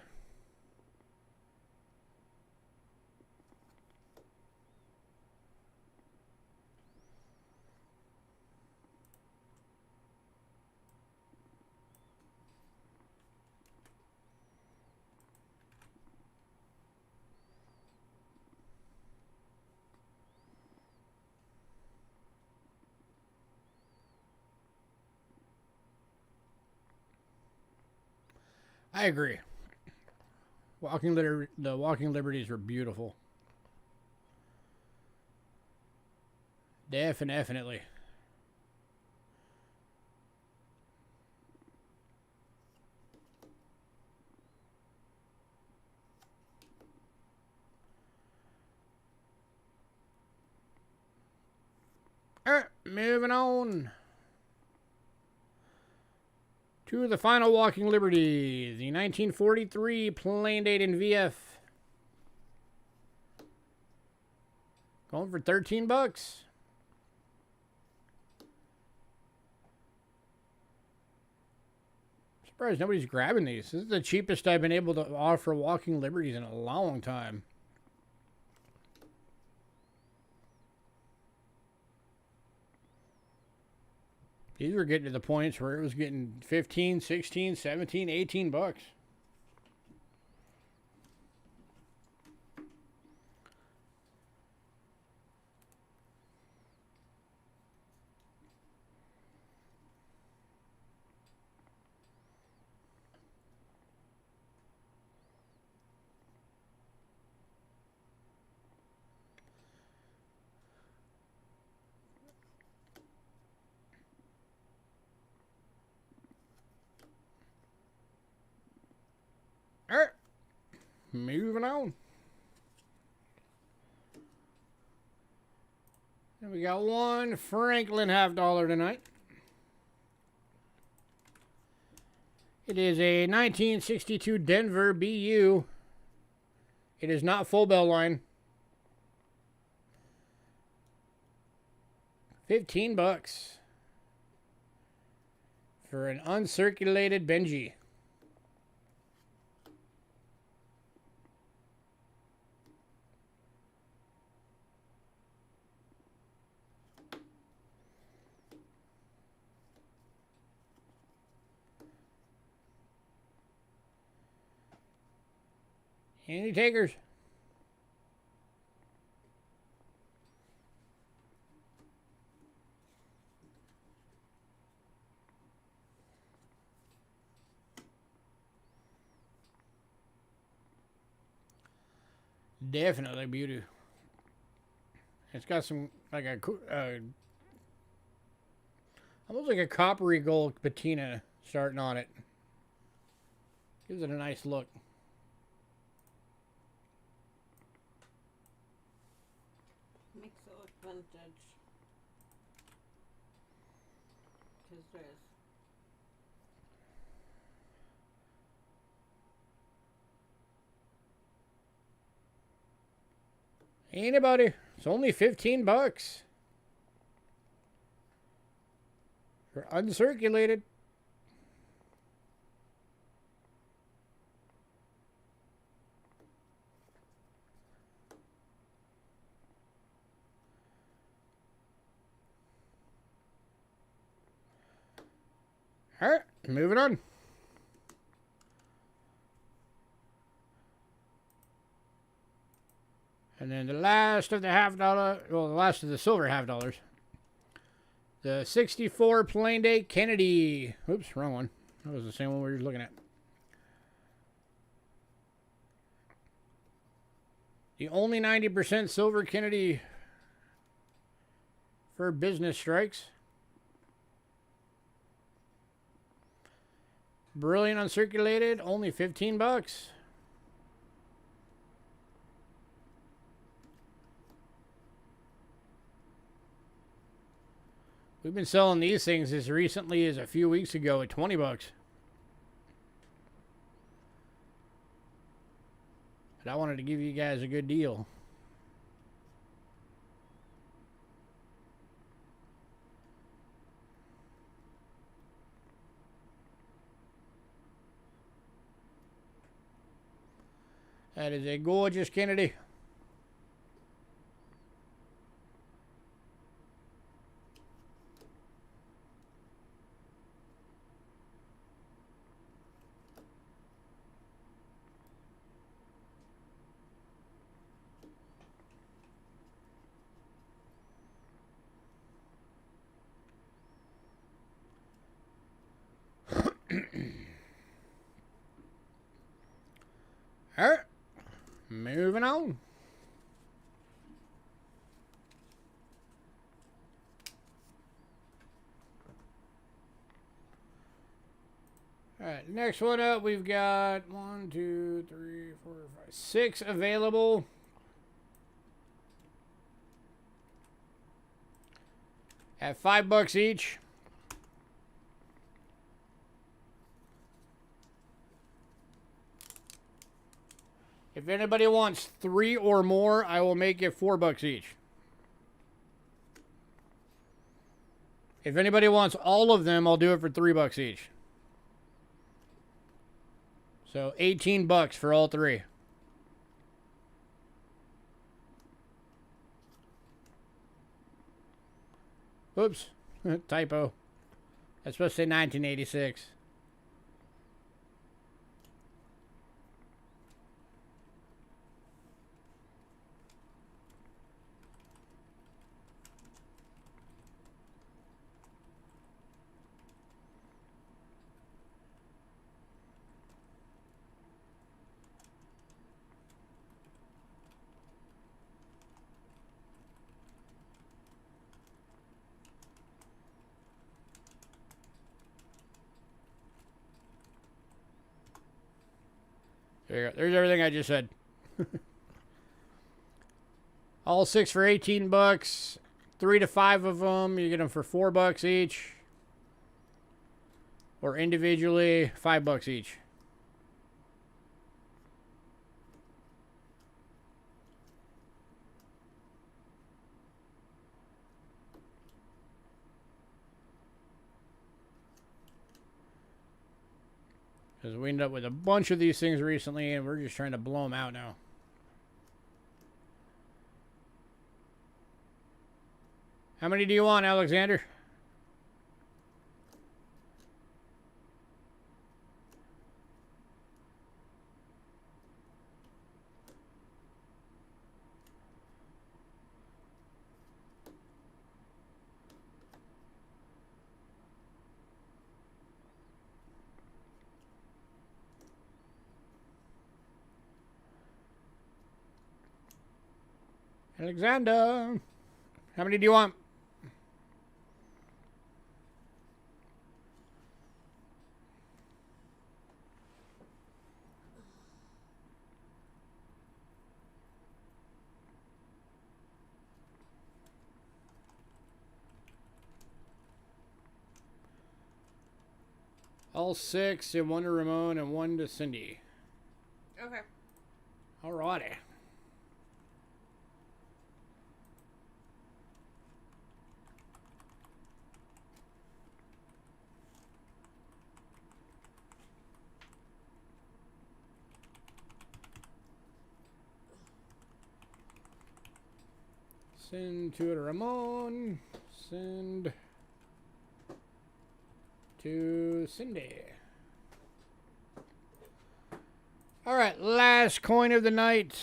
I agree. The Walking Liberties were beautiful. Definitely. All right, moving on. To the final Walking Liberty, the 1943 Plain Date in VF. Going for 13 bucks. Surprised nobody's grabbing these. This is the cheapest I've been able to offer Walking Liberties in a long time. These were getting to the points where it was getting 15, 16, 17, 18 bucks. All right, moving on. And we got one Franklin $half tonight. It is a 1962 Denver BU. It is not full bell line. 15 bucks for an uncirculated Benji. Any takers? Definitely beauty. It's got some like a almost like a coppery gold patina starting on it. Gives it a nice look. Makes it look vintage. Because there's Anybody? It's only 15 bucks. For uncirculated. All right, moving on. And then the last of the $half, well, the last of the silver $half. The 64 Plain Date Kennedy. Oops, wrong one. That was the same one we were looking at. The only 90% silver Kennedy for business strikes. Brilliant uncirculated, only 15 bucks. We've been selling these things as recently as a few weeks ago at 20 bucks. But I wanted to give you guys a good deal. That is a gorgeous Kennedy. All right, moving on. All right, next one up, we've got 1, 2, 3, 4, 5, 6 available. At $5 each. If anybody wants 3 or more, I will make it $4 each. If anybody wants all of them, I'll do it for $3 each. So 18 bucks for all 3. Oops, typo. That's supposed to say 1986. There you go. There's everything I just said. All 6 for 18 bucks. 3 to 5 of them, you get them for $4 each. Or individually, $5 each. Because we ended up with a bunch of these things recently, and we're just trying to blow them out now. How many do you want, Alexander? Alexander, how many do you want? All 6, and 1 to Ramon and 1 to Cindy. Okay. Alrighty. Send 2 to Ramon. Send to Cindy. All right, last coin of the night.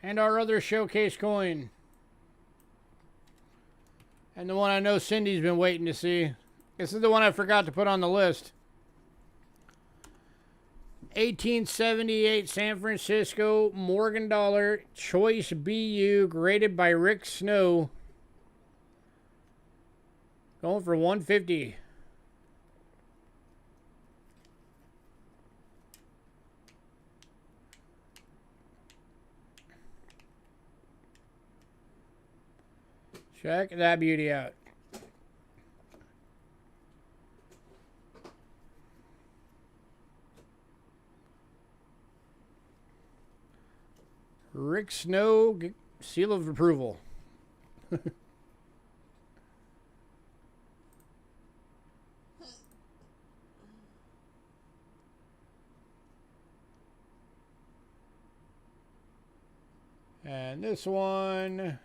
And our other showcase coin. And the one I know Cindy's been waiting to see. This is the one I forgot to put on the list. 1878 San Francisco Morgan Dollar Choice BU graded by Rick Snow. Going for 150. Check that beauty out. Rick Snow seal of approval. And this one.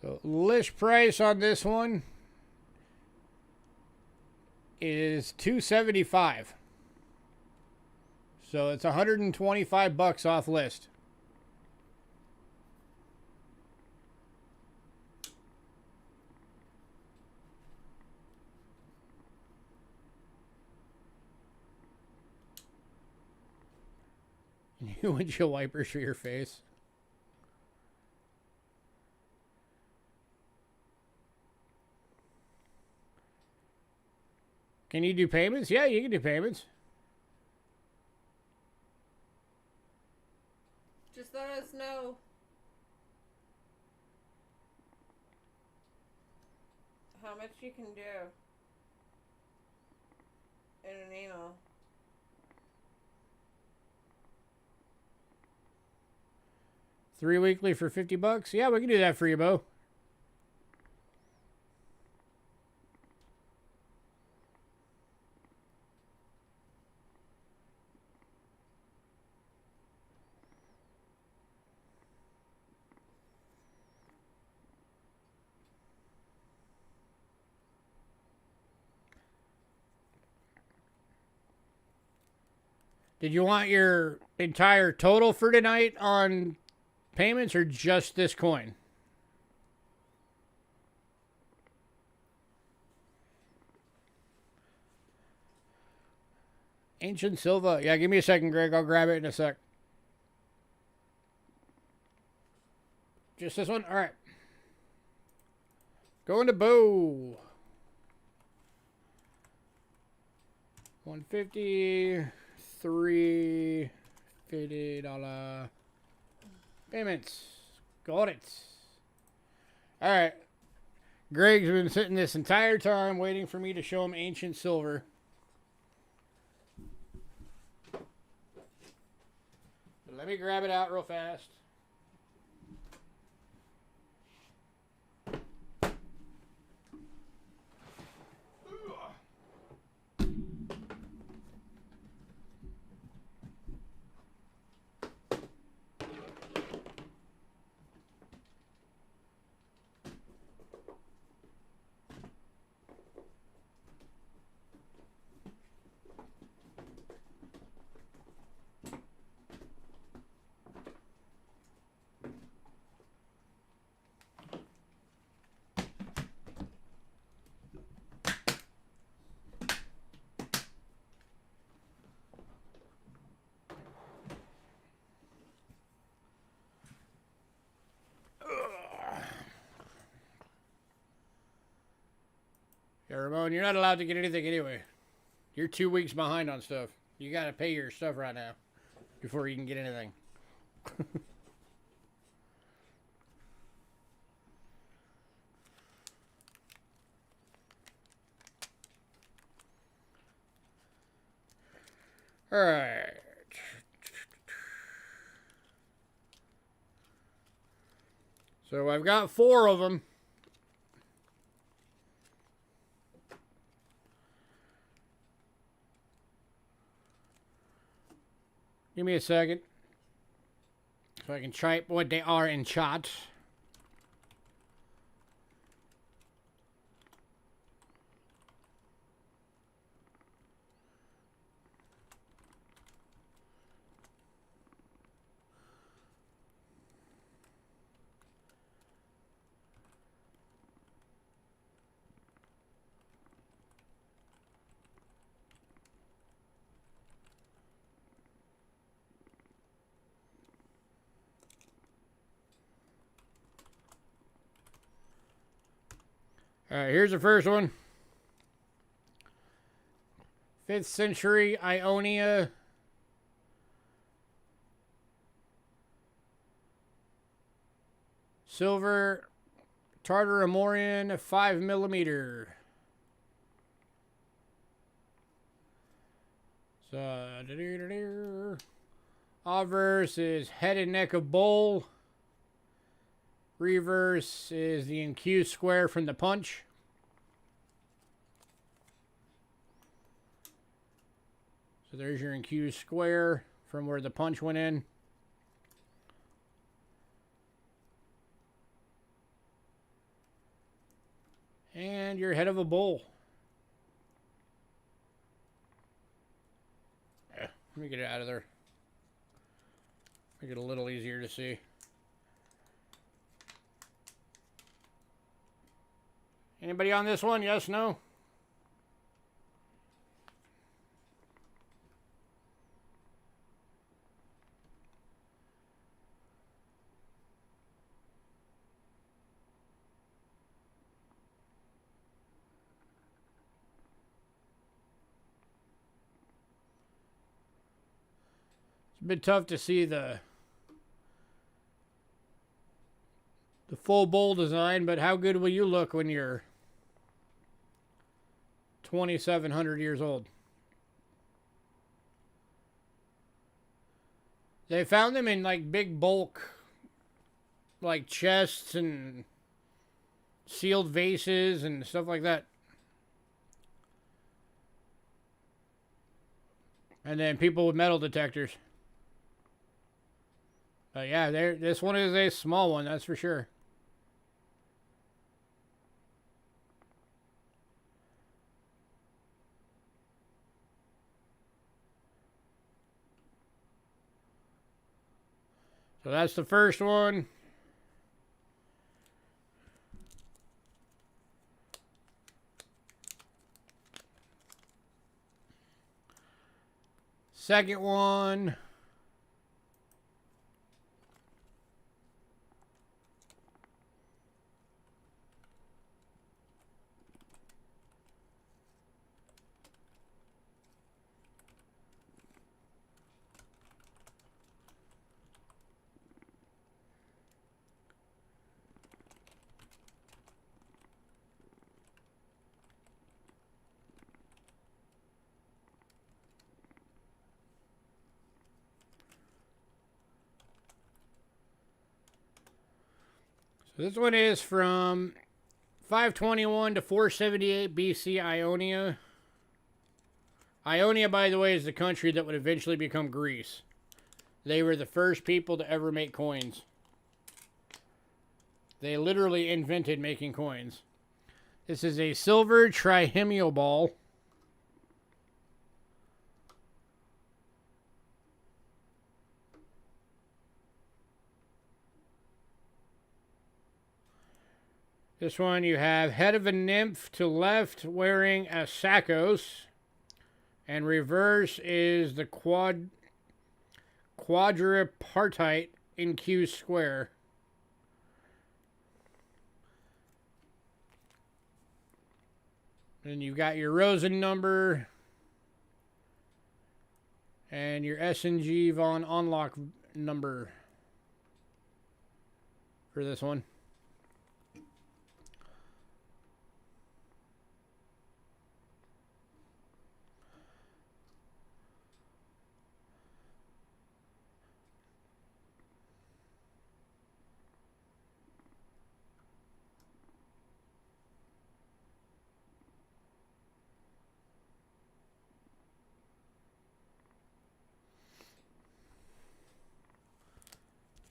So list price on this one is $275. So it's $125 off list. New windshield wipers for your face. Can you do payments? Yeah, you can do payments. Just let us know how much you can do in an email. $3 weekly for $50? Yeah, we can do that for you, Bo. Did you want your entire total for tonight on payments or just this coin? Ancient Silva. Yeah, give me a second, Greg. I'll grab it in a sec. Just this one? All right. Going to Bo. 150, $350 payments. Got it. All right. Greg's been sitting this entire time waiting for me to show him Ancient Silver. Let me grab it out real fast. Yeah, Ramon, you're not allowed to get anything anyway. You're 2 weeks behind on stuff. You gotta pay your stuff right now before you can get anything. All right. So I've got 4 of them. Give me a second so I can type what they are in chat. Alright, here's the first one. 5th century Ionia. Silver Tartaramorian 5mm. So, obverse is head and neck of bull. Reverse is the incused square from the punch. So there's your incused square from where the punch went in. And your head of a bull. Let me get it out of there. Make it a little easier to see. Anybody on this one? Yes, no? It's a bit tough to see the full bowl design, but how good will you look when you're 2,700 years old? They found them in like big bulk, like chests and sealed vases and stuff like that. And then people with metal detectors. Yeah, this one is a small one, that's for sure. So that's the first one. Second one. This one is from 521 to 478 BC Ionia. Ionia, by the way, is the country that would eventually become Greece. They were the first people to ever make coins. They literally invented making coins. This is a silver trihemial ball. This one you have head of a nymph to left wearing a sakos. And reverse is the quadripartite incused square. Then you've got your Rosen number. And your S&G von Unlock number for this one.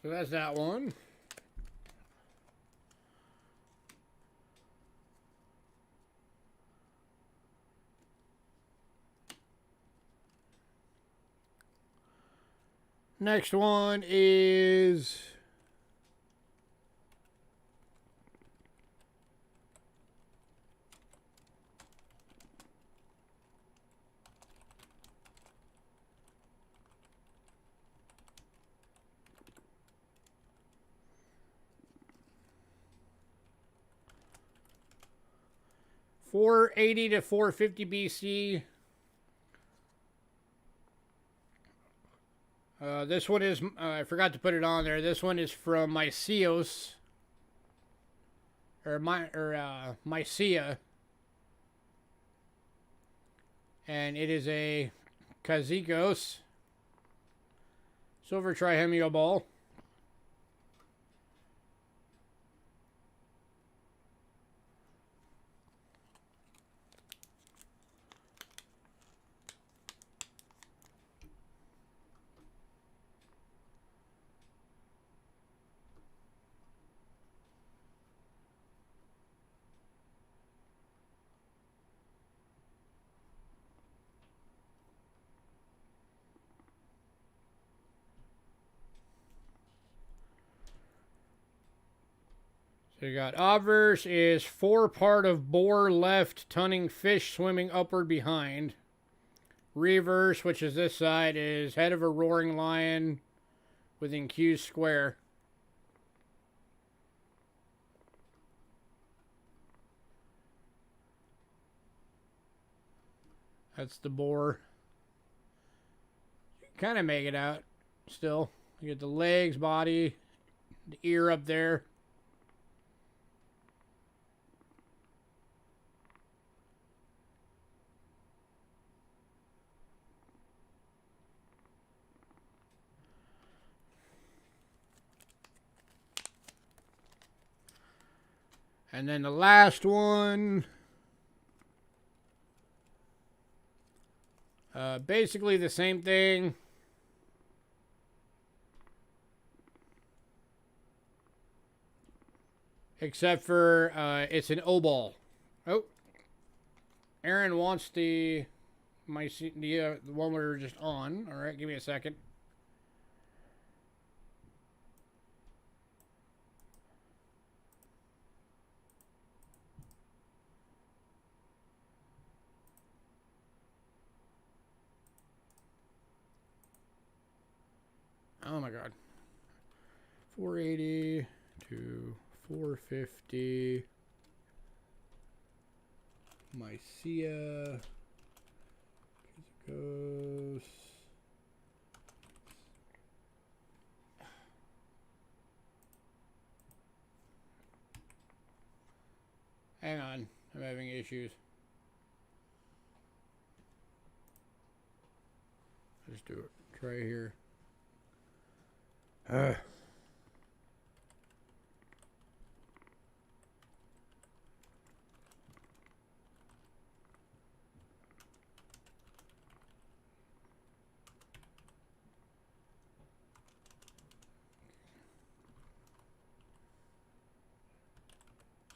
So that's that one. Next one is 480 to 450 BC. This one is, I forgot to put it on there. This one is from Myceos. Mycia. And it is a Kazikos silver trihemio ball. So you got obverse is forepart of boar left, tunning fish swimming upward behind. Reverse, which is this side, is head of a roaring lion within Q's square. That's the boar. You can kind of make it out still. You get the legs, body, the ear up there. And then the last one, basically the same thing. Except for it's an O-ball. Oh, Aaron wants the one we were just on. All right, give me a second. Oh my God. 480 to 450. Mycia. Goes. Hang on. I'm having issues. Let's do it. Try here. Oh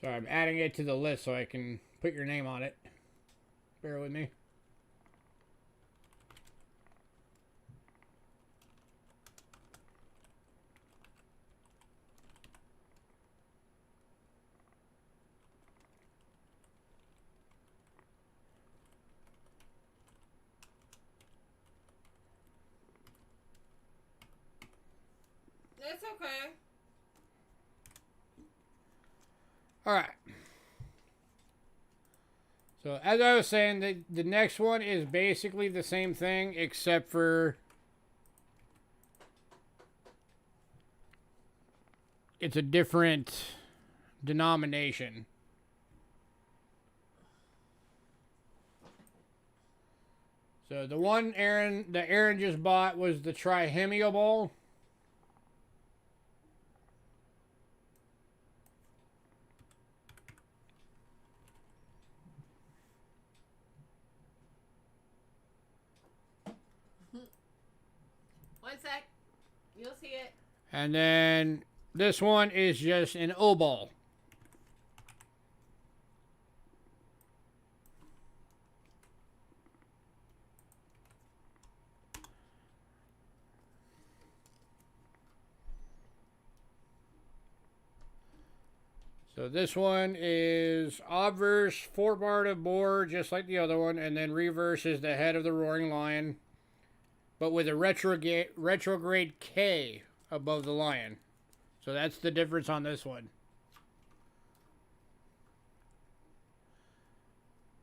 So I'm adding it to the list so I can put your name on it. Bear with me. It's okay. All right. So as I was saying, the next one is basically the same thing except for it's a different denomination. So the one Aaron just bought was the trihemio ball. One sec. You'll see it. And then this one is just an O-ball. So this one is obverse, forepart of boar, just like the other one, and then reverse is the head of the roaring lion, but with a retrograde K above the lion. So that's the difference on this one.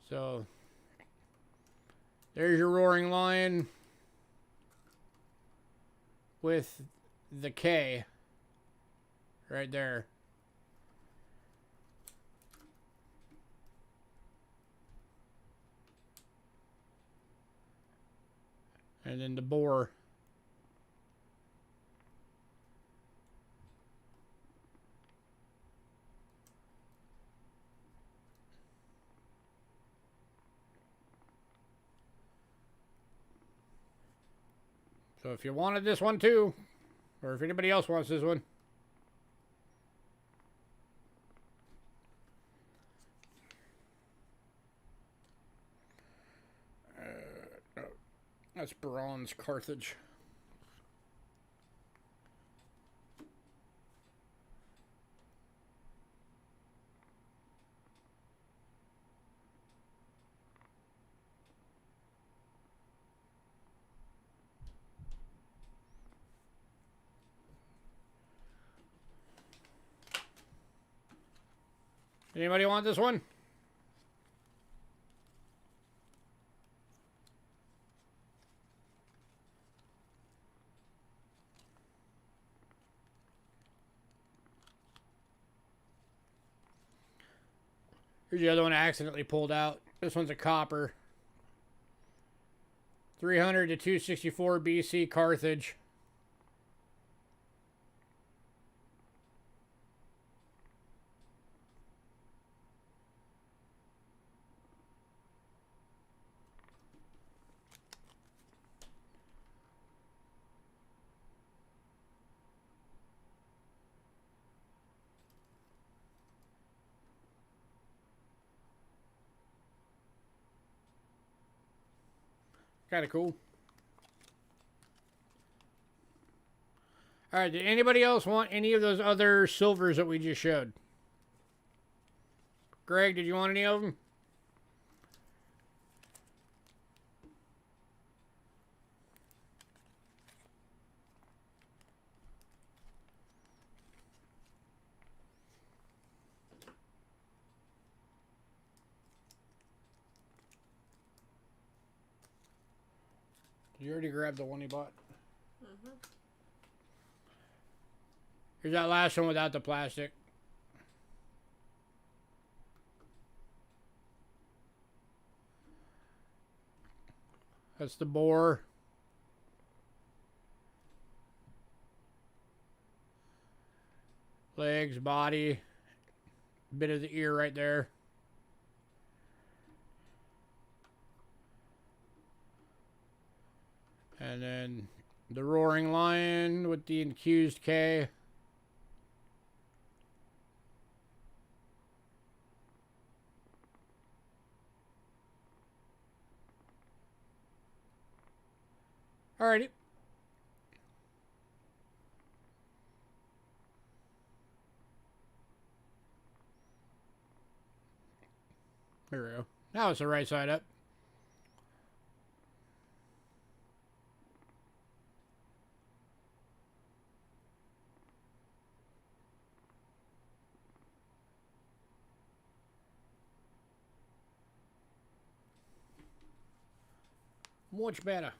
So there's your Roaring Lion with the K right there. And then the boar. So if you wanted this one too, or if anybody else wants this one, that's bronze Carthage. Anybody want this one? Here's the other one I accidentally pulled out. This one's a copper. 300 to 264 BC Carthage. Kind of cool. All right, did anybody else want any of those other silvers that we just showed? Greg, did you want any of them? You already grabbed the one you bought? Mm-hmm. Here's that last one without the plastic. That's the boar. Legs, body, bit of the ear right there. And then the Roaring Lion with the accused K. Alrighty. There we go. Now it's the right side up. Much better.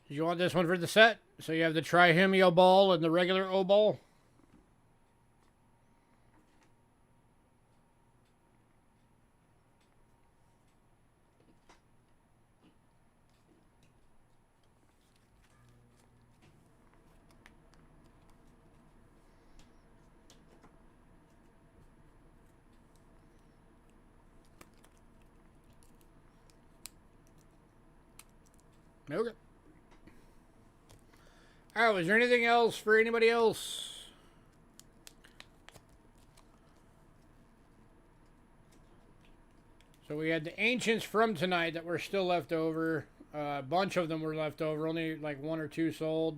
Did you want this one for the set? So you have the Trihemio ball and the regular O ball. Okay. Alright, was there anything else for anybody else? So we had the Ancients from tonight that were still left over. A bunch of them were left over. Only like one or two sold.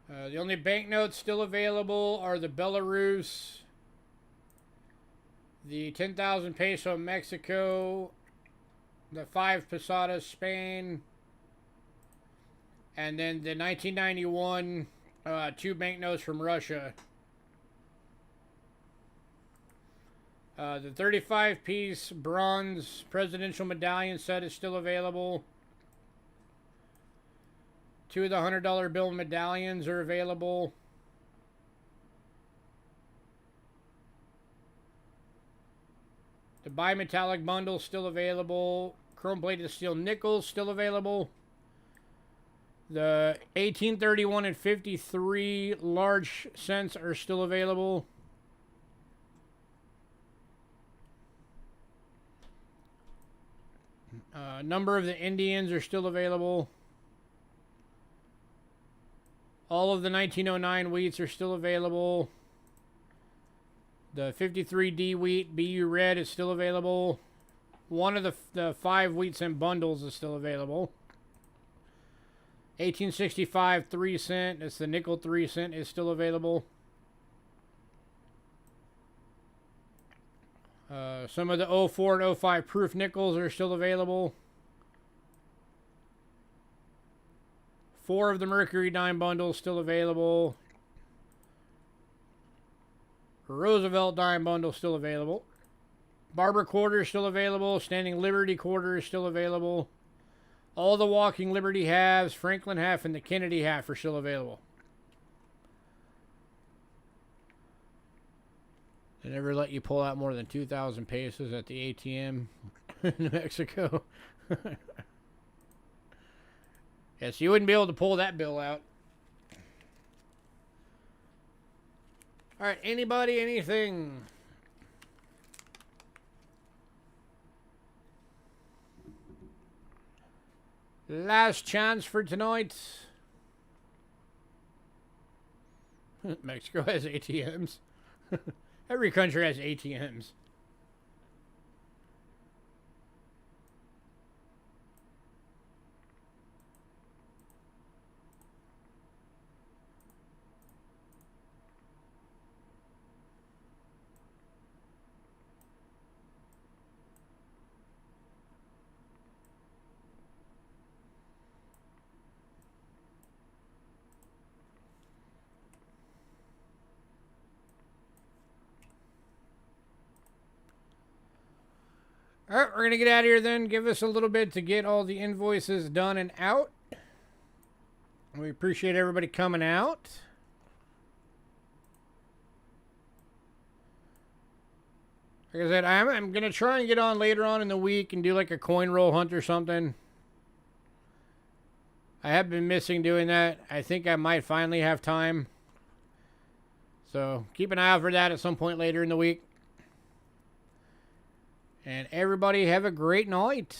The only banknotes still available are the Belarus, the 10,000 peso Mexico, the 5 pesetas Spain, and then the 1991 2 banknotes from Russia. The 35-piece bronze presidential medallion set is still available. 2 of the $100 bill medallions are available. The bimetallic bundle still available. Chrome-plated steel nickels still available. The 1831 and 53 large cents are still available. A number of the Indians are still available. All of the 1909 wheats are still available. The 53D wheat BU red is still available. One of the 5 wheat cent bundles is still available. 1865 3 cent, that's the nickel 3 cent, is still available. Some of the 04 and 05 proof nickels are still available. 4 of the Mercury dime bundles still available. Roosevelt dime bundle still available. Barber quarter still available. Standing Liberty quarter is still available. All the Walking Liberty halves, Franklin half, and the Kennedy half are still available. They never let you pull out more than 2,000 pesos at the ATM in Mexico. Yes, you wouldn't be able to pull that bill out. All right, anybody, anything? Last chance for tonight. Mexico has ATMs. Every country has ATMs. All right, we're going to get out of here then. Give us a little bit to get all the invoices done and out. We appreciate everybody coming out. Like I said, I'm going to try and get on later on in the week and do like a coin roll hunt or something. I have been missing doing that. I think I might finally have time. So keep an eye out for that at some point later in the week. And everybody have a great night.